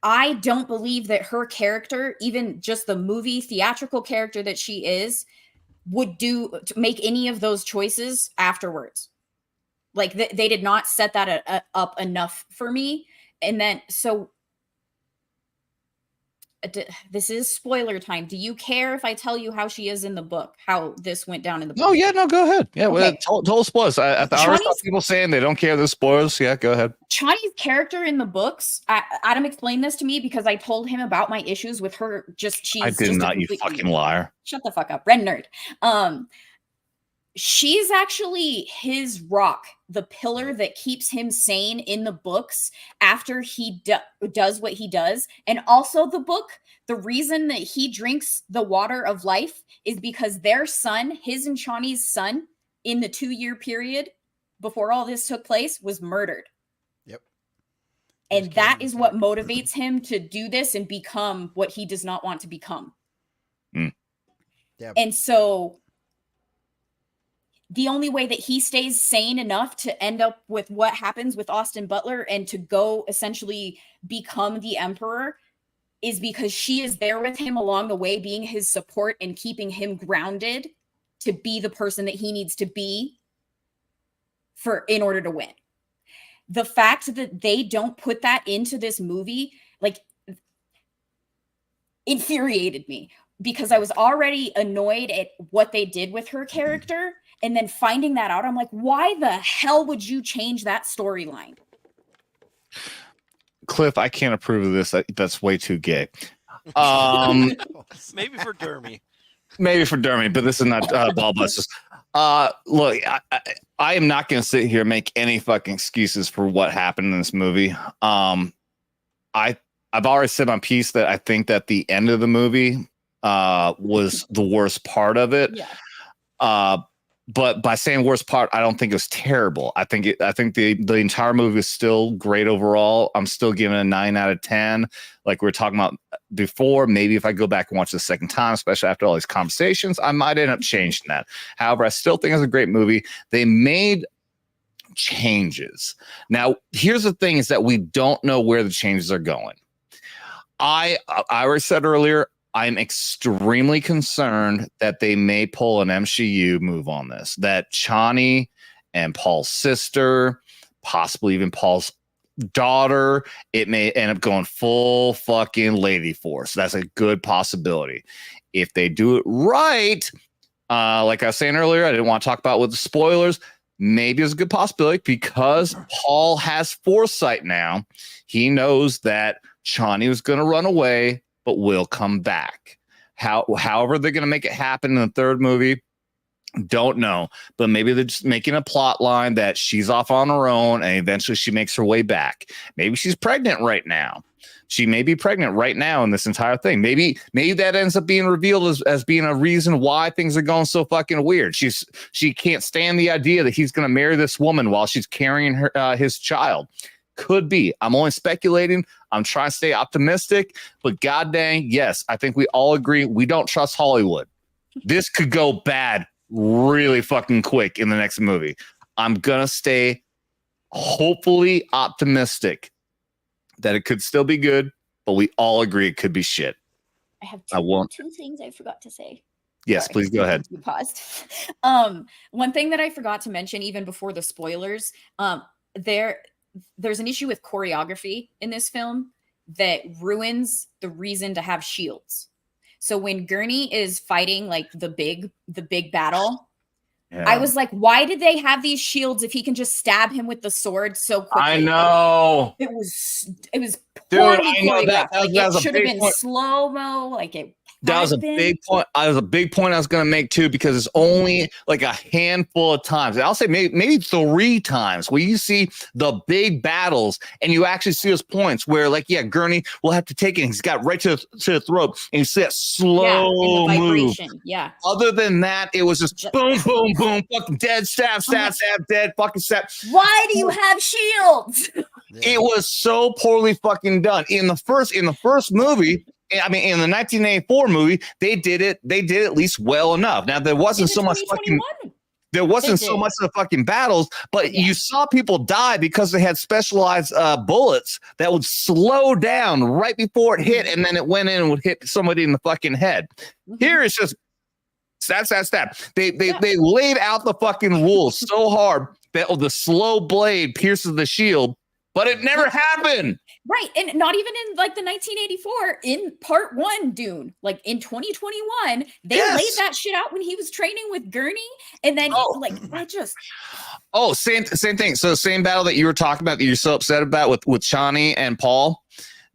I don't believe that her character, even just the movie theatrical character that she is, would make any of those choices afterwards. Like they did not set that up enough for me. And then, so this is spoiler time. Do you care if I tell you how she is in the book, how this went down in the book? Oh yeah, no, go ahead. Yeah, okay. Total spoilers. I always saw people saying they don't care the spoilers. Yeah, go ahead. Chani's character in the books, Adam explained this to me because I told him about my issues with her. I did not, you fucking liar. Shut the fuck up, Ren nerd. She's actually his rock, the pillar that keeps him sane in the books after he does what he does. And also the book, the reason that he drinks the water of life is because their son, his and Chani's son, in the 2-year period before all this took place, was murdered. Yep. And that is what motivates him to do this and become what he does not want to become. Mm. Yep. And so the only way that he stays sane enough to end up with what happens with Austin Butler and to go essentially become the Emperor is because she is there with him along the way, being his support and keeping him grounded to be the person that he needs to be in order to win. The fact that they don't put that into this movie, like, infuriated me because I was already annoyed at what they did with her character. And then finding that out, I'm like, why the hell would you change that storyline? Cliff, I can't approve of this. That's way too gay. Maybe for Dermy. Maybe for Dermy, but this is not ball busters. Look, I am not going to sit here and make any fucking excuses for what happened in this movie. I've already said my piece that I think that the end of the movie was the worst part of it. Yeah. But by saying worst part, I don't think it was terrible. I think the entire movie is still great overall. I'm still giving it a 9 out of 10. Like we were talking about before, maybe if I go back and watch the second time, especially after all these conversations, I might end up changing that. However, I still think it's a great movie. They made changes. Now, here's the thing is that we don't know where the changes are going. I already said earlier, I'm extremely concerned that they may pull an MCU move on this, that Chani and Paul's sister, possibly even Paul's daughter, it may end up going full fucking Lady Force. That's a good possibility. If they do it right, like I was saying earlier, I didn't want to talk about with the spoilers. maybe it's a good possibility because Paul has foresight now. He knows that Chani was going to run away, but will come back. However, they're going to make it happen in the third movie. Don't know, but maybe they're just making a plot line that she's off on her own and eventually she makes her way back. Maybe she's pregnant right now. She may be pregnant right now in this entire thing. Maybe that ends up being revealed as being a reason why things are going so fucking weird. She can't stand the idea that he's going to marry this woman while she's carrying his child. Could be. I'm only speculating. I'm trying to stay optimistic, but god dang, yes, I think we all agree we don't trust Hollywood. This could go bad really fucking quick in the next movie. I'm gonna stay hopefully optimistic that it could still be good, but we all agree it could be shit. I have two things I forgot to say. Yes, Sorry, please go ahead. You paused. One thing that I forgot to mention, even before the spoilers, there's an issue with choreography in this film that ruins the reason to have shields. So when Gurney is fighting like the big battle, I was like, why did they have these shields if he can just stab him with the sword so quickly? I know. It was Dude, poorly I know choreographed. that It should have been point. slow-mo. Like it That was a big point. I was going to make too, because it's only like a handful of times. I'll say maybe 3 times where you see the big battles and you actually see those points where, like, yeah, Gurney will have to take it. And he's got right to the throat, and you see that slow move. Yeah. Other than that, it was just boom, boom, boom, fucking dead, stab, dead, fucking stab. Why do you have shields? It was so poorly fucking done in the first movie. I mean, in the 1984 movie, they did it at least well enough. Now there wasn't so much fucking of the fucking battles, but you saw people die because they had specialized bullets that would slow down right before it hit, and then it went in and would hit somebody in the fucking head. Here it's just stab. They laid out the fucking rules so hard that the slow blade pierces the shield, but it never happened. Right. And not even in like the 1984 in part 1 Dune, like in 2021, they laid that shit out when he was training with Gurney. And then same thing. So same battle that you were talking about that you're so upset about with Chani and Paul.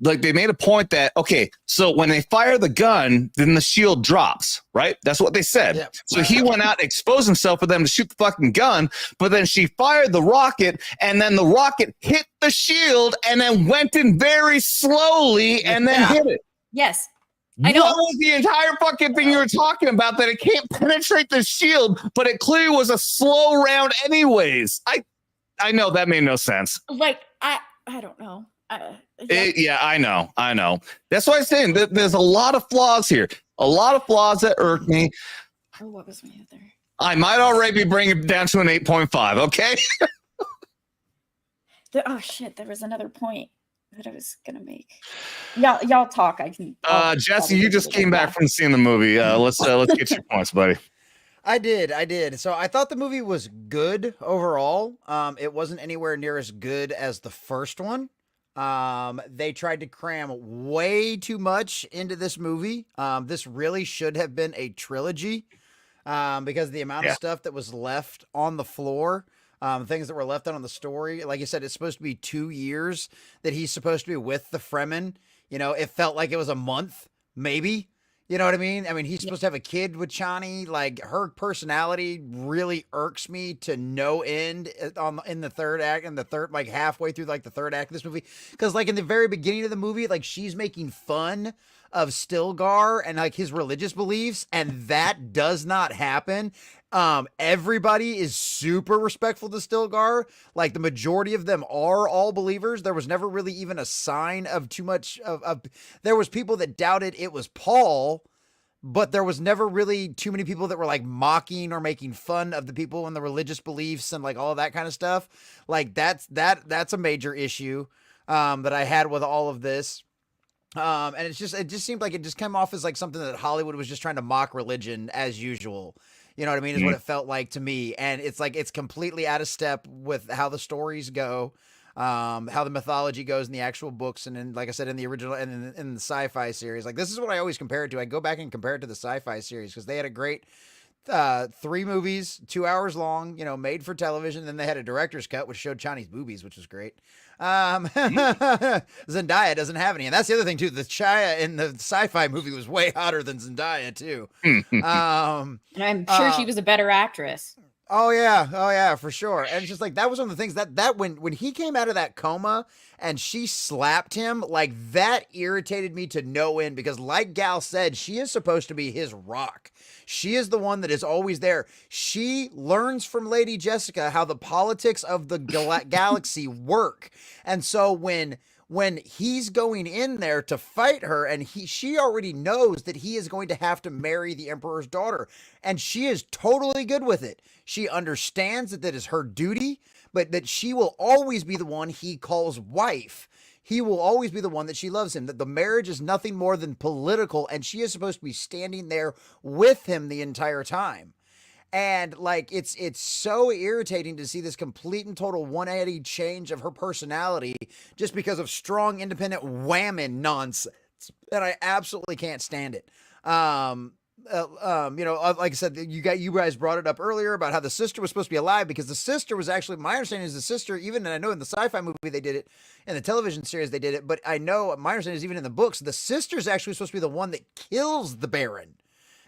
Like, they made a point that, okay, so when they fire the gun, then the shield drops, right? That's what they said. Yep. So he went out and exposed himself for them to shoot the fucking gun, but then she fired the rocket, and then the rocket hit the shield and then went in very slowly and then hit it. Yes. I know. What was the entire fucking thing you were talking about, that it can't penetrate the shield, but it clearly was a slow round anyways? I know that made no sense. Like, I don't know. I know. That's why I'm saying that there's a lot of flaws here. A lot of flaws that irk me. Oh, what was my other? I might already be bringing it down to an 8.5. Okay. Oh shit! There was another point that I was gonna make. Y'all talk. I can. Jesse, you just came back from seeing the movie. Let's get your points, buddy. I did. So I thought the movie was good overall. It wasn't anywhere near as good as the first one. They tried to cram way too much into this movie. This really should have been a trilogy, because the amount of stuff that was left on the floor, things that were left out on the story. Like you said, it's supposed to be 2 years that he's supposed to be with the Fremen. You know, it felt like it was a month, maybe. You know what I mean? I mean, he's supposed to have a kid with Chani. Like, her personality really irks me to no end in the third act, and like halfway through like the third act of this movie. Because like in the very beginning of the movie, like, she's making fun of Stilgar and like his religious beliefs, and that does not happen. Everybody is super respectful to Stilgar. Like, the majority of them are all believers. There was never really even a sign of too much of there was people that doubted it was Paul, but there was never really too many people that were like mocking or making fun of the people and the religious beliefs and like all of that kind of stuff. Like, that's a major issue that I had with all of this. And it just seemed like it just came off as like something that Hollywood was just trying to mock religion as usual. You know what I mean? Is what it felt like to me. And it's like, it's completely out of step with how the stories go, how the mythology goes in the actual books. And then, like I said, in the original and in the sci-fi series, like, this is what I always compare it to. I go back and compare it to the sci-fi series because they had a great 3 movies, 2 hours long, you know, made for television. Then they had a director's cut, which showed Chinese boobies, which was great. Zendaya doesn't have any. And that's the other thing too. The Chaya in the sci-fi movie was way hotter than Zendaya too. And I'm sure she was a better actress. Oh yeah, for sure. And it's just like that was one of the things that when he came out of that coma and she slapped him, like that irritated me to no end because like Gal said, she is supposed to be his rock. She is the one that is always there. She learns from Lady Jessica how the politics of the galaxy work. And so when he's going in there to fight her and she already knows that he is going to have to marry the Emperor's daughter, and she is totally good with it. She understands that that is her duty, but that she will always be the one he calls wife. He will always be the one that she loves him, that the marriage is nothing more than political, and she is supposed to be standing there with him the entire time. And like, it's so irritating to see this complete and total 180 change of her personality just because of strong, independent whamming nonsense. And I absolutely can't stand it. You know, like I said, you guys brought it up earlier about how the sister was supposed to be alive because the sister was actually, my understanding is the sister, even, and I know in the sci-fi movie they did it, in the television series they did it, but I know my understanding is even in the books, the sister's actually supposed to be the one that kills the Baron,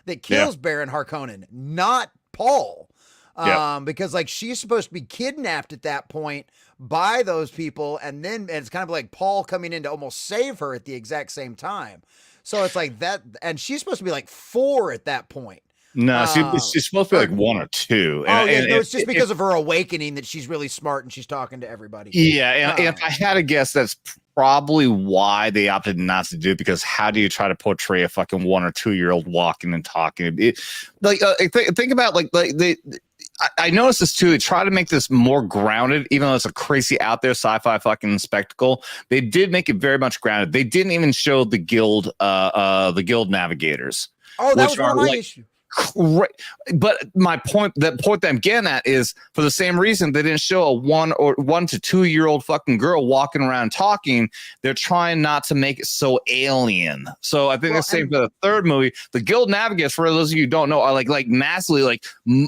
Baron Harkonnen, not Paul. Because like she's supposed to be kidnapped at that point by those people, and it's kind of like Paul coming in to almost save her at the exact same time. So it's like that, and she's supposed to be like 4 at that point. No, she's supposed to be like 1 or 2. It's just because of her awakening that she's really smart and she's talking to everybody. Yeah, and if I had to guess, that's probably why they opted not to do it, because how do you try to portray a fucking 1 or 2 year old walking and talking? Think about I noticed this too. They try to make this more grounded, even though it's a crazy out there sci-fi fucking spectacle. They did make it very much grounded. They didn't even show the guild navigators. Oh, that was one of my issues. Right. But my point that I'm getting at is for the same reason they didn't show a 1 to 2 year old fucking girl walking around talking. They're trying not to make it so alien. So I think the same for the third movie. The Guild Navigators, for those of you who don't know, are like massively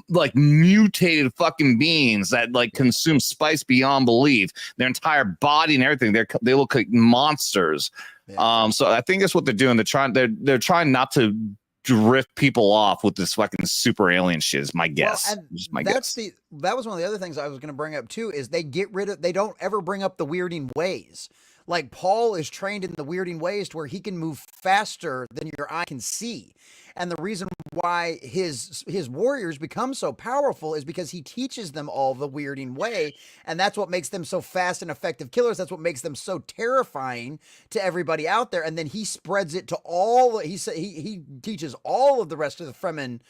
like mutated fucking beings that like consume spice beyond belief. Their entire body and everything. They look like monsters. Yeah. So I think that's what they're doing. They're trying not to drift people off with this fucking super alien shit is my guess. That was one of the other things I was going to bring up too, is they don't ever bring up the weirding ways. Like Paul is trained in the weirding ways to where he can move faster than your eye can see. And the reason why his warriors become so powerful is because he teaches them all the weirding way. And that's what makes them so fast and effective killers. That's what makes them so terrifying to everybody out there. And then he spreads it to all. He teaches all of the rest of the Fremen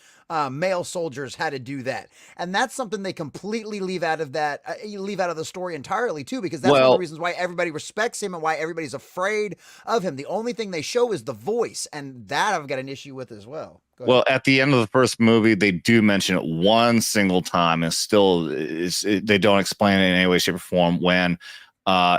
male soldiers how to do that. And that's something they completely leave out of that, leave out of the story entirely too, because that's one of the reasons why everybody respects him and why everybody's afraid of him. The only thing they show is the voice, and that I've got an issue with as well. Well, at the end of the first movie, they do mention it one single time, and still they don't explain it in any way, shape, or form when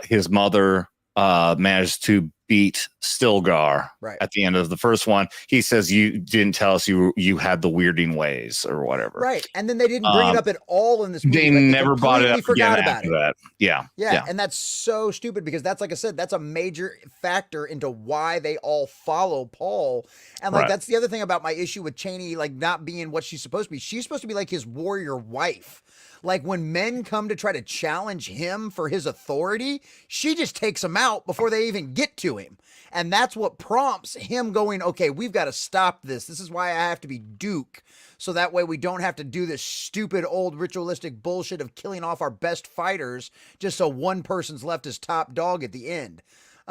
his mother managed to beat Stilgar at the end of the first one. He says, "You didn't tell us you had the weirding ways," or whatever. Right, and then they didn't bring it up at all in this movie. They never brought it up again after that. Yeah, and that's so stupid because that's, like I said, that's a major factor into why they all follow Paul. And like that's the other thing about my issue with Chani, like not being what she's supposed to be. She's supposed to be like his warrior wife. Like when men come to try to challenge him for his authority, she just takes them out before they even get to him. And that's what prompts him going, okay, we've got to stop this. This is why I have to be Duke. So that way we don't have to do this stupid old ritualistic bullshit of killing off our best fighters just so one person's left as top dog at the end.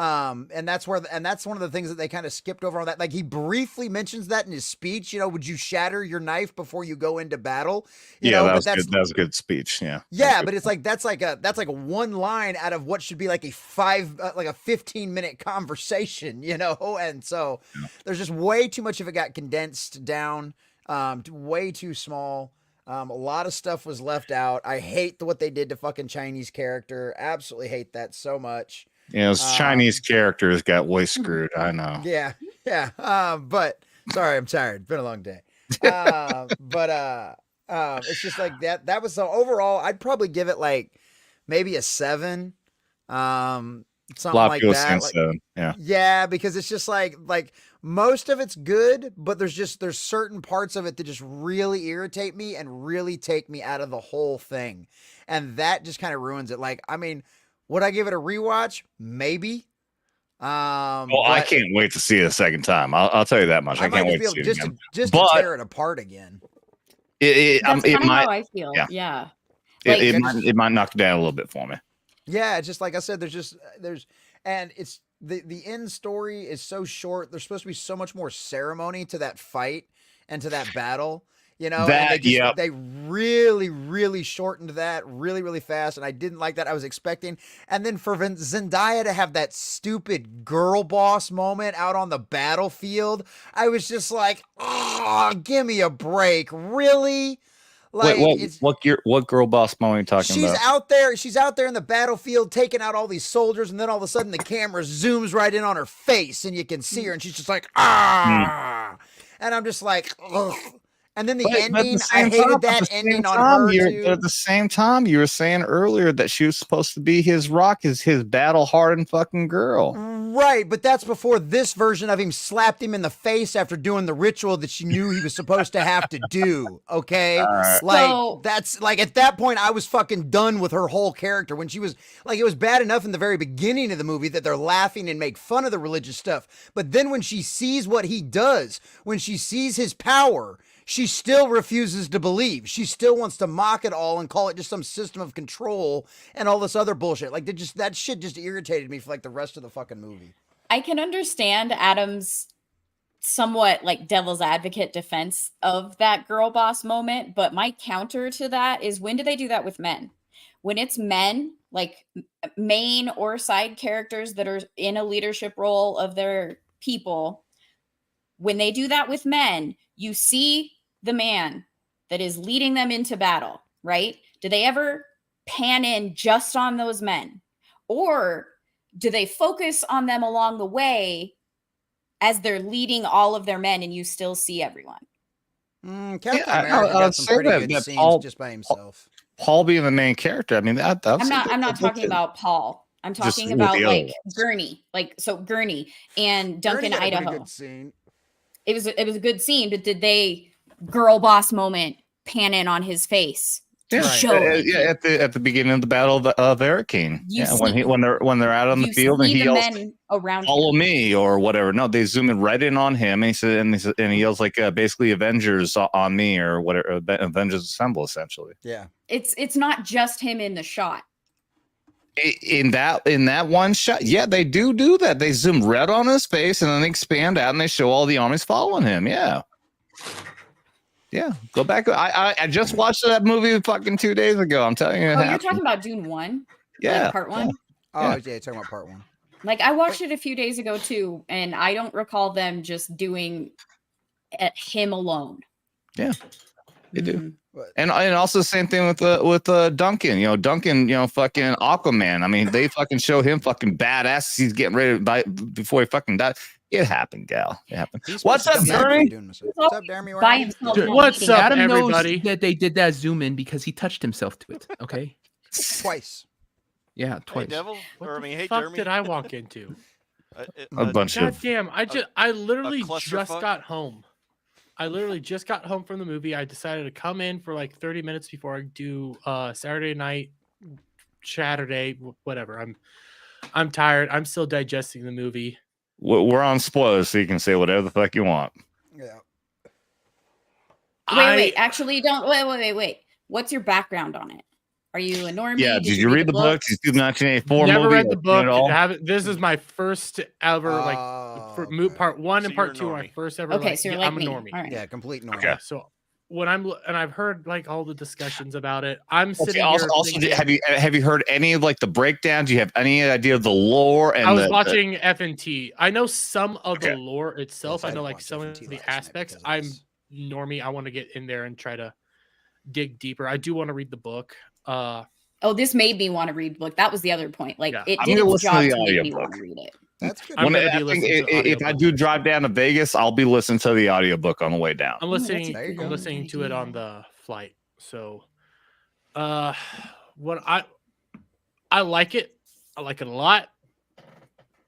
And that's one of the things that they kind of skipped over on that. Like he briefly mentions that in his speech, you know, would you shatter your knife before you go into battle? That was a good speech. Yeah. Yeah. But it's like, that's like a one line out of what should be like a 15-minute conversation, you know? And so there's just way too much of it got condensed down, way too small. A lot of stuff was left out. I hate what they did to fucking Chinese character. Absolutely hate that so much. Chinese characters got way screwed. I know. Yeah. But sorry, I'm tired. It's been a long day. It's just like that. That was so overall. I'd probably give it like maybe a 7. Something A lot of like people that. saying Like, 7. Yeah. yeah, because it's just like most of it's good, but there's certain parts of it that just really irritate me and really take me out of the whole thing, and that just kind of ruins it. Like, I mean, would I give it a rewatch? Maybe. Well, I can't wait to see it a second time. I'll tell you that much. I can't wait to see it again. Just to tear it apart again. It That's kind of might, how I feel. Yeah. it might knock it down a little bit for me. Yeah, just like I said, and it's the end story is so short. There's supposed to be so much more ceremony to that fight and to that battle, you know. That, and they really, really shortened that really, really fast, and I didn't like that. I was expecting, and then for Zendaya to have that stupid girl boss moment out on the battlefield, I was just like, oh, give me a break, really. Like, what girl boss moment are you talking about? She's out there in the battlefield taking out all these soldiers, and then all of a sudden the camera zooms right in on her face and you can see her, and she's just like, ah. And I'm just like, ugh. And then the ending, I hated that ending on her too. At the same time, you were saying earlier that she was supposed to be his rock, his battle hardened fucking girl. Right, but that's before this version of him slapped him in the face after doing the ritual that she knew he was supposed to have to do. Okay, that's like at that point I was fucking done with her whole character when she was like, it was bad enough in the very beginning of the movie that they're laughing and make fun of the religious stuff, but then when she sees what he does, when she sees his power, she still refuses to believe. She still wants to mock it all and call it just some system of control and all this other bullshit. Like, that shit just irritated me for like the rest of the fucking movie. I can understand Adam's somewhat like devil's advocate defense of that girl boss moment, but my counter to that is, when do they do that with men? When it's men, like main or side characters that are in a leadership role of their people, when they do that with men, you see the man that is leading them into battle, right? Do they ever pan in just on those men? Or do they focus on them along the way as they're leading all of their men and you still see everyone? Captain America got some pretty good scenes just by himself. Paul being the main character. I mean, that's I'm not talking about Paul. I'm talking about like Gurney. Like, so Gurney and Duncan, Idaho. It was a good scene, but did they girl boss moment pan in on his face? Yeah, at the beginning of the Battle of Arrakeen. When they're out on the field and he yells, "Follow me" or whatever. No, they zoom in right in on him, and he yells like basically "Avengers on me" or whatever. Avengers Assemble, essentially. Yeah, it's not just him in the shot. In that one shot, yeah, they do that. They zoom red on his face and then they expand out and they show all the armies following him. Yeah, go back. I just watched that movie fucking 2 days ago. I'm telling you. You're talking about Dune 1? Yeah, like part 1. Yeah. Oh yeah, you're talking about part 1. Like, I watched it a few days ago too, and I don't recall them just doing him alone. Yeah, they do. And also same thing with Duncan. Duncan, fucking Aquaman. I mean, they fucking show him fucking badass. He's getting ready to die before he fucking died. It happened, gal. It happened. What's up, Dermy? What's up, Dermy Wermy? What's up, Adam everybody? knows that they did that zoom in because he touched himself to it. Okay. Twice. Yeah, twice. Hey, Devil. What the Hey, fuck Dermy. did I walk into? A bunch God of. damn! I literally just clusterfuck? got home. I literally just got home from the movie. I decided to come in for like 30 minutes before I do Saturday night, Saturday, whatever. I'm tired. I'm still digesting the movie. We're on spoilers, so you can say whatever the fuck you want. Yeah. Wait. Actually, don't. Wait. What's your background on it? Are you a normie? Yeah. Did you read the book? Did you see the 1984 Never movie? read the book. This is my first ever part 1 and part 2. My first ever. Okay, so you're like I'm a me. normie. All right. Yeah, complete normie. Okay. So when I've heard like all the discussions about it. I'm sitting also, here. have you heard any of like the breakdowns? Do you have any idea of the lore? And I was watching FNT. I know some of the lore itself. Yes, I know I like watched some of FNT the last night aspects. because of I'm this. normie. I want to get in there and try to dig deeper. I do want to read the book. Oh, this made me want to read the book. That was the other point. Like, Yeah. it I'm did gonna its listen to job the to make me audiobook. want to read it. That's good. I'm When gonna be listening to if I do drive down to Vegas, I'll be listening to the audiobook on the way down. I'm There you I'm go. listening to it on the flight. So what I like it. I like it a lot.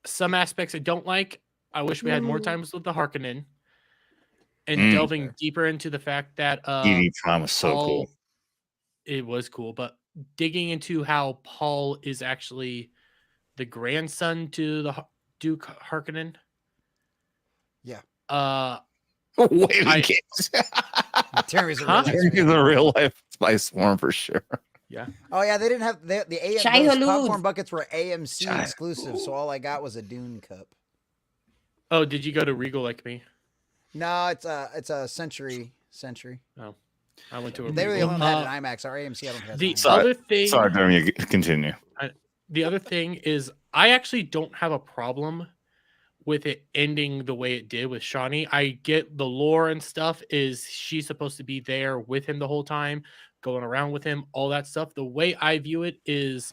Some aspects I don't like. I wish we had more times with the Harkonnen and delving deeper into the fact that Tron was so cool. It was cool, but digging into how Paul is actually the grandson to the Duke Harkonnen. Yeah. Wait a minute. Terry's a Huh? real life spice worm for sure. Yeah. Oh yeah, they didn't have the Shai those Hulud. popcorn buckets were AMC exclusive, so all I got was a Dune cup. Oh, did you go to Regal like me? No, it's a Century. Oh, I went to a They were the Regal. only one that had an IMAX. Our AMC, I don't think. The has other thing. Sorry, Dermy, continue. The other thing is, I actually don't have a problem with it ending the way it did with Shawnee. I get the lore and stuff. Is she's supposed to be there with him the whole time, going around with him, all that stuff. The way I view it is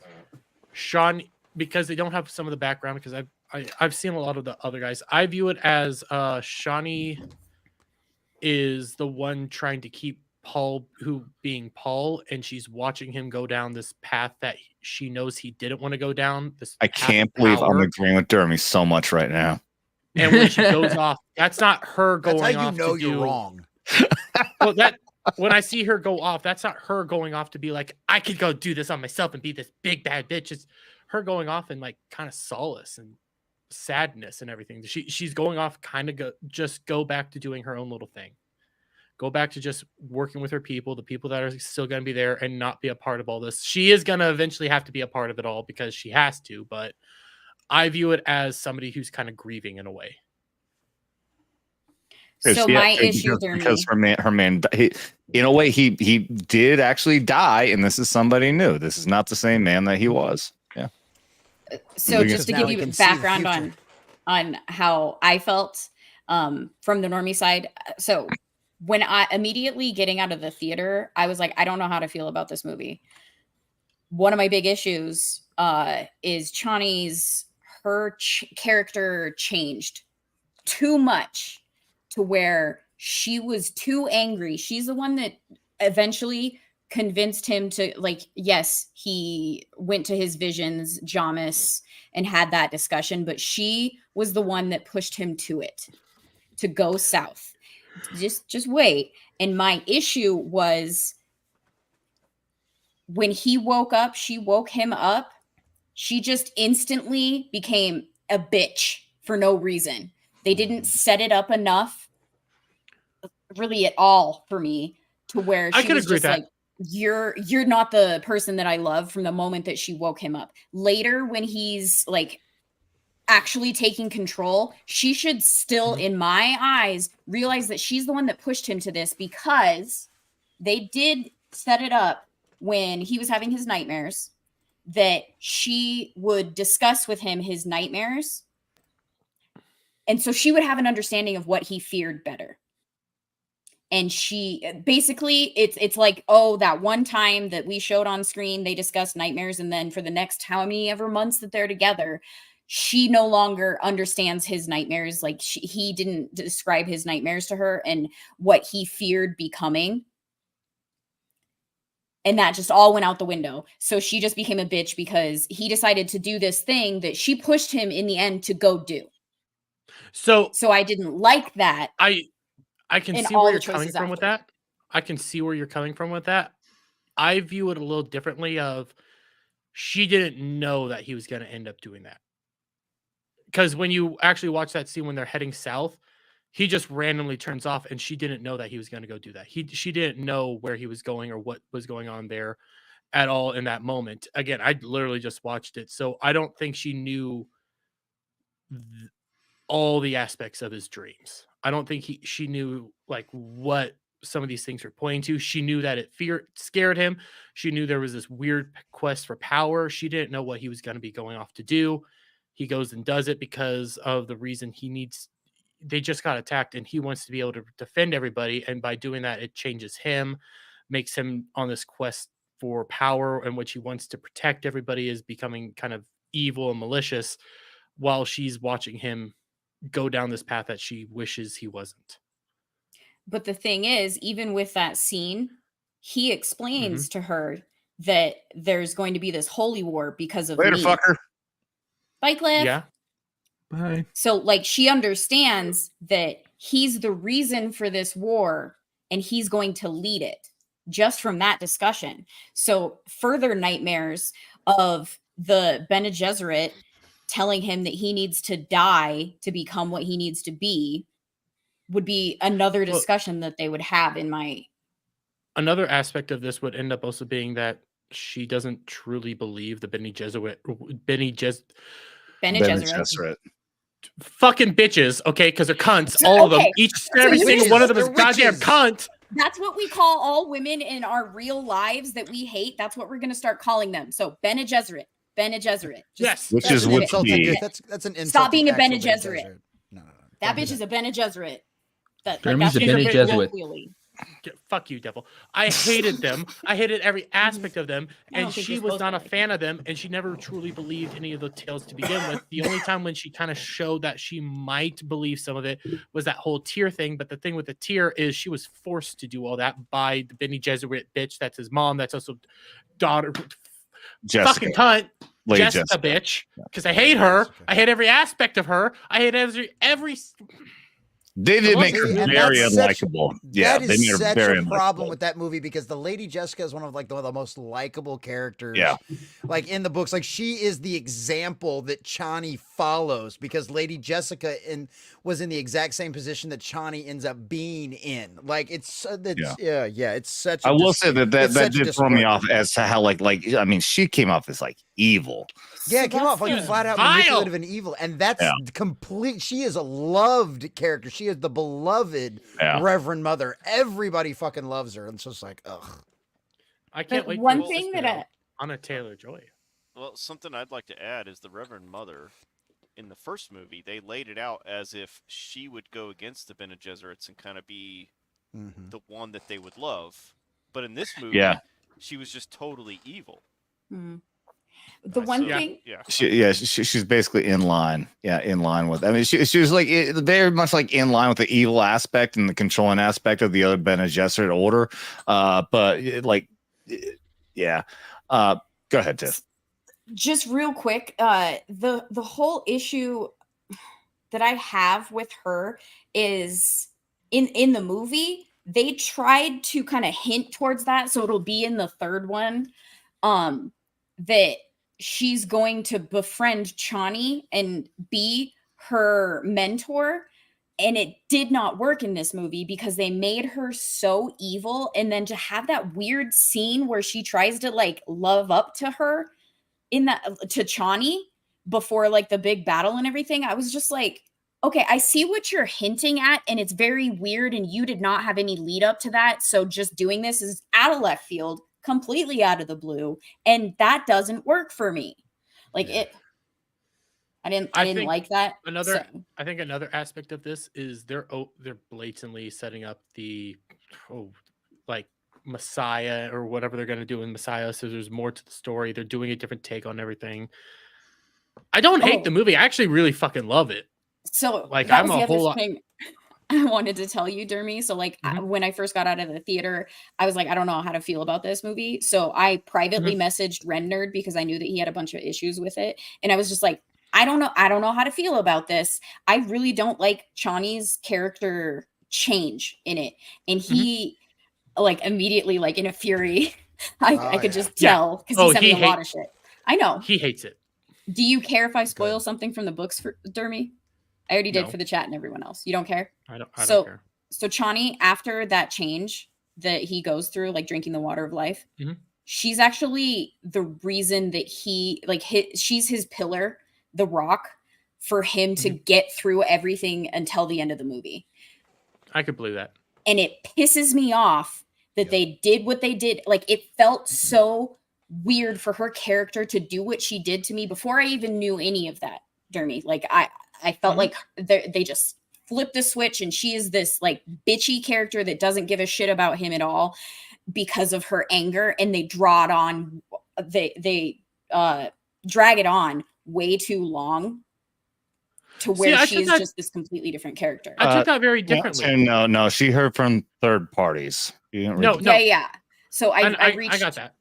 Shawnee, because they don't have some of the background, because I've seen a lot of the other guys. I view it as Shawnee is the one trying to keep Paul, who being Paul, and she's watching him go down this path that she knows he didn't want to go down. I can't believe I'm agreeing with Dermy so much right now. And when she goes off, that's not her going That's how you off know to you're do wrong. Well, when I see her go off, that's not her going off to be like, I could go do this on myself and be this big bad bitch. It's her going off and like kind of solace and sadness and everything. She's going off kind of just go back to doing her own little thing. Go back to just working with her people, the people that are still going to be there, and not be a part of all this. She is going to eventually have to be a part of it all because she has to, but I view it as somebody who's kind of grieving in a way. So my issue, because her man, in a way, he did actually die, and this is somebody new. This is not the same man that he was. Yeah. So just to give you background on how I felt from the normie side. So when I immediately getting out of the theater, I was like, I don't know how to feel about this movie. One of my big issues is Chani's character changed too much to where she was too angry. She's the one that eventually convinced him to, like, yes, he went to his visions, Jamis, and had that discussion, but she was the one that pushed him to it, to go south. Just wait. And my issue was when he woke up, she woke him up. She just instantly became a bitch for no reason. They didn't set it up enough, really at all, for me, to where she was just like, you're not the person that I love, from the moment that she woke him up. Later, when he's like actually taking control, she should still, in my eyes, realize that she's the one that pushed him to this, because they did set it up when he was having his nightmares that she would discuss with him his nightmares. And so she would have an understanding of what he feared better. And she basically, it's like, oh, that one time that we showed on screen, they discussed nightmares. And then for the next how many ever months that they're together, she no longer understands his nightmares. Like he didn't describe his nightmares to her and what he feared becoming. And that just all went out the window. So she just became a bitch because he decided to do this thing that she pushed him in the end to go do. So I didn't like that. I can see where you're coming from with that. I can see where you're coming from with that. I view it a little differently of she didn't know that he was going to end up doing that. Because when you actually watch that scene when they're heading south, he just randomly turns off and she didn't know that he was going to go do that. She didn't know where he was going or what was going on there at all in that moment. Again, I literally just watched it. So I don't think she knew all the aspects of his dreams. I don't think she knew like what some of these things were pointing to. She knew that it scared him. She knew there was this weird quest for power. She didn't know what he was going to be going off to do. He goes and does it because of the reason he needs. They just got attacked and he wants to be able to defend everybody. And by doing that, it changes him, makes him on this quest for power in which he wants to protect everybody, is becoming kind of evil and malicious. while she's watching him go down this path that she wishes he wasn't. But the thing is, even with that scene, he explains to her that there's going to be this holy war because of Later, me. fucker. Bye, Cliff. Yeah. Bye. So, like, she understands that he's the reason for this war and he's going to lead it just from that discussion. So, further nightmares of the Bene Gesserit telling him that he needs to die to become what he needs to be would be another discussion that they would have in my... Another aspect of this would end up also being that she doesn't truly believe the Bene Gesserit fucking bitches, okay? Because they're cunts, all of them. Each and every single one of them is goddamn cunt. That's what we call all women in our real lives that we hate. That's what we're going to start calling them. So Bene Gesserit. Bene Gesserit. Yes. Which is what that's an insult. Stop being a to Bene actual Gesserit. No. That bitch is a Bene Gesserit. Dermy's a Bene Jesuit. Fuck you, devil. I hated them. I hated every aspect of them, I don't and think she you're was supposed not to a fan of them, and she never truly believed any of the tales to begin with. The only time when she kind of showed that she might believe some of it was that whole tear thing. But the thing with the tear is she was forced to do all that by the Bene Gesserit bitch. That's his mom. That's also daughter. Jessica. Fucking cunt. Lady Jessica, bitch. Because I hate her. I hate every aspect of her. I hate every They did make her And very that's unlikable. Yeah, that they is made her such very a problem unlikable. with that movie because the Lady Jessica is one of the most likable characters. Yeah. Like in the books, like she is the example that Chani follows because Lady Jessica was in the exact same position that Chani ends up being in. Like it's such. I will say that it's such a did throw me disgrace. off as to how like I mean she came off as like evil. Yeah, it came off like flat out vile. manipulative and evil, and that's complete. She is a loved character. She is the beloved Reverend Mother. Everybody fucking loves her, and it's just like, ugh. I can't But wait. one for thing this, that Anna Taylor-Joy. Well, something I'd like to add is the Reverend Mother in the first movie, they laid it out as if she would go against the Bene Gesserits and kind of be the one that they would love. But in this movie, she was just totally evil. The one thing, she's basically in line. Yeah, in line with. I mean, she was like very much like in line with the evil aspect and the controlling aspect of the other Bene Gesserit order. But go ahead, Tiff. just real quick, the whole issue that I have with her is in the movie they tried to kind of hint towards that, so it'll be in the third one, that she's going to befriend Chani and be her mentor. And it did not work in this movie because they made her so evil. And then to have that weird scene where she tries to like love up to her to Chani before like the big battle and everything, I was just like, okay, I see what you're hinting at, and it's very weird, and you did not have any lead up to that. So just doing this is out of left field, completely out of the blue, and that doesn't work for me. Like I didn't like that. I think another aspect of this is they're blatantly setting up the like Messiah or whatever they're going to do in Messiah. So there's more to the story. They're doing a different take on everything. I don't hate the movie. I actually really fucking love it. So like that I'm was a the whole other lot. thing I wanted to tell you, Dermy. So like when I first got out of the theater, I was like, I don't know how to feel about this movie. So I privately messaged Ren Nerd because I knew that he had a bunch of issues with it. And I was just like, I don't know how to feel about this. I really don't like Chani's character change in it. And he like immediately, like in a fury, I could just tell because he sent me a lot of shit. I know. He hates it. Do you care if I spoil something from the books for Dermy? I already did for the chat and everyone else. You don't care? I don't care. So Chani, after that change that he goes through, like drinking the water of life, she's actually the reason that she's his pillar, the rock, for him to get through everything until the end of the movie. I could believe that. And it pisses me off that they did what they did. Like it felt so weird for her character to do what she did to me before I even knew any of that, Dermy. Like I felt like they just flipped the switch and she is this like bitchy character that doesn't give a shit about him at all because of her anger, and they draw it on. They drag it on way too long to where I she took is that- just this completely different character. I took that very differently. No, she heard from third parties. You didn't read No, the- no. Yeah. So I reached. I got that.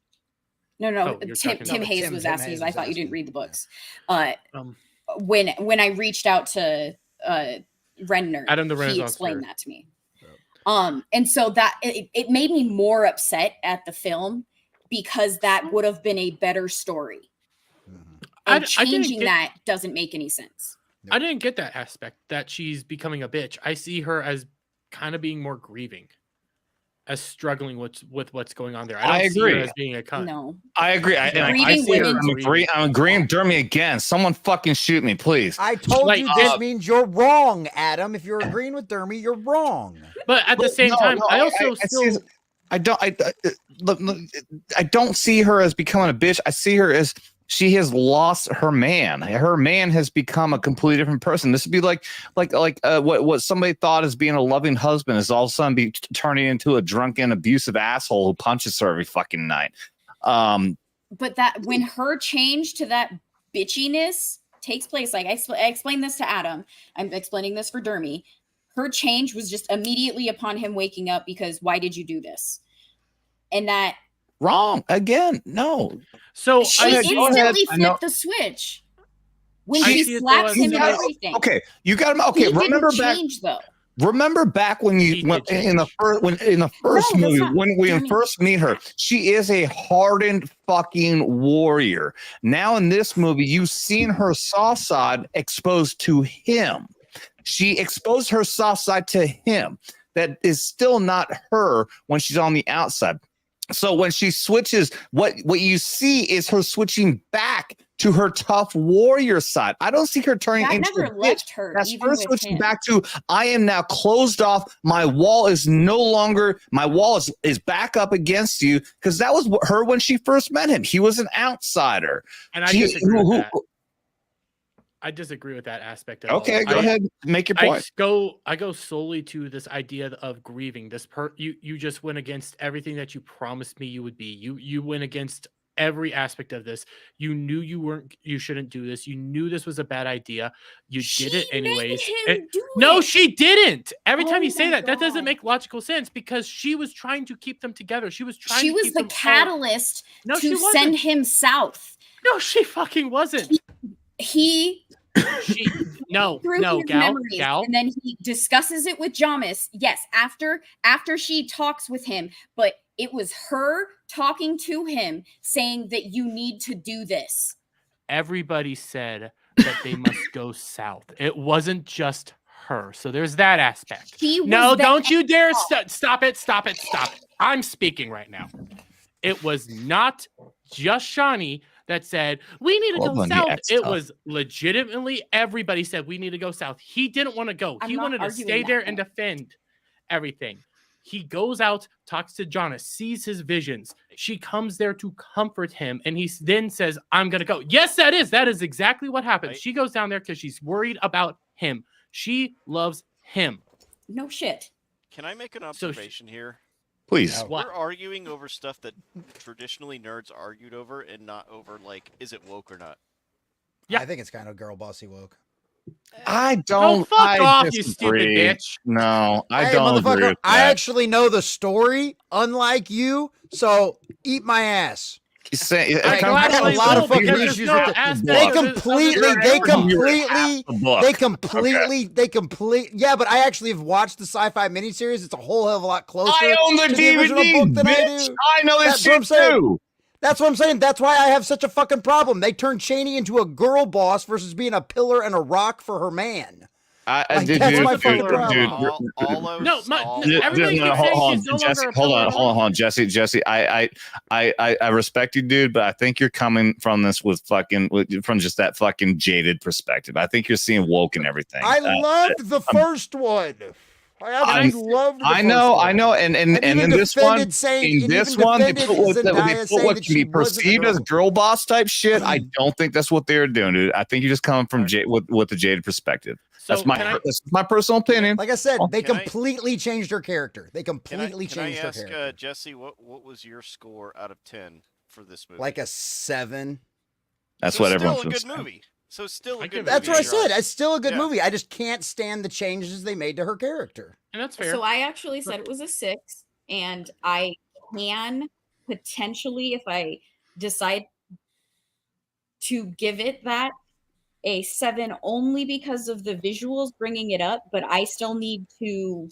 No, Oh, you're Tim talking- Hayes Tim- was Tim asking. Hayes I was thought you didn't asking. read the books. Um, When I reached out to Renner, Adam the he Renaissance explained nerd. that to me. And so that it made me more upset at the film because that would have been a better story. I And didn't changing get- that doesn't make any sense. I didn't get that aspect that she's becoming a bitch. I see her as kind of being more grieving, as struggling with what's going on there. I don't see her agree. as being a cunt. No. I agree. I Grieving see her. women- I'm agreeing. Dermy again. Someone fucking shoot me, please. I told Like, you this means you're wrong, Adam. If you're agreeing with Dermy, you're wrong. But at the same time, I also still. I don't see her as becoming a bitch. I see her as she has lost her man. Her man has become a completely different person. This would be like what somebody thought as being a loving husband is all of a sudden be turning into a drunken, abusive asshole who punches her every fucking night. But that when her change to that bitchiness takes place, like I explained this to Adam, I'm explaining this for Dermy. Her change was just immediately upon him waking up because why did you do this? And that wrong again. No. So she instantly flipped the switch when she slaps him and everything. Okay, you got him. Okay, He remember didn't back. change though. Remember back when you went in the first No, that's movie not when we Dermy. first meet her, she is a hardened fucking warrior. Now in this movie, you've seen her soft side exposed to him. She exposed her soft side to him. That is still not her when she's on the outside. So when she switches, what you see is her switching back to her tough warrior side. I don't see her turning That into never a bitch. left her, That's even her with switching him. back to I am now closed off. My wall is no longer. My wall is back up against you because that was her when she first met him. He was an outsider. And I She- disagree who- with that. I disagree with that aspect of Okay, it. go ahead, make your point. I go solely to this idea of grieving. You just went against everything that you promised me you would be. You went against every aspect of this. You knew you shouldn't do this. You knew this was a bad idea. You did it anyways. No, she didn't. Every time you say that doesn't make logical sense because she was trying to keep them together. She was trying She to was keep the them all- catalyst No, she to wasn't. send him south. No, she fucking wasn't. No, Through his gal, memories, and then he discusses it with Jamis. Yes, after she talks with him, but it was her talking to him saying that you need to do this. Everybody said that they must go south. It wasn't just her. So there's that aspect. No, don't you dare stop it. I'm speaking right now. It was not just Shawnee that said we need to go Well, south. that's It tough. was legitimately everybody said we need to go south. He didn't want to go. I'm He not wanted to arguing stay that there point. and defend everything. He goes out, talks to Jonas, sees his visions. She comes there to comfort him, and he then says, "I'm gonna go." Yes, that is exactly what happens. She goes down there because she's worried about him. She loves him. No shit. Can I make an observation here? Please. We're arguing over stuff that traditionally nerds argued over and not over, like, is it woke or not? Yeah, I think it's kind of girl bossy woke. I don't. fuck I off, you disagree. stupid bitch. No, I Hey, don't agree motherfucker, with I that. actually know the story, unlike you. So eat my ass. He's saying, I got a lot of fucking issues with it. They completely. Yeah, but I actually have watched the sci-fi miniseries. It's a whole hell of a lot closer. I own the to the original DVD, book than I bitch. do. I know this That's what I'm shit saying. too. That's what I'm saying. That's why I have such a fucking problem. They turned Cheney into a girl boss versus being a pillar and a rock for her man. That's my fucking problem. everything you're saying is no Jesse, longer a hold pillar on, Jesse. I respect you, dude, but I think you're coming from this from just that fucking jaded perspective. I think you're seeing woke and everything. I loved the first one. I absolutely loved the I know, and in this one, they put what can be perceived as girl boss type shit. I don't think that's what they're doing, dude. I think you're just coming from with the jaded perspective. That's my personal opinion. Like I said, they completely changed her character. They completely Can I changed her ask character. Jesse, what was your score out of 10 for this movie? Like a 7. That's So what still everyone's a good saying. movie. So still a good That's movie. what I said. It's still a good Yeah. movie. I just can't stand the changes they made to her character. And that's fair. So I actually said it was a 6, and I can potentially, if I decide to give it that, a 7 only because of the visuals bringing it up, but I still need to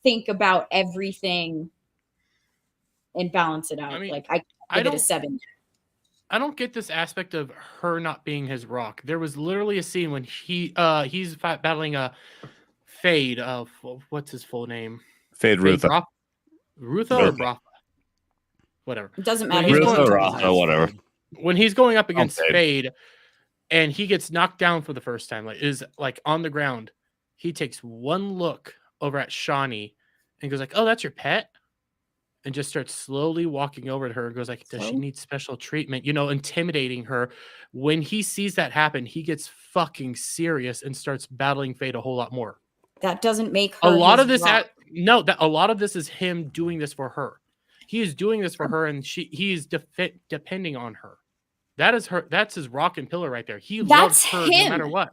think about everything and balance it out. I mean, like I I give it a don't- 7. I don't get this aspect of her not being his rock. There was literally a scene when he's battling a Fade of what's his full name? Fade Rutha. Rutha or Brafa? Whatever. It doesn't When matter. he's Rutha going- or Rafa, whatever. When he's going up against Fade. Fade and he gets knocked down for the first time, like is like on the ground, he takes one look over at Shawnee and goes like, "Oh, that's your pet," and just starts slowly walking over to her and goes like, "Does she need special treatment?" Intimidating her. When he sees that happen, he gets fucking serious and starts battling Fade a whole lot more. That doesn't make her A lot his of this, rock. a lot of this is him doing this for her. He is doing this for her, and he's depending on her. That is her. That's his rock and pillar right there. He loves That's her him. no matter what.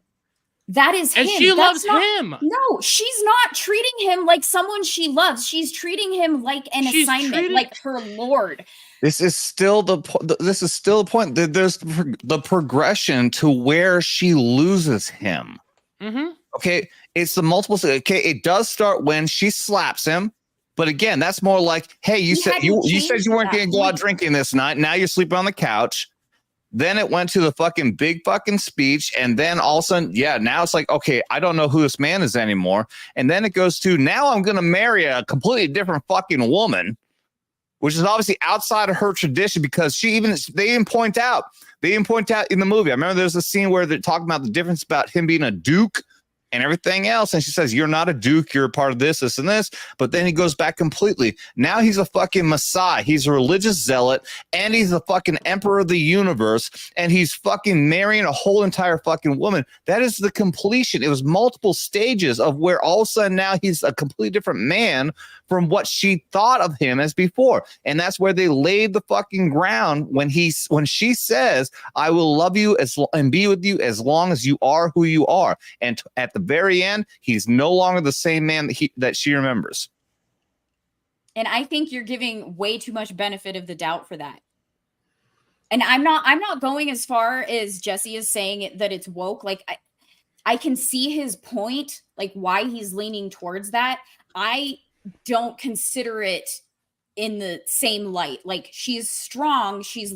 That is And him. she That's loves not- him. No, she's not treating him like someone she loves. She's treating him like an She's assignment, treating- like her lord. This is still the point. There's the progression to where she loses him. Mm-hmm. Okay, it's the multiple. Okay, it does start when she slaps him, but again, that's more like, hey, you said hadn't you changed said you weren't at going that to go out point. drinking this night. Now you're sleeping on the couch. Then it went to the fucking big fucking speech, and then all of a sudden, yeah, now it's like, okay, I don't know who this man is anymore. And then it goes to now I'm going to marry a completely different fucking woman, which is obviously outside of her tradition because they didn't point out in the movie. I remember there's a scene where they're talking about the difference about him being a duke and everything else. And she says, "You're not a duke. You're a part of this, this, and this." But then he goes back completely. Now he's a fucking messiah. He's a religious zealot, and he's the fucking emperor of the universe, and he's fucking marrying a whole entire fucking woman. That is the completion. It was multiple stages of where all of a sudden now he's a completely different man from what she thought of him as before. And that's where they laid the fucking ground when she says, "I will love you and be with you as long as you are who you are." And at the very end, he's no longer the same man that she remembers. And I think you're giving way too much benefit of the doubt for that. And I'm not going as far as Jesse is saying that it's woke. Like I can see his point, like why he's leaning towards that. I don't consider it in the same light. Like she's strong. She's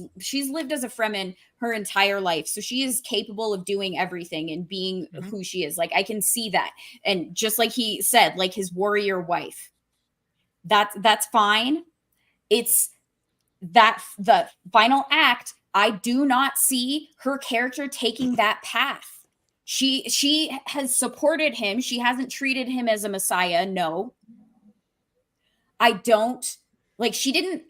lived as a Fremen her entire life. So she is capable of doing everything and being who she is. Like I can see that. And just like he said, like his warrior wife, that's fine. It's that the final act, I do not see her character taking that path. She has supported him. She hasn't treated him as a messiah. No. I don't like she didn't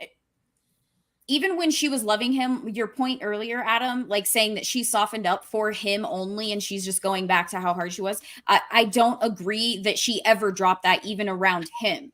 even when she was loving him, your point earlier, Adam, like saying that she softened up for him only and she's just going back to how hard she was. I don't agree that she ever dropped that even around him.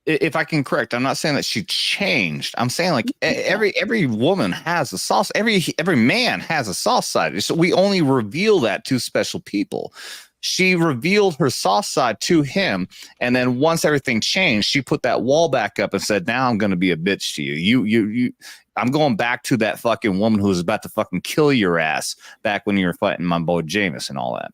If I can correct, I'm not saying that she changed. I'm saying like every woman has a soft, every man has a soft side. So we only reveal that to special people. She revealed her soft side to him, and then once everything changed, she put that wall back up and said, "Now I'm going to be a bitch to you. You. I'm going back to that fucking woman who was about to fucking kill your ass back when you were fighting my boy Jameis and all that."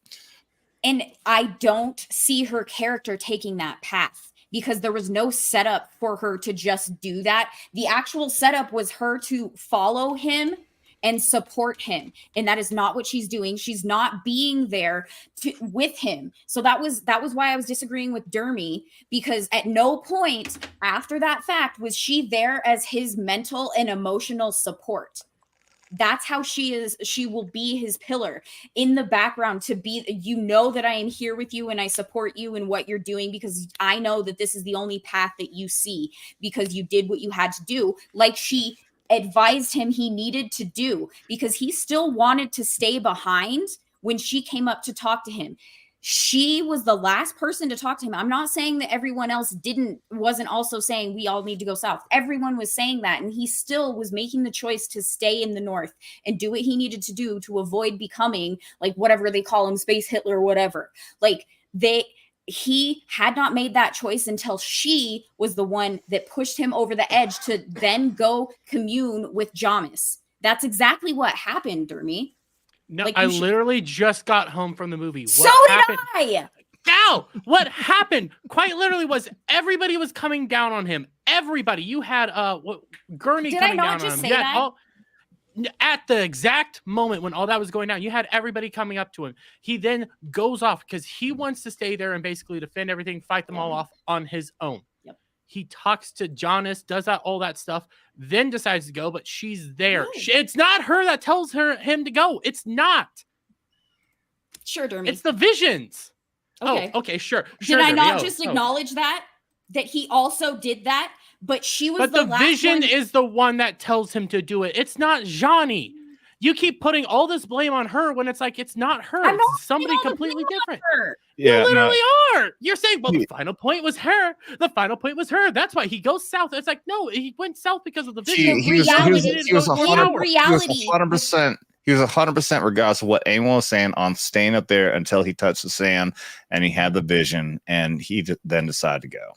And I don't see her character taking that path because there was no setup for her to just do that. The actual setup was her to follow him and support him. And that is not what she's doing. She's not being there with him. So that was why I was disagreeing with Dermy, because at no point after that fact was she there as his mental and emotional support. That's how she is. She will be his pillar in the background to be, you know, that I am here with you and I support you in what you're doing because I know that this is the only path that you see because you did what you had to do. Like she advised him he needed to do because he still wanted to stay behind when she came up to talk to him. She was the last person to talk to him. I'm not saying that everyone else wasn't also saying we all need to go south. Everyone was saying that, and he still was making the choice to stay in the north and do what he needed to do to avoid becoming like whatever they call him, Space Hitler or whatever. Like he had not made that choice until she was the one that pushed him over the edge to then go commune with Jamis. That's exactly what happened, Dermy. No, Like, I you should- literally just got home from the movie. So happened? did I. Gal, what happened quite literally was everybody was coming down on him. Everybody. You had Gurney Did I coming not down just on him. say You had that? at the exact moment when all that was going down, you had everybody coming up to him. He then goes off because he wants to stay there and basically defend everything, fight them all off on his own. Yep. He talks to Jonas, does all that stuff, then decides to go, but she's there. No. It's not her that tells him to go. It's not. Sure, Dermy. It's the visions. Okay. Oh, okay, sure. Did I Dermy. not Oh, just oh. acknowledge that he also did that? But she was But the the last vision one. is the one that tells him to do it. It's not Johnny. You keep putting all this blame on her when it's like it's not her. I'm not It's somebody putting all the completely blame on different. her. You Yeah, no. literally are. You're saying, well, the final point was her. The final point was her. That's why he goes south. It's like, no, he went south because of the vision. He was reality- he was in 100%. reality- 100%. He was 100% regardless of what anyone was saying on staying up there until he touched the sand and he had the vision and he then decided to go.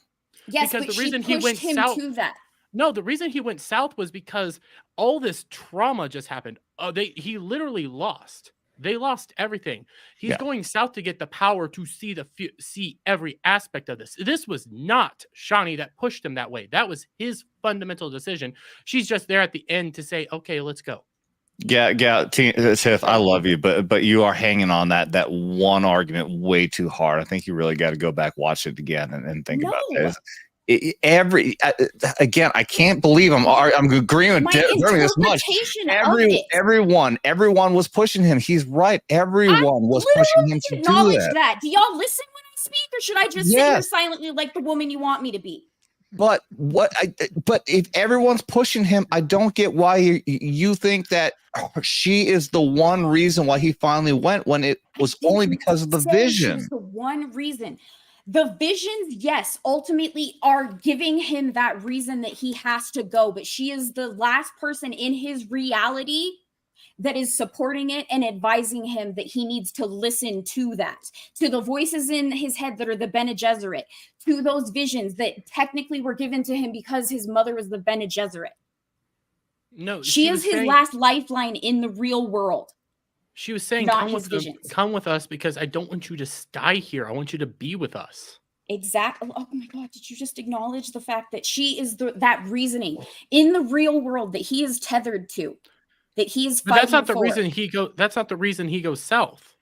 Yes, because but the reason she he pushed went him south- to that. No, the reason he went south was because all this trauma just happened. He literally lost. They lost everything. He's Yeah. going south to get the power to see every aspect of this. This was not Shawnee that pushed him that way. That was his fundamental decision. She's just there at the end to say, "Okay, let's go." Yeah, Tiff, I love you, but you are hanging on that one argument way too hard. I think you really got to go back, watch it again, and think about No. this. Again, I can't believe I'm agreeing with My Dermy this much. interpretation of it. Everyone was pushing him. He's right. Everyone was pushing him to do Acknowledge that. that. Do y'all listen when I speak, or should I just sit here Yes. silently like the woman you want me to be? But if everyone's pushing him, I don't get why you think that she is the one reason why he finally went when it was only because of the Saying she vision. was the one reason. The visions, yes, ultimately are giving him that reason that he has to go, but she is the last person in his reality that is supporting it and advising him that he needs to listen to that, to the voices in his head that are the Bene Gesserit, to those visions that technically were given to him because his mother was the Bene Gesserit. No, She is was his saying- last lifeline in the real world. She was saying, not come his with, visions. come with us because I don't want you to die here. I want you to be with us. Exactly. Oh my God! Did you just acknowledge the fact that she is that reasoning in the real world that he is tethered to, that he is But fighting that's not the for? reason he go. That's not the reason he goes south.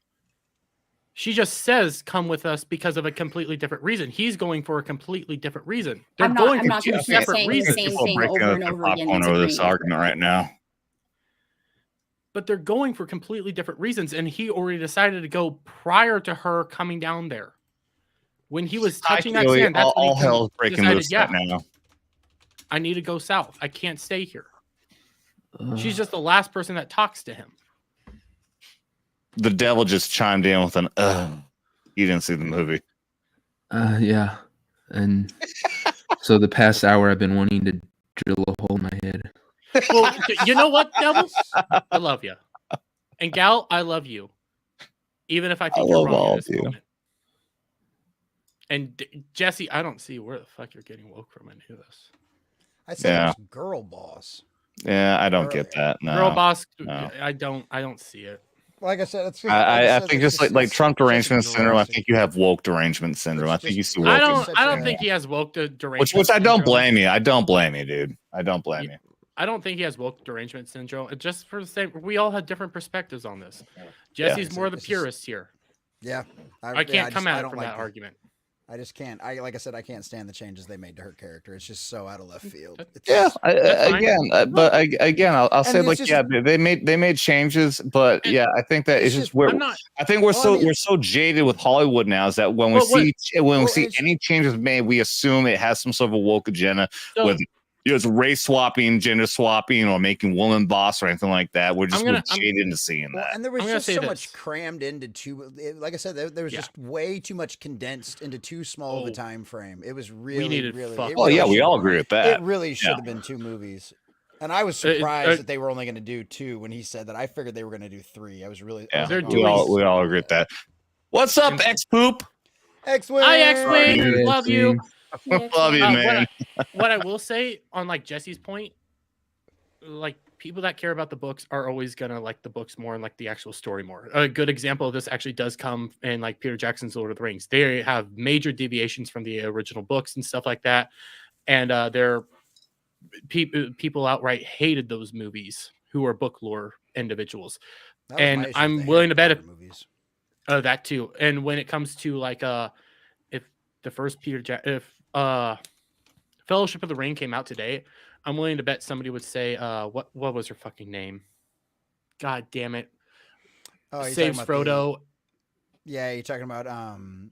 She just says, "Come with us" because of a completely different reason. He's going for a completely different reason. They're I'm going not for gonna two keep separate saying the reasons. same People are thing breaking over up and their over again. popcorn That's over this agreeing. argument right now. But they're going for completely different reasons, and he already decided to go prior to her coming down there. When he was touching that Really, sand, that's when all he hell's breaking decided, loose yeah, right now. I need to go south. I can't stay here. She's just the last person that talks to him. The devil just chimed in with an you didn't see the movie. Yeah. And so the past hour I've been wanting to drill a hole in my head. Well, you know what, Devil? I love you. And Gal, I love you. Even if I think you're love wrong all in this of you. moment. And Jesse, I don't see where the fuck you're getting woke from into this. I said Yeah. it was girl boss. Yeah, I don't get that. No. Girl boss, no. I don't see it. Like I said, it's just, I think just like Trump derangement just syndrome. I neurotic. think you have woke derangement syndrome. I think you see woke. I don't such a- think he has woke derangement. Which I don't syndrome. blame you. I don't blame you, dude. I don't blame you. I don't think he has woke derangement syndrome. Just for the same, we all have different perspectives on this. Jesse's more the It's just- purist here. Yeah, I can't come at it don't from like that the- argument. I just can't. Like I said, I can't stand the changes they made to her character. It's just so out of left field. It's Yeah, just- That's fine. again, I'll And say it's like just- yeah, they made changes, but yeah, I think that it's just we're. I'm not. I think we're Well, I mean- we're so jaded with Hollywood now is that when we Well, what- see Well, see it's- any changes made, we assume it has some sort of a woke agenda So- with it's race swapping, gender swapping, or making woman boss or anything like that. We're just shaded into seeing that. And there was just so much crammed into two. Like I said, there was just way too much condensed into too small of a time frame. It was really, we all agree with that. It really should have been 2 movies. And I was surprised that they were only going to do 2 when he said that. I figured they were going to do 3. I was really. We all agree with that. What's up, X Poop? X-Wing. Hi, X-Wing. Love you. Love you, man. What I will say on like Jesse's point, like people that care about the books are always gonna like the books more and like the actual story more. A good example of this actually does come in like Peter Jackson's Lord of the Rings. They have major deviations from the original books and stuff like that, and they're people outright hated those movies who are book lore individuals, and I'm willing to bet if that too. And when it comes to like if the first Fellowship of the Ring came out today, I'm willing to bet somebody would say what was her fucking name? God damn it. Saves Frodo. You're talking about Arwen?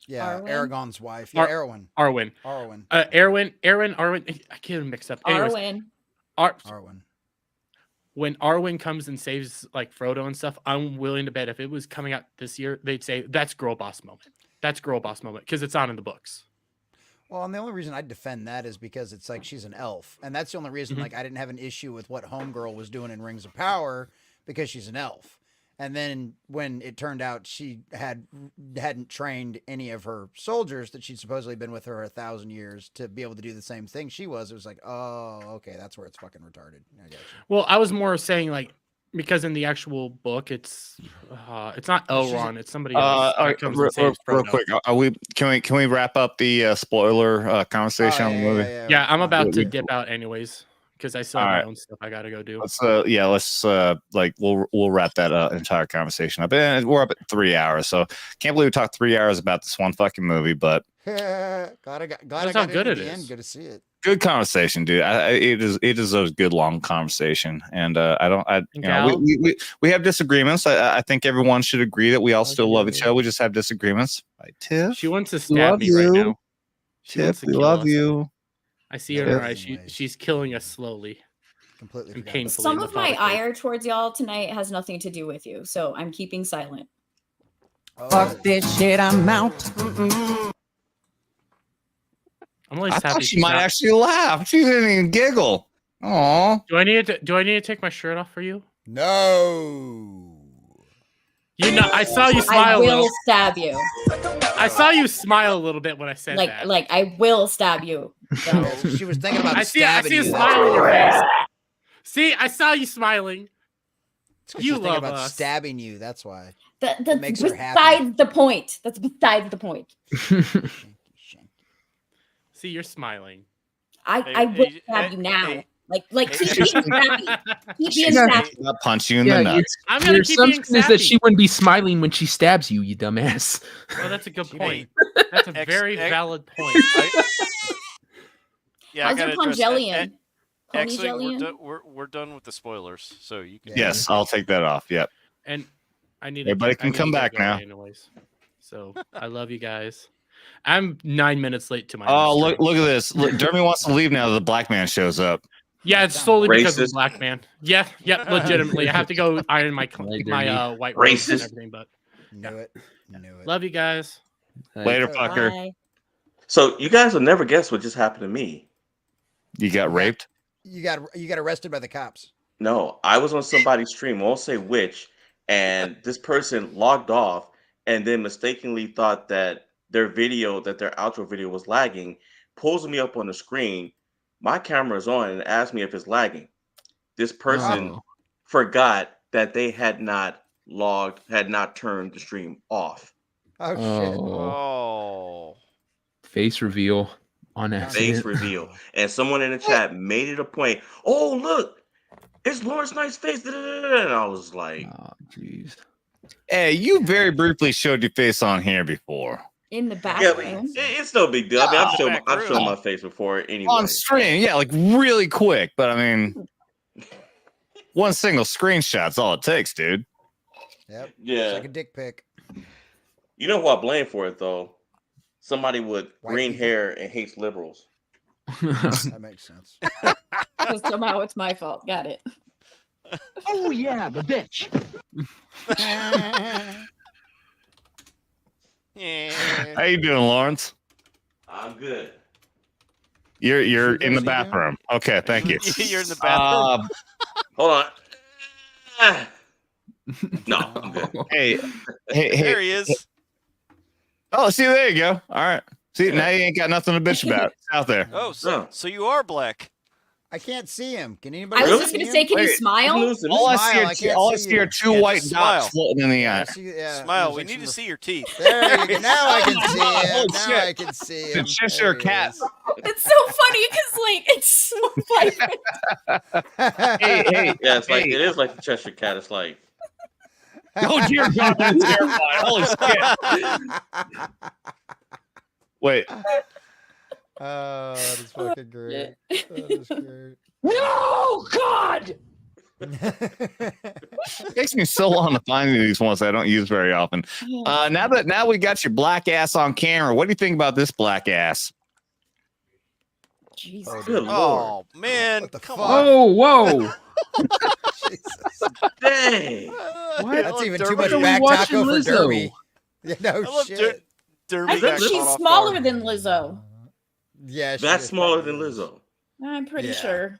Aragorn's wife. Yeah, Arwen. Arwen. I get them mixed up. Anyways, Arwen. When Arwen comes and saves like Frodo and stuff, I'm willing to bet if it was coming out this year, they'd say that's girl boss moment. That's girl boss moment because it's on in the books. Well, and the only reason I defend that is because it's like she's an elf, and that's the only reason like I didn't have an issue with what Homegirl was doing in Rings of Power because she's an elf. And then when it turned out she hadn't trained any of her soldiers that she'd supposedly been with her 1,000 years to be able to do the same thing she was, it was like, oh, okay, that's where it's fucking retarded. I got you. Well, I was more saying like because in the actual book it's not Elrond, it's somebody else. Real quick, can we wrap up the spoiler conversation on the movie? Yeah, I'm about to dip out anyways. Because I still have my own stuff I gotta go do. Let's we'll wrap that entire conversation up. And we're up at 3 hours, so can't believe we talked 3 hours about this one fucking movie. But That's how good it is. Good to see it. Good conversation, dude. It is a good long conversation, and we have disagreements. I think everyone should agree that we all still love each other. We just have disagreements. Right, Tiff? She wants to stab me right now. Tiff, we love you. I see her in her eyes. She's killing us slowly. Completely and painfully. Some of my ire towards y'all tonight has nothing to do with you, so I'm keeping silent. Fuck this shit, I'm out. I thought she might actually laugh. She didn't even giggle. Aw. Do I need to take my shirt off for you? No. You know, I saw you smile. I will stab you. I saw you smile a little bit when I said that. Like I will stab you. So. She was thinking about I see a smile on your face. See, I saw you smiling. You love about us. Stabbing you. That's why. That's makes her happy. besides the point. That's besides the point. See, you're smiling. I will stab you now. Like keep being snappy. Keep being snappy. I'll punch you in the nuts. I'm gonna keep being snappy. Is that she wouldn't be smiling when she stabs you, you dumbass. Well, that's a good point. That's a very valid point. How's your Pongelian? Actually, we're done with the spoilers, so you can. Yes, I'll take that off. Yep. And I need everybody can come back now. Anyways, so I love you guys. I'm 9 minutes late to my. Oh, look at this! Look, Dermy wants to leave now that the black man shows up. Yeah, it's solely because of the black man. Yeah, legitimately. I have to go iron my white robes and everything, but knew it. Love you guys. Later, fucker. Bye. So you guys will never guess what just happened to me. You got raped? You got arrested by the cops. No, I was on somebody's stream, I won't say which, and this person logged off and then mistakenly thought that their outro video was lagging, pulls me up on the screen. My camera is on and asked me if it's lagging. This person forgot that they had not turned the stream off. Oh shit. Oh. Face reveal on accident. Face reveal. And someone in the chat made it a point. Oh, look, it's Laurence Knight's face. And I was like, oh, jeez. Hey, you very briefly showed your face on here before. In the background. Yeah, it's no big deal. I mean, I've shown my face before anyway. On stream, yeah, like really quick. But I mean, one single screenshot's all it takes, dude. Yep. Yeah. It's like a dick pic. You know who I blame for it though? Somebody with green hair and hates liberals. That makes sense. So somehow it's my fault. Got it. Oh yeah, the bitch. How you doing, Lawrence? I'm good. You're in the bathroom. Okay, thank you. You're in the bathroom. Hold on. No, I'm good. Hey, There he is. Oh, see, there you go. All right. See, now you ain't got nothing to bitch about. It's out there. Oh, so you are black. I can't see him. Can anybody? I was just gonna say, can you smile? All I see are two white dots floating in the eye. Smile. We need to see your teeth. There you go. Now I can see him. Oh, Now shit. I can see It's a him. Cheshire cat. It's so funny because it's so vibrant. Hey, Yeah, it's like it is like the Cheshire Cat. It's like, oh dear God, that's terrifying. Holy shit. Wait. Oh, that is fucking great. That is great. No, God. It takes me so long to find these ones I don't use very often. Now we got your black ass on camera. What do you think about this black ass? Jesus. Oh man, come on. Oh, whoa. dang. What? That's even Dermy. too much Are we back watching taco for Lizzo? Dermy. Yeah, no I love shit. Dermy. I think got she's caught off smaller guard. than Lizzo. Yeah, That's smaller than Lizzo. I'm pretty Yeah. sure.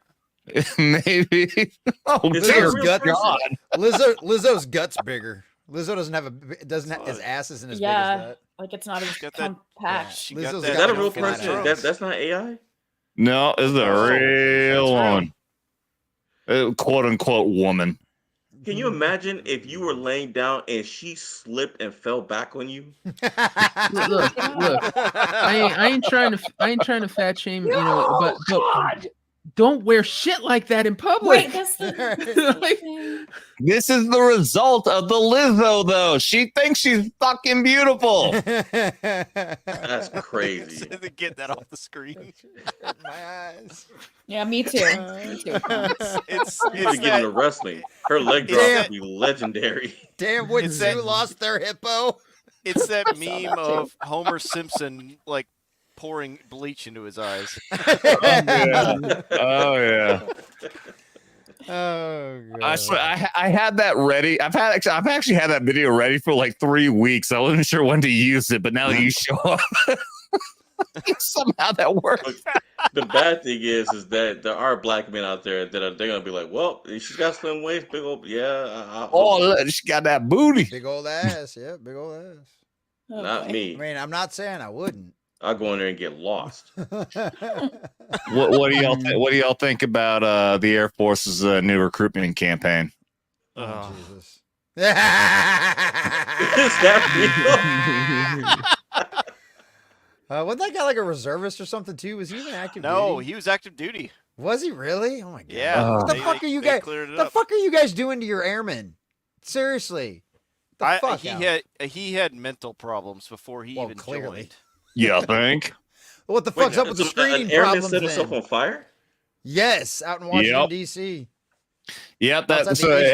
Maybe. Oh, Is dear that a real God. person? Lizzo's guts bigger. Lizzo doesn't have his ass isn't as big as Yeah, that. like it's not as Got that- compact. She Lizzo's got got Is that a no real flat person? ass. That's not AI? No, it's a Oh, real that's woman. Quote unquote woman. Can you imagine if you were laying down and she slipped and fell back on you? Look. I ain't trying to fat shame, you know, but don't wear shit like that in public. Wait, that's the Like- thing. This is the result of the Lizzo, though. She thinks she's fucking beautiful. That's crazy. Get that off the screen. My eyes. Yeah, me too. Me too. It's You need to get into wrestling. Her leg drop would be legendary. Damn, when It's Zoo that- lost their hippo. It's that meme of Homer Simpson like pouring bleach into his eyes. Oh yeah. Oh god. I had that ready. I've actually had that video ready for like 3 weeks. I wasn't sure when to use it, but now that you show up, somehow that works. The bad thing is that there are black men out there that they're gonna be like, well, she's got slim waist, big old, yeah. Oh, look, she got that booty. Big old ass. Yeah, big old ass. Not I me. mean, I'm not saying I wouldn't. I'll go in there and get lost. What do y'all think about the Air Force's new recruitment campaign? Oh, Jesus. Is that Wasn't that guy like a reservist or something too? Was he even active No, duty? he was active duty. Was he really? Oh my god. Yeah. What the They- fuck they- are you they guys? cleared it The up. fuck are you guys doing to your airmen? Seriously. The fuck He out. he had mental problems before he even clearly. joined. You think? What the fuck's up with the so screening an airman problems set himself then? on fire? Yes, out in Washington Yep. D.C. Yep, Outside that's the Israeli,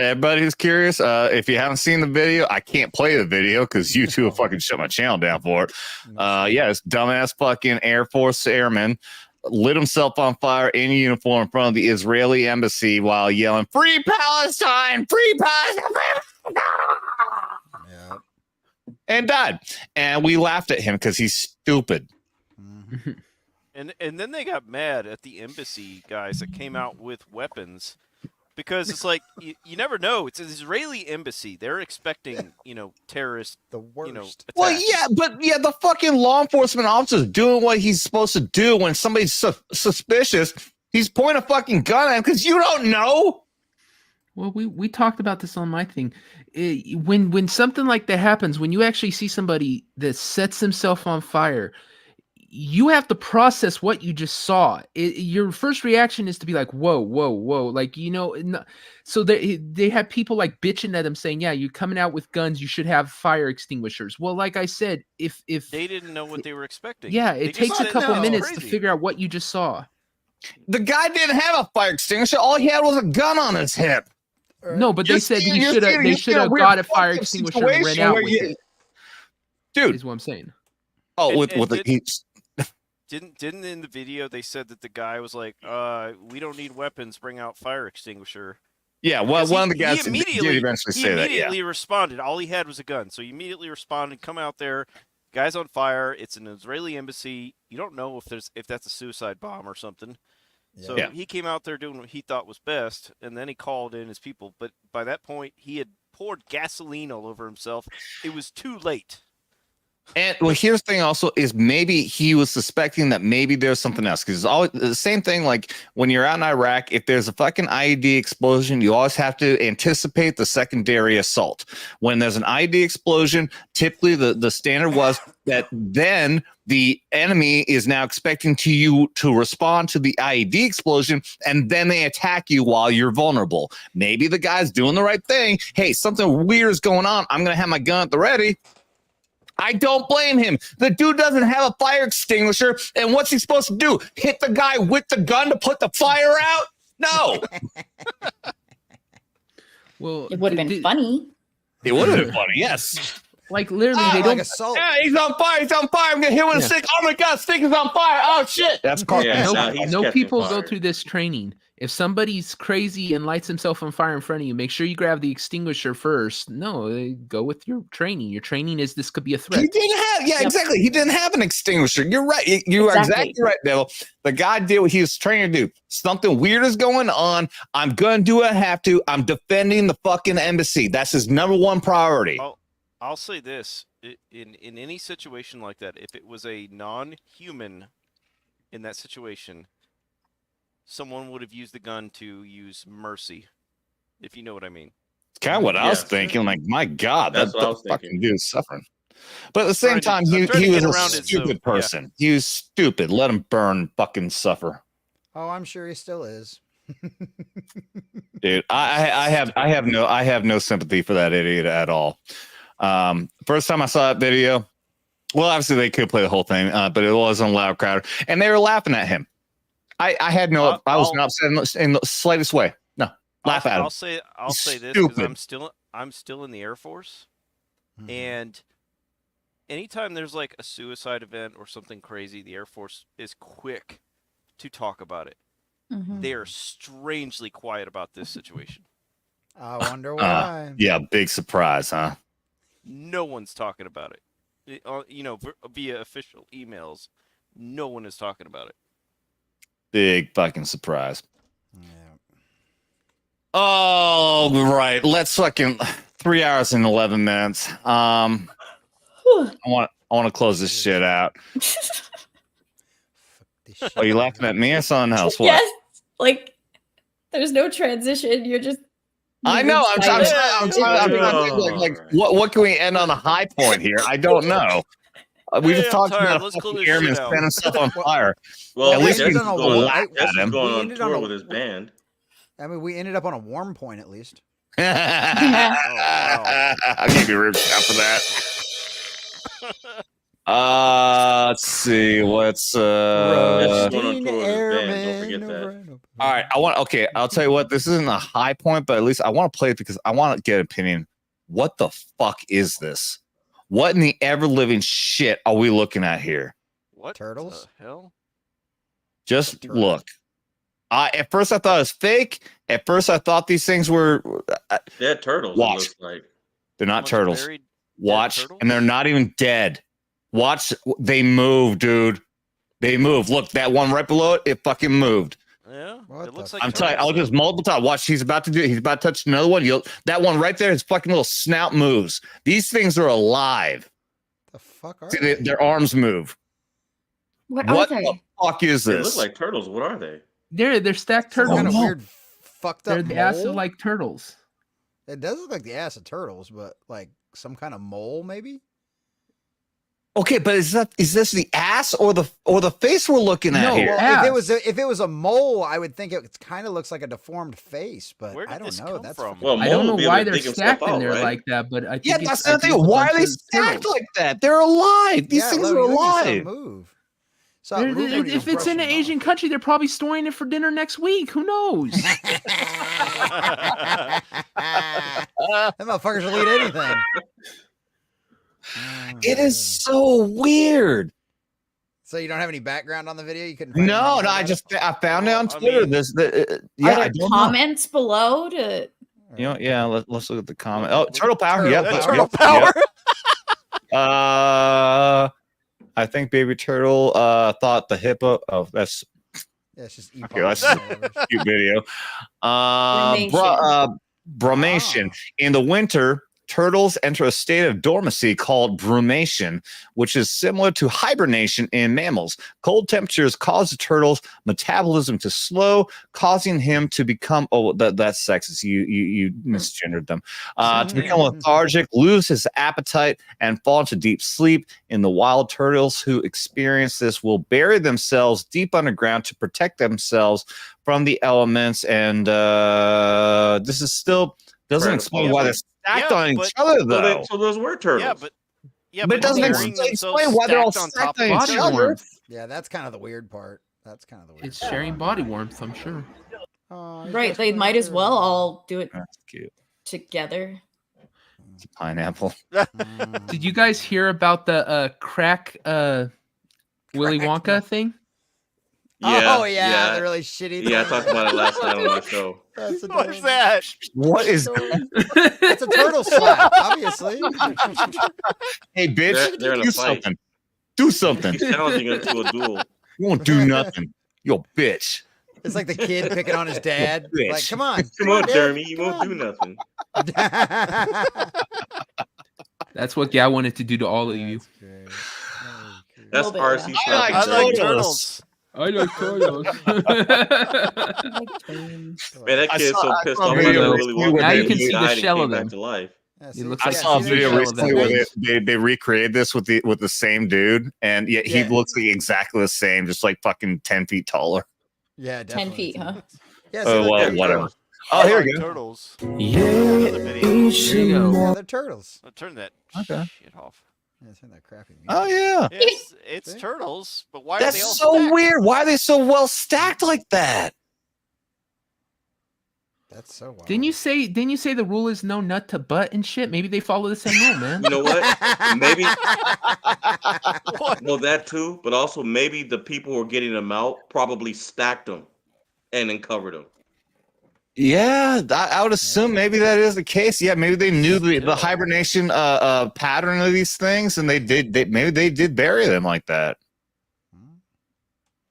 everybody who's curious. If you haven't seen the video, I can't play the video because YouTube will fucking shut my channel down for it. Yeah, this dumbass fucking Air Force airman lit himself on fire in uniform in front of the Israeli embassy while yelling, "Free Palestine! Free Palestine!" Yeah. And died. And we laughed at him because he's stupid. And then they got mad at the embassy guys that came out with weapons because it's like you never know. It's an Israeli embassy. They're expecting terrorists. The worst. Attacks. Well, yeah, but the fucking law enforcement officer's doing what he's supposed to do when somebody's suspicious. He's pointing a fucking gun at him because you don't know. Well, we talked about this on my thing. When something like that happens, when you actually see somebody that sets himself on fire, you have to process what you just saw. Your first reaction is to be like, whoa, whoa, whoa. Like, so they have people like bitching at them saying, yeah, you're coming out with guns. You should have fire extinguishers. Well, like I said, if they didn't know what they were expecting. Yeah, They it takes a just couple didn't know. minutes to Crazy. figure out what you just saw. The guy didn't have a fire extinguisher. All he had was a gun on his hip. No, but they said they should have got a fire extinguisher and ran out with it. Dude, is what I'm saying. Oh, And- with and the it- heat. Didn't in the video they said that the guy was like, we don't need weapons, bring out fire extinguisher. Yeah, well, one of the guys did eventually he say that. Yeah. immediately responded. All he had was a gun, so he immediately responded. Come out there, guy's on fire. It's an Israeli embassy. You don't know if that's a suicide bomb or something. So he came out there doing what he thought was best, and then he called in his people. But by that point, he had poured gasoline all over himself. It was too late. And well, here's the thing also is maybe he was suspecting that maybe there's something else, because it's always the same thing. Like when you're out in Iraq, if there's a fucking IED explosion, you always have to anticipate the secondary assault. When there's an IED explosion, typically the standard was that then the enemy is now expecting you to respond to the IED explosion, and then they attack you while you're vulnerable. Maybe the guy's doing the right thing. Hey, something weird is going on. I'm going to have my gun at the ready. I don't blame him. The dude doesn't have a fire extinguisher, and what's he supposed to do? Hit the guy with the gun to put the fire out? No. Well, it would have been funny. It would have been funny, yes. Like literally, they don't. Yeah, he's on fire. He's on fire. I'm gonna hit with a stick. Oh my god, stick is on fire. Oh shit. That's called. No people go through this training. If somebody's crazy and lights himself on fire in front of you, make sure you grab the extinguisher first. No, go with your training. Your training is this could be a threat. He didn't have, exactly. He didn't have an extinguisher. You're right. You are exactly right, Devil. The guy did what he was training to do. Something weird is going on. I'm gonna do what I have to. I'm defending the fucking embassy. That's his number one priority. I'll say this: in any situation like that, if it was a non-human in that situation, someone would have used the gun to use mercy, if you know what I mean. It's kind of what I was thinking. Like, my God, that fucking dude's suffering. But at the same time, he was a stupid person. He was stupid. Let him burn, fucking suffer. Oh, I'm sure he still is. Dude, I have no sympathy for that idiot at all. First time I saw that video, well, obviously they could play the whole thing, but it wasn't loud crowd, and they were laughing at him. I had no, I was not upset in the slightest way. No, laugh at him. I'll say this because I'm still in the Air Force, and anytime there's like a suicide event or something crazy, the Air Force is quick to talk about it. They are strangely quiet about this situation. I wonder why. Yeah, big surprise, huh? No one's talking about it. Via official emails, no one is talking about it. Big fucking surprise. Yeah. Oh, right. Let's fucking 3 hours and 11 minutes. I want to close this shit out. Are you laughing at me or someone else? What? Yes. Like, there's no transition. You're just. I know. I'm trying. Like, what can we end on a high point here? I don't know. We just talked about a fucking airman setting himself on fire. Well, at least we can laugh at him. Going on tour with his band. I mean, we ended up on a warm point at least. I'll give you a rib shot for that. Let's see. What's Roasting airmen. All right. I'll tell you what. This isn't a high point, but at least I want to play it because I want to get an opinion. What the fuck is this? What in the ever-living shit are we looking at here? What turtles? The hell? Just look. At first I thought it was fake. At first I thought these things were they're turtles. Watch. It looks like. They're not turtles. Watch, and they're not even dead. Watch, they move, dude. They move. Look, that one right below it, it fucking moved. Yeah, it looks like I'm telling you, I'll just multiple times. Watch, he's about to touch another one. That one right there, his fucking little snout moves. These things are alive. The fuck are they? Their arms move. What are they? The fuck is this? They look like turtles. What are they? They're stacked turtles. Kind of weird, fucked up. They're the ass of like turtles. It does look like the ass of turtles, but like some kind of mole, maybe. Okay, but is this the ass or the face we're looking at here? Well, if it was a mole, I would think it kind of looks like a deformed face, but I don't know. That's from? Well, I don't know why they're stacked in there like that, but I think that's the thing. Why are they stacked like that? They're alive. These things are alive. Move. If it's in an Asian country, they're probably storing it for dinner next week. Who knows? That motherfuckers will eat anything. It is so weird. So you don't have any background on the video? You couldn't. Find No, anything no. about I found it on Twitter. Are there comments below to? You know, yeah. Let's look at the comment. Oh, turtle power. Turtle Yep. power. Yep, Turtle yep. I think Baby Turtle thought the hippo. Oh, that's Yeah, it's just okay. That's a cute video. Brumation. In the winter, turtles enter a state of dormancy called brumation, which is similar to hibernation in mammals. Cold temperatures cause the turtle's metabolism to slow, causing him to become that's sexist. You misgendered them. To become lethargic, lose his appetite, and fall into deep sleep. In the wild, turtles who experience this will bury themselves deep underground to protect themselves from the elements. And this is still doesn't explain why they're stacked on each other, though. So those were turtles. But it doesn't explain why they're all stacked on each other. Yeah, that's kind of the weird part. That's kind of the weird. It's sharing body warmth, I'm sure. Right, they might as well all do it together. It's a pineapple. Did you guys hear about the crack Willy Wonka thing? Yeah, oh yeah, the really shitty. Yeah, I talked about it last night on my show. What is that? What is That's a turtle slap, obviously. Hey, bitch, They're in a do fight. something. Do something. He's challenging her to a duel. You won't do nothing. You're a bitch. It's like the kid picking on his dad. Bitch. Like, come on, Come on, Dad, Dermy, you come won't on. do nothing. That's what Gal wanted to do to all of you. That's RC. I like turtles. I like turtles. Man, that kid's so pissed off. video Really want now you can he see the died and shell came of back them. to life. It looks I like saw a the video shell of them. recently where they recreated this with the same dude, and yet he Yeah. looks like exactly the same, just like fucking 10 feet taller. Yeah, 10 definitely. feet, huh? Yeah, Oh, so well, they're whatever. turtles. Oh, here I we like go. turtles. There you go. Yeah, they're turtles. I'll turn that Okay. shit off. Yeah, turn that crappy music. Oh yeah, It's turtles, but why are that's they all so stacked? weird. Why are they so well stacked like that? That's so wild. Didn't you say the rule is no nut to butt and shit? Maybe they follow the same rule, man. You know what? Maybe. Well, that too, but also maybe the people who are getting them out probably stacked them and then covered them. Yeah, I would assume maybe that is the case. Yeah, maybe they knew the hibernation pattern of these things, and maybe they did bury them like that.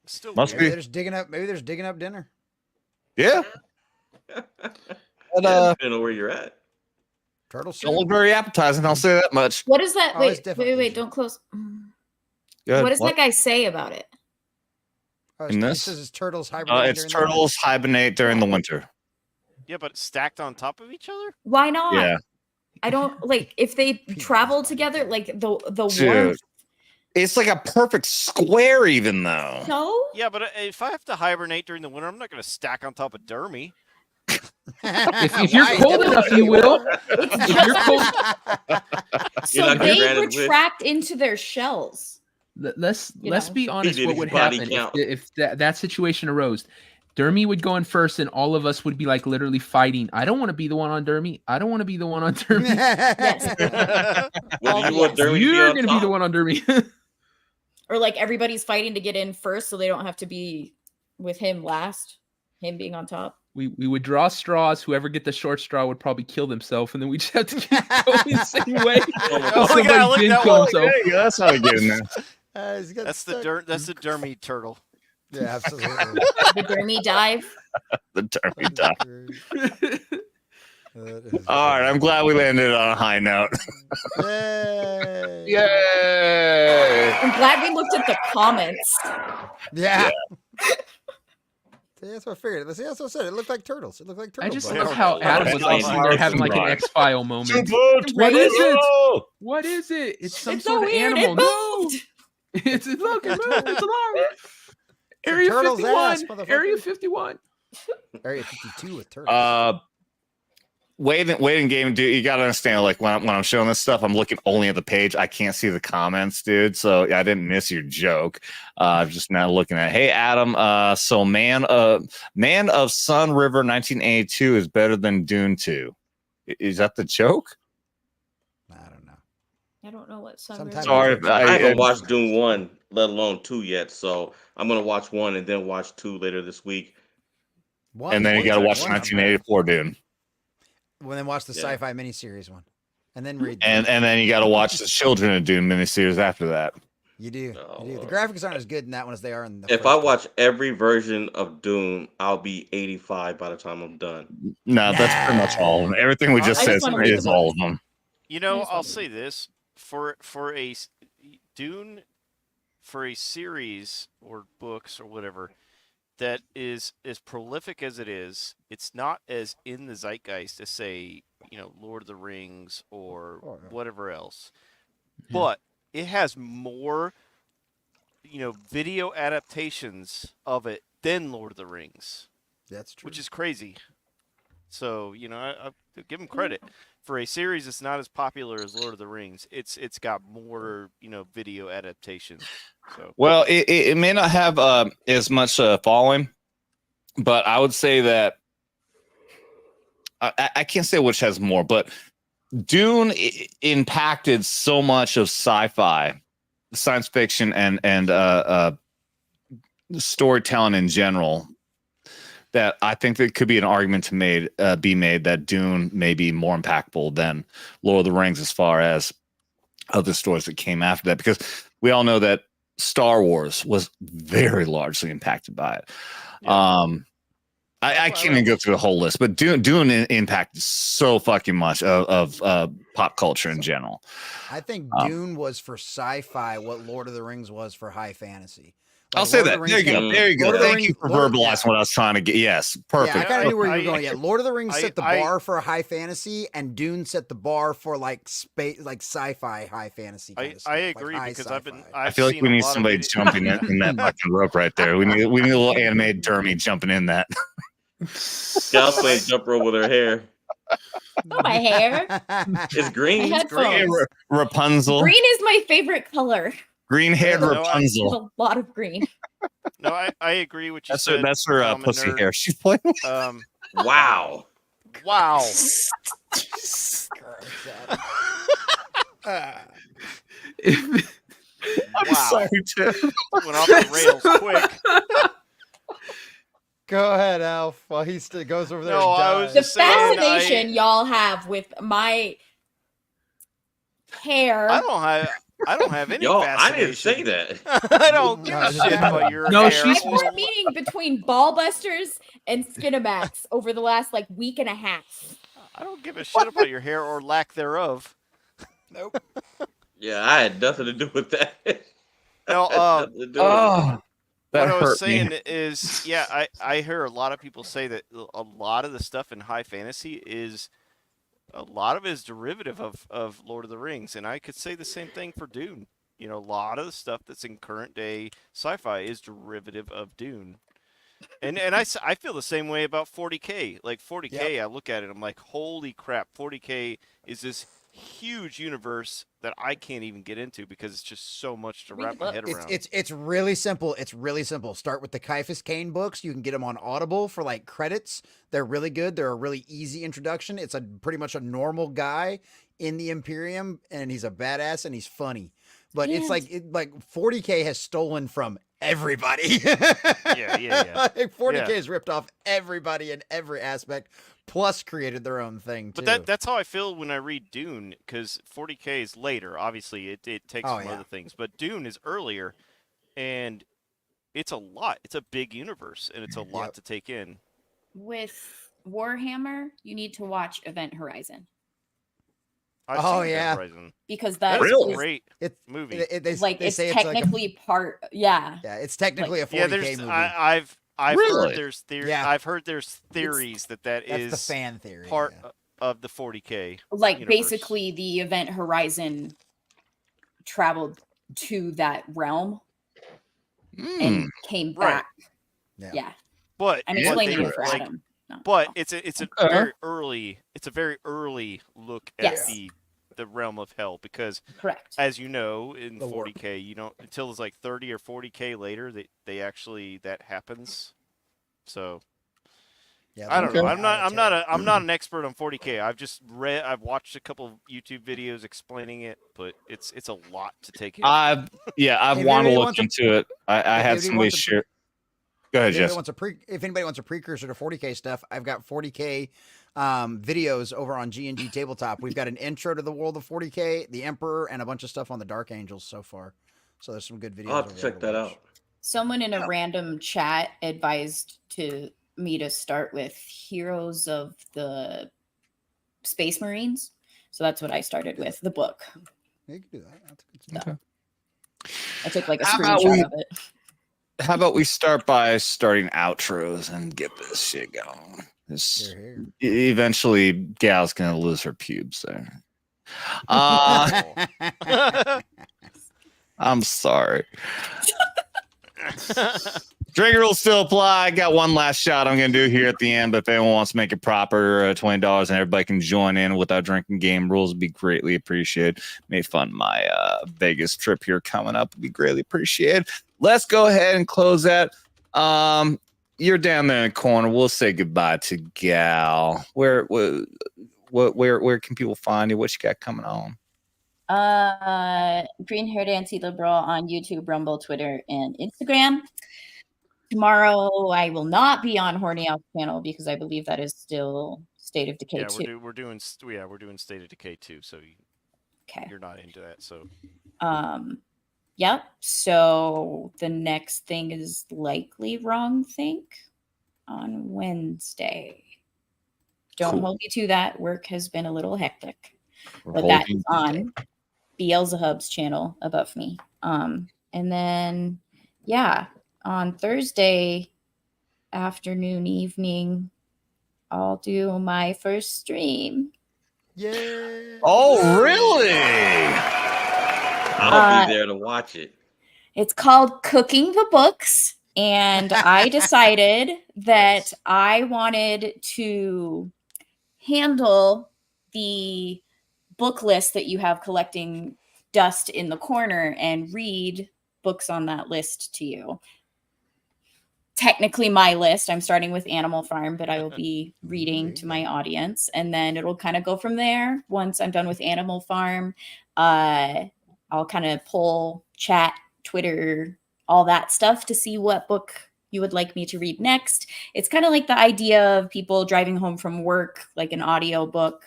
Still Must Maybe be. they're just digging up. Maybe they're just digging up dinner. Yeah. But, Yeah, depending on where you're at. Turtle soup. don't look very appetizing. I'll say that much. What is that? Oh, it's Wait, definitely wait, don't close. Go ahead. What does that guy say about it? Oh, In it this? says it's turtles hibernate. It's turtles hibernate during the winter. Yeah, but stacked on top of each other? Why not? Yeah. I don't like if they travel together, like the Dude. warmth. It's like a perfect square, even though. No. Yeah, but if I have to hibernate during the winter, I'm not going to stack on top of Dermy. If you're cold enough, you will. If you're cold, So not they granted with- retract into their shells. let's You let's know. be honest. did What his would body happen count. if that situation arose? Dermy would go in first, and all of us would be like literally fighting. I don't want to be the one on Dermy. I don't want to be the one on Dermy. Well, do you want Dermy to be You're on gonna be the top? one on Dermy. Or like everybody's fighting to get in first, so they don't have to be with him last. Him being on top. we would draw straws. Whoever get the short straw would probably kill themselves, and then we just have to keep going the same way. Oh, Somebody yeah, I like didn't that kill one. himself. Yeah, that's how I get in there. That's the Dermy turtle. Yeah, absolutely. The Dermy dive. The Dermy dive. All right, I'm glad we landed on a high note. Yay! Yay! I'm glad we looked at the comments. Yeah. See, that's what I figured. See, that's what I said. It looked like turtles. It looked like I turtles. just love how Adam was like sitting there having like an X-File moment. What What is it? What is it? It's some It's sort so of weird. animal. It No, moved. it's look, it moved. It's alive. a Area turtle's 51. ass, motherfucker. Area 51. Area 52 with turtles. Waiting game, dude. You gotta understand, like when I'm showing this stuff, I'm looking only at the page. I can't see the comments, dude. So I didn't miss your joke. I'm just now looking at. Hey, Adam. So Man of Sun River 1982 is better than Dune 2. Is that the joke? I don't know. I don't know what sun. Sometimes- Sorry, I haven't watched Dune 1 let alone 2 yet. So I'm gonna watch 1 and then watch 2 later this week. And then you got to watch 1984 Dune. Well, then watch the Yeah. sci-fi miniseries one, and then read. And then you got to watch the Children of Dune miniseries after that. You do. You do. The graphics aren't as good in that one as they are in the. If I watch every version of Dune, I'll be 85 by the time I'm done. No, that's pretty much all of them. Everything we just said is all of them. You know, I'll say this for a Dune, for a series or books or whatever that is as prolific as it is, it's not as in the zeitgeist as say, Lord of the Rings or whatever else. But it has more, video adaptations of it than Lord of the Rings. That's true. Which is crazy. So, I give them credit. For a series that's not as popular as Lord of the Rings, it's got more, video adaptations. So Well, it may not have as much following, but I would say that I can't say which has more, but Dune impacted so much of sci-fi, science fiction, and storytelling in general that I think there could be an argument to be made that Dune may be more impactful than Lord of the Rings as far as other stories that came after that, because we all know that Star Wars was very largely impacted by it. Yeah. I can't even go through the whole list, but Dune impacted so fucking much of pop culture in general. I think Dune was for sci-fi what Lord of the Rings was for high fantasy. I'll say that. There you go. There you go. Thank you for verbalizing what I was trying to get. Yes, perfect. Yeah, I kind of knew where you were going. Yeah, Lord of the Rings set the bar for high fantasy, and Dune set the bar for like sci-fi high fantasy. Kind of stuff, I agree like because I feel like we need somebody jumping in that fucking rope right there. We need a little animated Dermy jumping in that. Gal's playing jump rope with her hair. My hair. It's green. My headphones. Rapunzel. Green is my favorite color. Green-haired Rapunzel. There's a lot of green. No, I agree with you. That's her pussy hair. She's playing. Wow. Wow. I'm sorry, Tim. Went off the rails quick. Go ahead, Alf. While he goes over there. No, and I dies. was The just saying, fascination y'all have with my hair. I don't have any. Yo, I didn't fascination. say that. I don't give a shit about your hair. I've been meeting between Ballbusters and Skinemax over the last week and a half. I don't give a shit about your hair or lack thereof. Nope. Yeah, I had nothing to do with that. No, that what I was hurt saying me. is, yeah, I hear a lot of people say that a lot of the stuff in high fantasy is a lot of it is derivative of Lord of the Rings, and I could say the same thing for Dune. A lot of the stuff that's in current day sci-fi is derivative of Dune. And I feel the same way about 40K. Like 40K, I look at it, I'm like, holy crap, 40K is this huge universe that I can't even get into because it's just so much to wrap my head around. It's really simple. It's really simple. Start with the Caiaphas Cain books. You can get them on Audible for credits. They're really good. They're a really easy introduction. It's pretty much a normal guy in the Imperium, and he's a badass and he's funny. But it's like 40K has stolen from everybody. Yeah. 40K has ripped off everybody in every aspect, plus created their own thing too. But that's how I feel when I read Dune, because 40K is later. Obviously, it takes from other things, but Dune is earlier, and it's a lot. It's a big universe, and it's a lot to take in. With Warhammer, you need to watch Event Horizon. I've seen Event Horizon. Because that's a great movie. It's technically part. Yeah. Yeah, it's technically a 40K movie. I've Really? heard there's theories. Yeah. I've heard there's theories that's the fan theory. Part of the 40K. Like universe. basically, the Event Horizon traveled to that realm and came back. Yeah. But I'm explaining it for Adam. But it's a very early look at the realm of hell, because as you know, in 40K you don't until it's like 30 or 40K later that happens. So Yeah, I don't know. they're I'm not. out of I'm not an expert on 40K. I've watched a couple of YouTube videos explaining it, but it's a lot to take in. I've If wanted to anybody look wants a- into it. I if had anybody somebody wants a pre- share. Go ahead, If anybody Jess. wants if anybody wants a precursor to 40K stuff, I've got 40K videos over on G&G Tabletop. We've got an intro to the world of 40K, the Emperor, and a bunch of stuff on the Dark Angels so far. So there's some good videos. I'll have over to there check that watch. out. Someone in a random chat advised me to start with Heroes of the Space Marines. So that's what I started with, the book. Yeah, you can do that. That's good stuff. Okay. I took like a How about screenshot of it. How about we start by starting outros and get this shit going? Eventually, Gal's gonna lose her pubes there. I'm sorry. Drinking rules still apply. I got one last shot I'm going to do here at the end, but if anyone wants to make it proper, $20 and everybody can join in with our drinking game rules, would be greatly appreciated. May fund my Vegas trip here coming up. Would be greatly appreciated. Let's go ahead and close that. You're down there in the corner. We'll say goodbye to Gal. Where can people find you? What you got coming on? Green Haired Anti-Liberal on YouTube, Rumble, Twitter, and Instagram. Tomorrow I will not be on Horny Alf channel because I believe that is still State of Decay 2. We're doing State of Decay 2, so you're not into that. So yep. So the next thing is likely Wrong Think on Wednesday. Don't Cool. hold me to that. Work has been a little hectic. We're But that holding is on Beelzebub's channel above me. And then on Thursday afternoon, evening, I'll do my first stream. Yeah. Oh, really? I'll be there to watch it. It's called Cooking the Books. And I decided that I wanted to handle the book list that you have collecting dust in the corner and read books on that list to you. Technically my list. I'm starting with Animal Farm, but I will be reading to my audience, and then it'll kind of go from there. Once I'm done with Animal Farm, I'll kind of poll, chat, Twitter, all that stuff to see what book you would like me to read next. It's kind of like the idea of people driving home from work, like an audio book,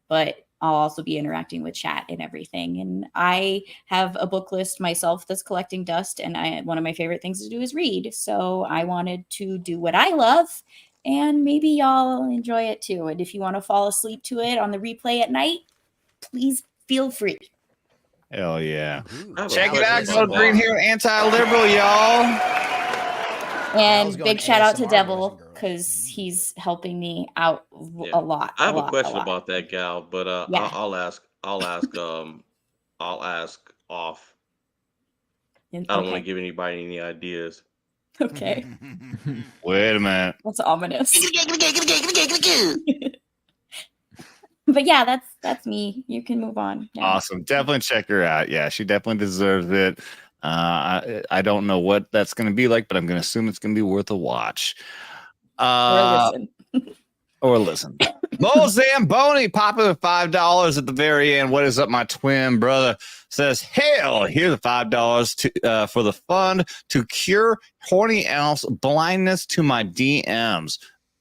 but I'll also be interacting with chat and everything. And I have a book list myself that's collecting dust, and one of my favorite things to do is read. So I wanted to do what I love, and maybe y'all enjoy it too. And if you want to fall asleep to it on the replay at night, please feel free. Hell yeah. I Check have it a out. question Go to about- Green Hero Anti-Liberal, y'all. And big shout out to ASMR, Devil because he's helping me out a lot. I have a lot, question lot. about that, Gal, but Yeah. I'll ask off. I don't want to Okay. give anybody any ideas. Okay. Wait a minute. That's ominous. But yeah, that's me. You can move on. now. Awesome. Definitely check her out. Yeah, she definitely deserves it. I don't know what that's going to be like, but I'm going to assume it's going to be worth a watch. Or listen. Or listen. Mo Zamboni popping the $5 at the very end. What is up, my twin brother? Says, hell, here's the $5 for the fund to cure Horny Alf's blindness to my DMs.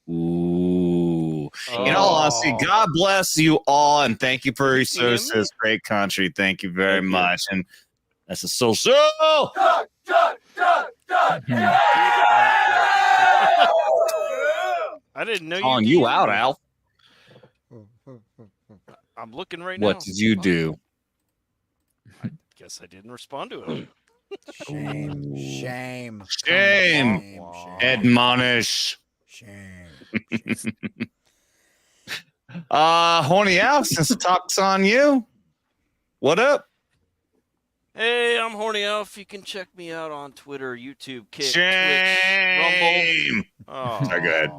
Ooh. In all honesty, God bless you all, and thank you for your service to this great country. Thank you very much. And that's a social. I didn't know Calling you DM'd out, me. Alf. I'm looking right now. What did you do? Guess I didn't respond to it. Shame. Shame. Shame. Admonish. Shame. Horny Alf, since the talk's on you, what up? Hey, I'm Horny Alf. You can check me out on Twitter, YouTube, Kick, Shame. Twitch, Rumble. Sorry, go ahead.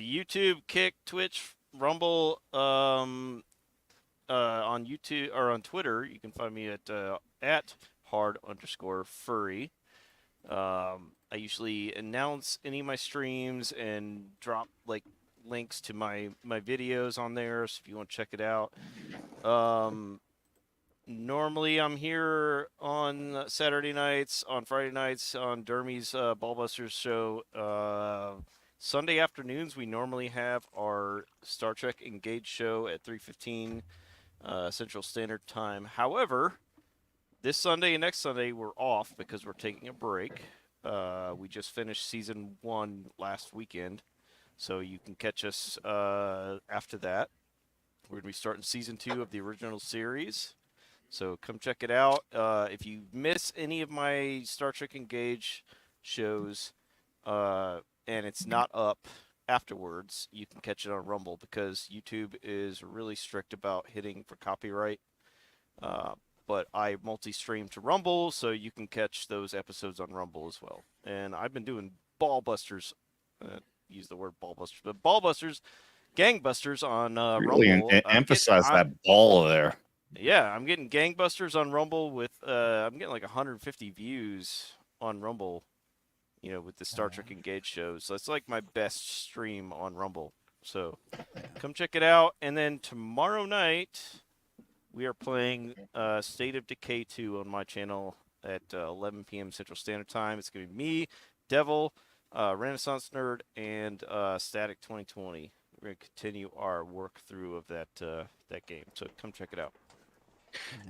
YouTube, Kick, Twitch, Rumble. On YouTube or on Twitter, you can find me at @hard_furry. I usually announce any of my streams and drop like links to my videos on there, so if you want to check it out. Normally I'm here on Saturday nights, on Friday nights, on Dermy's Ballbusters show. Sunday afternoons we normally have our Star Trek Engage show at 3:15 Central Standard Time. However, this Sunday and next Sunday we're off because we're taking a break. We just finished season 1 last weekend, so you can catch us after that. We're going to be starting season 2 of the original series. So come check it out. If you miss any of my Star Trek Engage shows and it's not up afterwards, you can catch it on Rumble because YouTube is really strict about hitting for copyright. But I multi-stream to Rumble, so you can catch those episodes on Rumble as well. And I've been doing Ballbusters, use the word Ballbusters, but Ballbusters, Gangbusters on Really Rumble. emphasize that ball there. Yeah, I'm getting gangbusters on Rumble with I'm getting like 150 views on Rumble, with the Star Trek Engage shows. So it's like my best stream on Rumble. So come check it out. And then tomorrow night we are playing State of Decay 2 on my channel at 11 p.m. Central Standard Time. It's going to be me, Devil, Renaissance Nerd, and Static 2020. We're going to continue our work through of that game. So come check it out.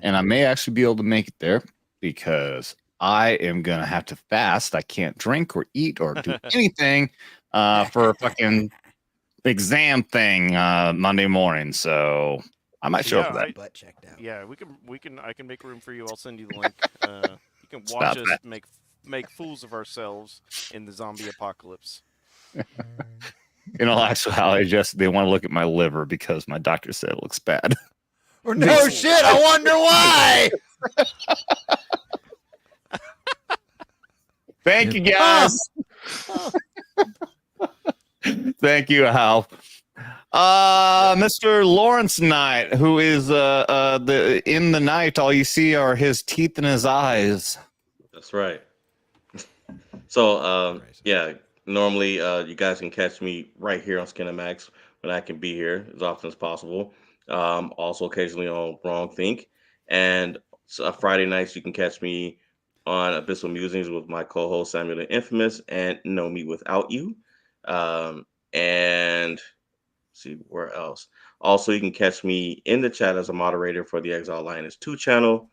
And I may actually be able to make it there because I am going to have to fast. I can't drink or eat or do anything for a fucking exam thing Monday morning. So I might show up for that. Butt checked out. Yeah, I can make room for you. I'll send you the link. You can watch us make fools of ourselves in the zombie apocalypse. In all actuality, they want to look at my liver because my doctor said it looks bad. Or no shit, I wonder why. Thank you, guys. Thank you, Hal. Mr. Laurence Knight, who is in the night, all you see are his teeth and his eyes. That's right. So, yeah, normally you guys can catch me right here on Skinemax when I can be here as often as possible. Also occasionally on Wrong Think. And Friday nights you can catch me on Abyssal Musings with my co-host Samuel the Infamous and Know Me Without You. And see where else. Also, you can catch me in the chat as a moderator for the Exile Lioness 2 channel.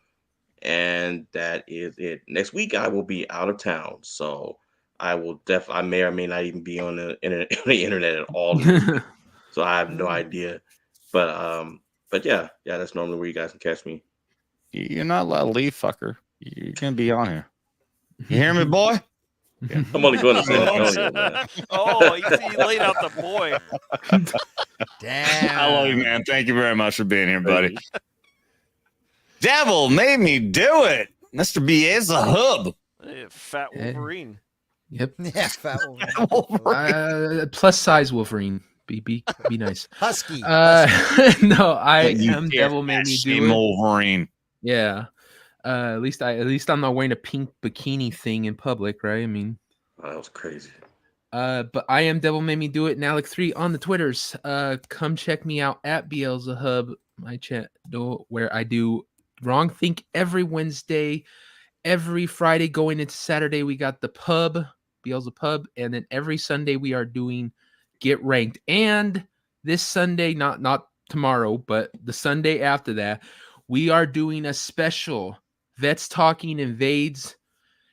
And that is it. Next week I will be out of town. So I may or may not even be on the internet at all. So I have no idea. But yeah, that's normally where you guys can catch me. You're not allowed to leave, fucker. You're gonna be on here. You hear me, boy? Yeah. I'm only going to say that. Oh, he laid out the boy. Damn. I love you, man. Thank you very much for being here, buddy. Devil made me do it. Mr. Beelzebub. Fat Wolverine. Yep. Yeah, fat Wolverine. Plus size Wolverine. Be nice. Husky. No, I am Devil made me do it. Wolverine. Yeah. At least I'm not wearing a pink bikini thing in public, right? I mean, that was crazy. But I am Devil Made Me Do It and Alec 3 on the Twitters. Come check me out at Beelzebub, my channel, where I do Wrong Think every Wednesday, every Friday going into Saturday. We got the pub, Beelzebub, and then every Sunday we are doing Get Ranked. And this Sunday, not tomorrow, but the Sunday after that, we are doing a special Vets Talking Invades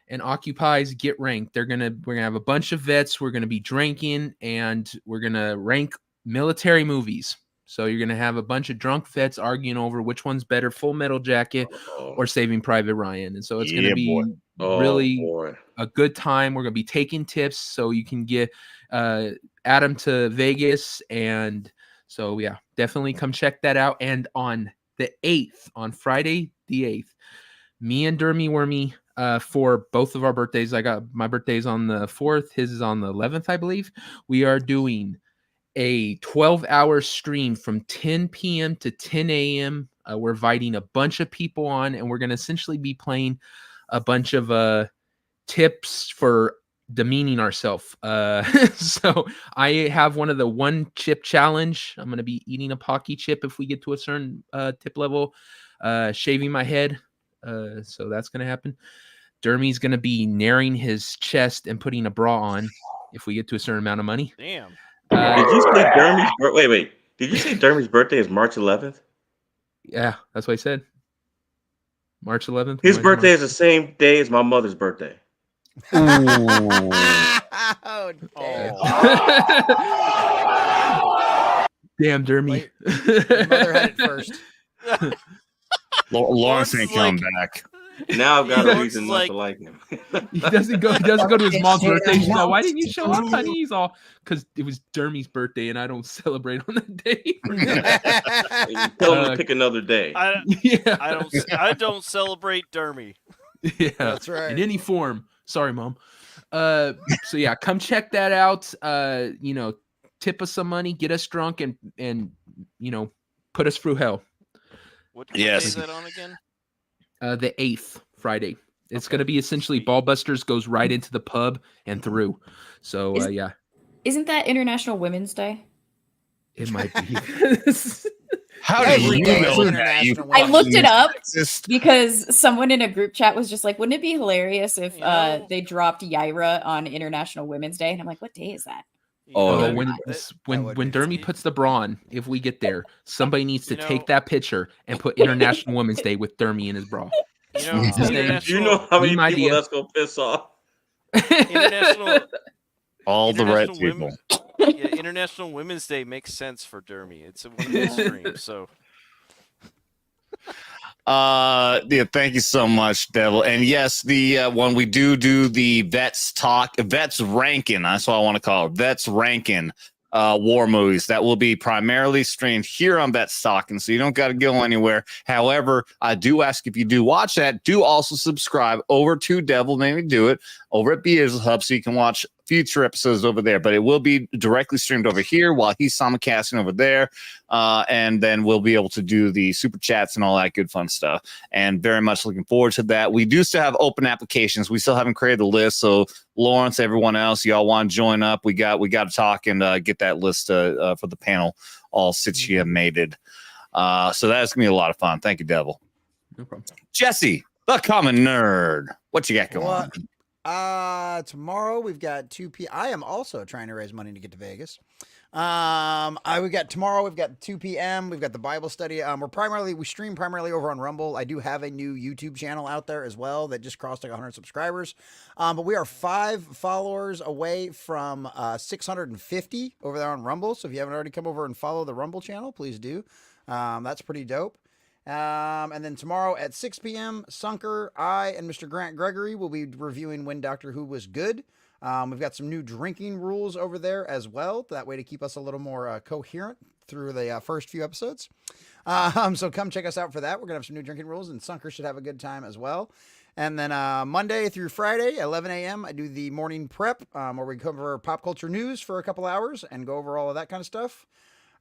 and Occupies Get Ranked. We're gonna have a bunch of vets. We're gonna be drinking and we're gonna rank military movies. So you're gonna have a bunch of drunk vets arguing over which one's better, Full Metal Jacket or Saving Private Ryan. And so it's gonna be really a good time. We're gonna be taking tips so you can get Adam to Vegas. And so yeah, definitely come check that out. And on the 8th, on Friday the 8th, me and Dermy Wermy, for both of our birthdays. I got my birthday's on the 4th. His is on the 11th, I believe. We are doing a 12-hour stream from 10 p.m. to 10 a.m. We're inviting a bunch of people on, and we're going to essentially be playing a bunch of tips for demeaning ourselves. So I have one of the 1 chip challenge. I'm going to be eating a Pocky chip if we get to a certain tip level, shaving my head. So that's going to happen. Dermy's going to be narrowing his chest and putting a bra on if we get to a certain amount of money. Damn. Did you say Dermy's wait. Did you say Dermy's birthday is March 11th? Yeah, that's what I said. March 11th. His birthday is the same day as my mother's birthday. Oh, damn. Damn, Dermy. Your mother had it first. Lawrence ain't coming back. Now I've got a reason not to like him. He doesn't go to his mom's birthday. She's like, why didn't you show up, honey? He's all, because it was Dermy's birthday and I don't celebrate on that day. Tell him to pick another day. I don't celebrate Dermy. Yeah, that's right. In any form. Sorry, Mom. So yeah, come check that out. Tip us some money, get us drunk, and put us through hell. What day is that on again? The 8th, Friday. It's going to be essentially Ballbusters goes right into the pub and through. So yeah. Isn't that International Women's Day? It might be. How do you know that? I looked it up because someone in a group chat was just like, wouldn't it be hilarious if they dropped Yaira on International Women's Day? And I'm like, what day is that? Oh, when Dermy puts the bra on, if we get there, somebody needs to take that picture and put International Women's Day with Dermy in his bra. You know how many people that's gonna piss off? All the right people. International Women's Day makes sense for Dermy. It's one of his streams, so. Yeah, thank you so much, Devil. And yes, the when we do the vets ranking, that's what I want to call it, vets ranking war movies, that will be primarily streamed here on Vets Talkin, so you don't got to go anywhere. However, I do ask, if you do watch that, do also subscribe over to Devil Made Me Do It over at Beers Hub, so you can watch future episodes over there, but it will be directly streamed over here while he's simulcasting over there, and then we'll be able to do the super chats and all that good fun stuff, and very much looking forward to that. We do still have open applications. We still haven't created the list, so Lawrence, everyone else, y'all want to join up, we got to talk and get that list for the panel all situated. So that's gonna be a lot of fun. Thank you, Devil. No problem. Jesse, the common nerd, what you got going on? Tomorrow we've got 2 p.m. I am also trying to raise money to get to Vegas. Tomorrow we've got 2 p.m. We've got the Bible study. We stream primarily over on Rumble. I do have a new YouTube channel out there as well that just crossed like 100 subscribers. But we are 5 followers away from 650 over there on Rumble. So if you haven't already come over and follow the Rumble channel, please do. That's pretty dope. And then tomorrow at 6 p.m., Sunker, I, and Mr. Grant Gregory will be reviewing When Doctor Who Was Good. We've got some new drinking rules over there as well, that way to keep us a little more coherent through the first few episodes. So come check us out for that. We're going to have some new drinking rules, and Sunker should have a good time as well. And then Monday through Friday, 11 a.m., I do the morning prep, where we cover pop culture news for a couple hours and go over all of that kind of stuff.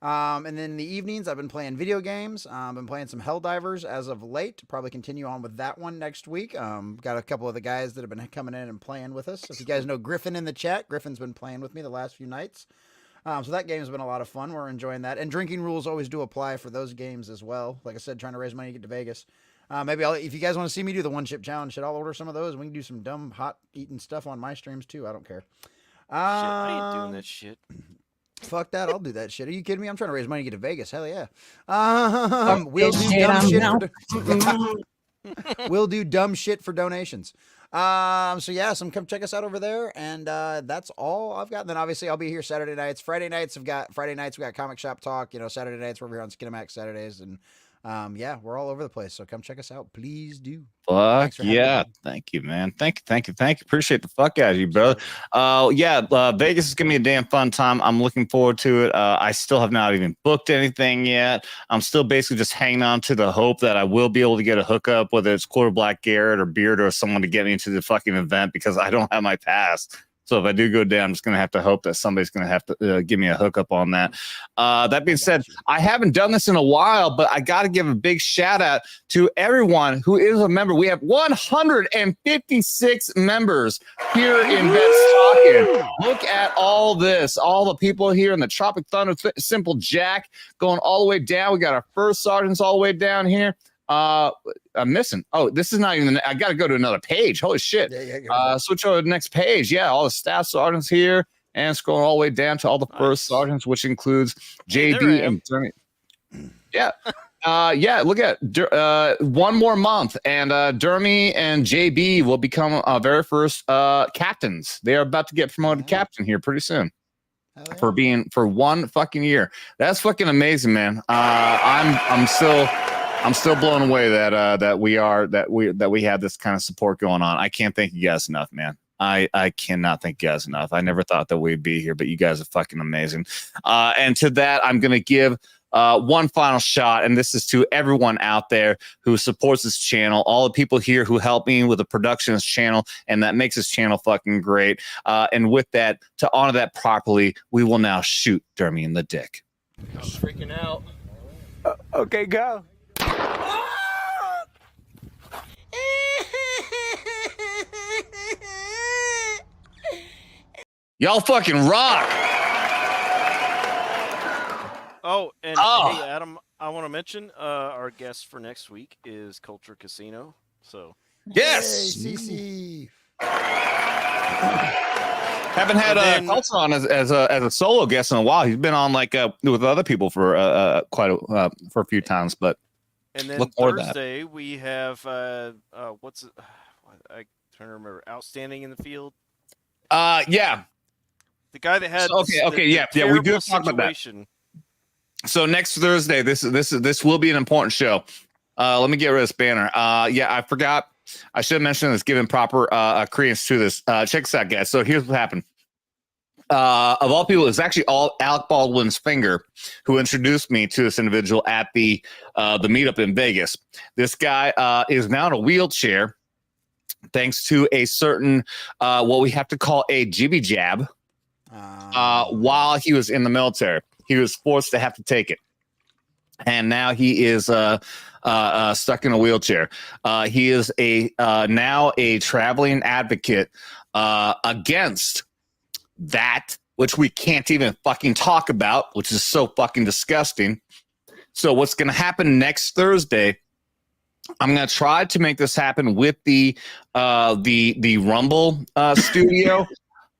And then in the evenings, I've been playing video games. I've been playing some Helldivers as of late. Probably continue on with that one next week. Got a couple of the guys that have been coming in and playing with us. If you guys know Griffin in the chat, Griffin's been playing with me the last few nights. So that game's been a lot of fun. We're enjoying that. And drinking rules always do apply for those games as well. Like I said, trying to raise money to get to Vegas. Maybe if you guys want to see me do the 1 chip challenge, I'll order some of those. We can do some dumb, hot eating stuff on my streams too. I don't care. I ain't doing that shit. Fuck that, I'll do that shit. Are you kidding me? I'm trying to raise money to get to Vegas. Hell yeah. We'll do dumb shit. We'll do dumb shit for donations. So yeah, come check us out over there, and that's all I've got. And then obviously I'll be here Saturday nights. Friday nights we got Comic Shop Talk. Saturday nights we're here on Skinemax Saturdays, and yeah, we're all over the place. So come check us out, please do. Fuck yeah. Thank you, man. Thank you. Appreciate the fuck out of you, brother. Vegas is gonna be a damn fun time. I'm looking forward to it. I still have not even booked anything yet. I'm still basically just hanging on to the hope that I will be able to get a hookup, whether it's Quarter Black Garrett or Beard or someone to get me into the fucking event, because I don't have my pass. So if I do go down, I'm just going to have to hope that somebody's going to have to give me a hookup on that. That being said, I haven't done this in a while, but I got to give a big shout out to everyone who is a member. We have 156 members here in Vets Talkin. Look at all this, all the people here in the Tropic Thunder, Simple Jack going all the way down. We got our first sergeants all the way down here. I'm missing. Oh, this is not even. I got to go to another page. Holy shit! Switch over to the next page. Yeah, all the staff sergeants here, and scrolling all the way down to all the first sergeants, which includes JD and Dermy. Yeah, yeah. Look at one more month, and Dermy and JB will become our very first captains. They are about to get promoted to captain here pretty soon. For 1 fucking year. That's fucking amazing, man. I'm still blown away that we have this kind of support going on. I can't thank you guys enough, man. I cannot thank you guys enough. I never thought that we'd be here, but you guys are fucking amazing. And to that, I'm gonna give one final shot, and this is to everyone out there who supports this channel, all the people here who help me with the production of this channel, and that makes this channel fucking great. And with that, to honor that properly, we will now shoot Dermy in the dick. I'm freaking out. Okay, go. Y'all fucking rock. Oh, and hey, Adam, I want to mention our guest for next week is Culture Casino. So yes, hey, CC. Haven't had Culture on as a solo guest in a while. He's been on like with other people for for a few times, but. And then Thursday we have what's it? I trying to remember. Outstanding in the field. Yeah. The guy that had yeah. We do talk about that. So next Thursday, this will be an important show. Let me get rid of this banner. Yeah, I forgot. I should have mentioned this, given proper credence to this. Check this out, guys. So here's what happened. Of all people, it's actually Alec Baldwin's finger who introduced me to this individual at the meetup in Vegas. This guy is now in a wheelchair thanks to a certain what we have to call a jibby jab. While he was in the military, he was forced to have to take it, and now he is stuck in a wheelchair. He is now a traveling advocate against that, which we can't even fucking talk about, which is so fucking disgusting. So what's going to happen next Thursday? I'm going to try to make this happen with the Rumble studio.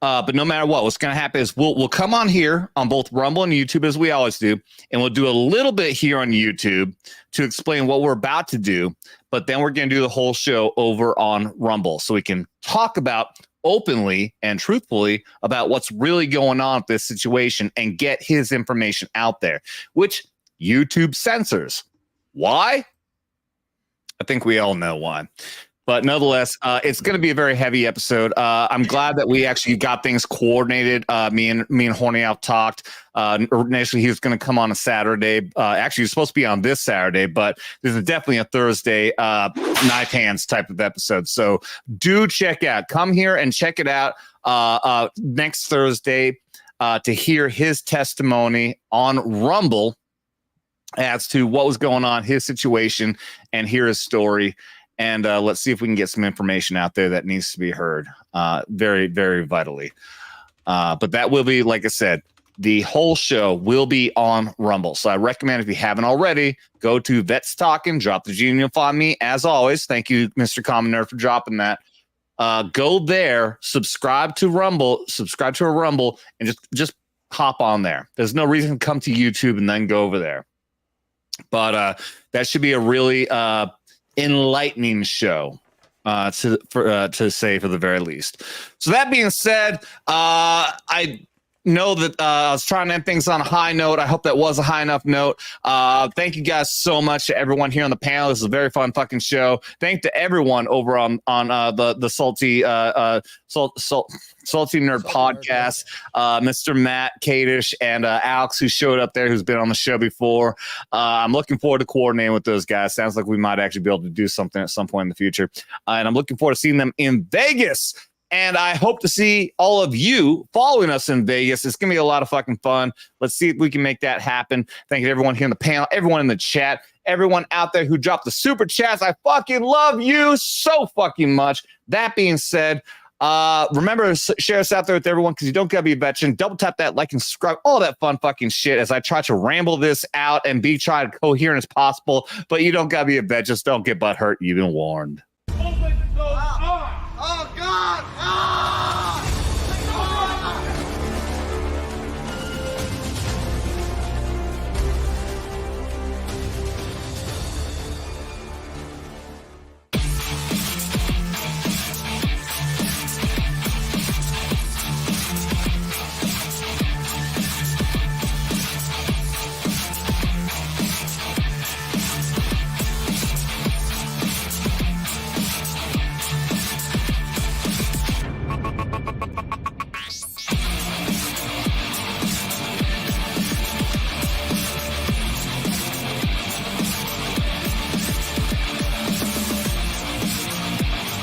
But no matter what's going to happen is we'll come on here on both Rumble and YouTube as we always do, and we'll do a little bit here on YouTube to explain what we're about to do. But then we're going to do the whole show over on Rumble, so we can talk about openly and truthfully about what's really going on with this situation and get his information out there, which YouTube censors. Why? I think we all know why. But nonetheless, it's going to be a very heavy episode. I'm glad that we actually got things coordinated. Me and Horny Alf talked. Initially, he was going to come on a Saturday. Actually, he was supposed to be on this Saturday, but this is definitely a Thursday knife hands type of episode. So do check out. Come here and check it out next Thursday to hear his testimony on Rumble as to what was going on, his situation, and hear his story. And let's see if we can get some information out there that needs to be heard very, very vitally. But that will be, like I said, the whole show will be on Rumble. So I recommend, if you haven't already, go to Vets Talkin, drop the G and you'll find me. As always, thank you, Mr. Common Nerd, for dropping that. Go there, subscribe to a Rumble, and just hop on there. There's no reason to come to YouTube and then go over there. But that should be a really enlightening show, to say for the very least. So that being said, I know that I was trying to end things on a high note. I hope that was a high enough note. Thank you guys so much to everyone here on the panel. This is a very fun fucking show. Thank to everyone over on the Salty Nerd podcast, Mr. Matt, Kadish, and Alex, who showed up there, who's been on the show before. I'm looking forward to coordinating with those guys. Sounds like we might actually be able to do something at some point in the future. And I'm looking forward to seeing them in Vegas And I hope to see all of you following us in Vegas. It's going to be a lot of fucking fun. Let's see if we can make that happen. Thank you to everyone here on the panel, everyone in the chat, everyone out there who dropped the super chats. I fucking love you so fucking much. That being said, remember to share us out there with everyone because you don't got to be a veteran. Double tap that like and subscribe, all that fun fucking shit as I try to ramble this out and be trying to coherent as possible. But you don't got to be a vet. Just don't get butt hurt. You've been warned.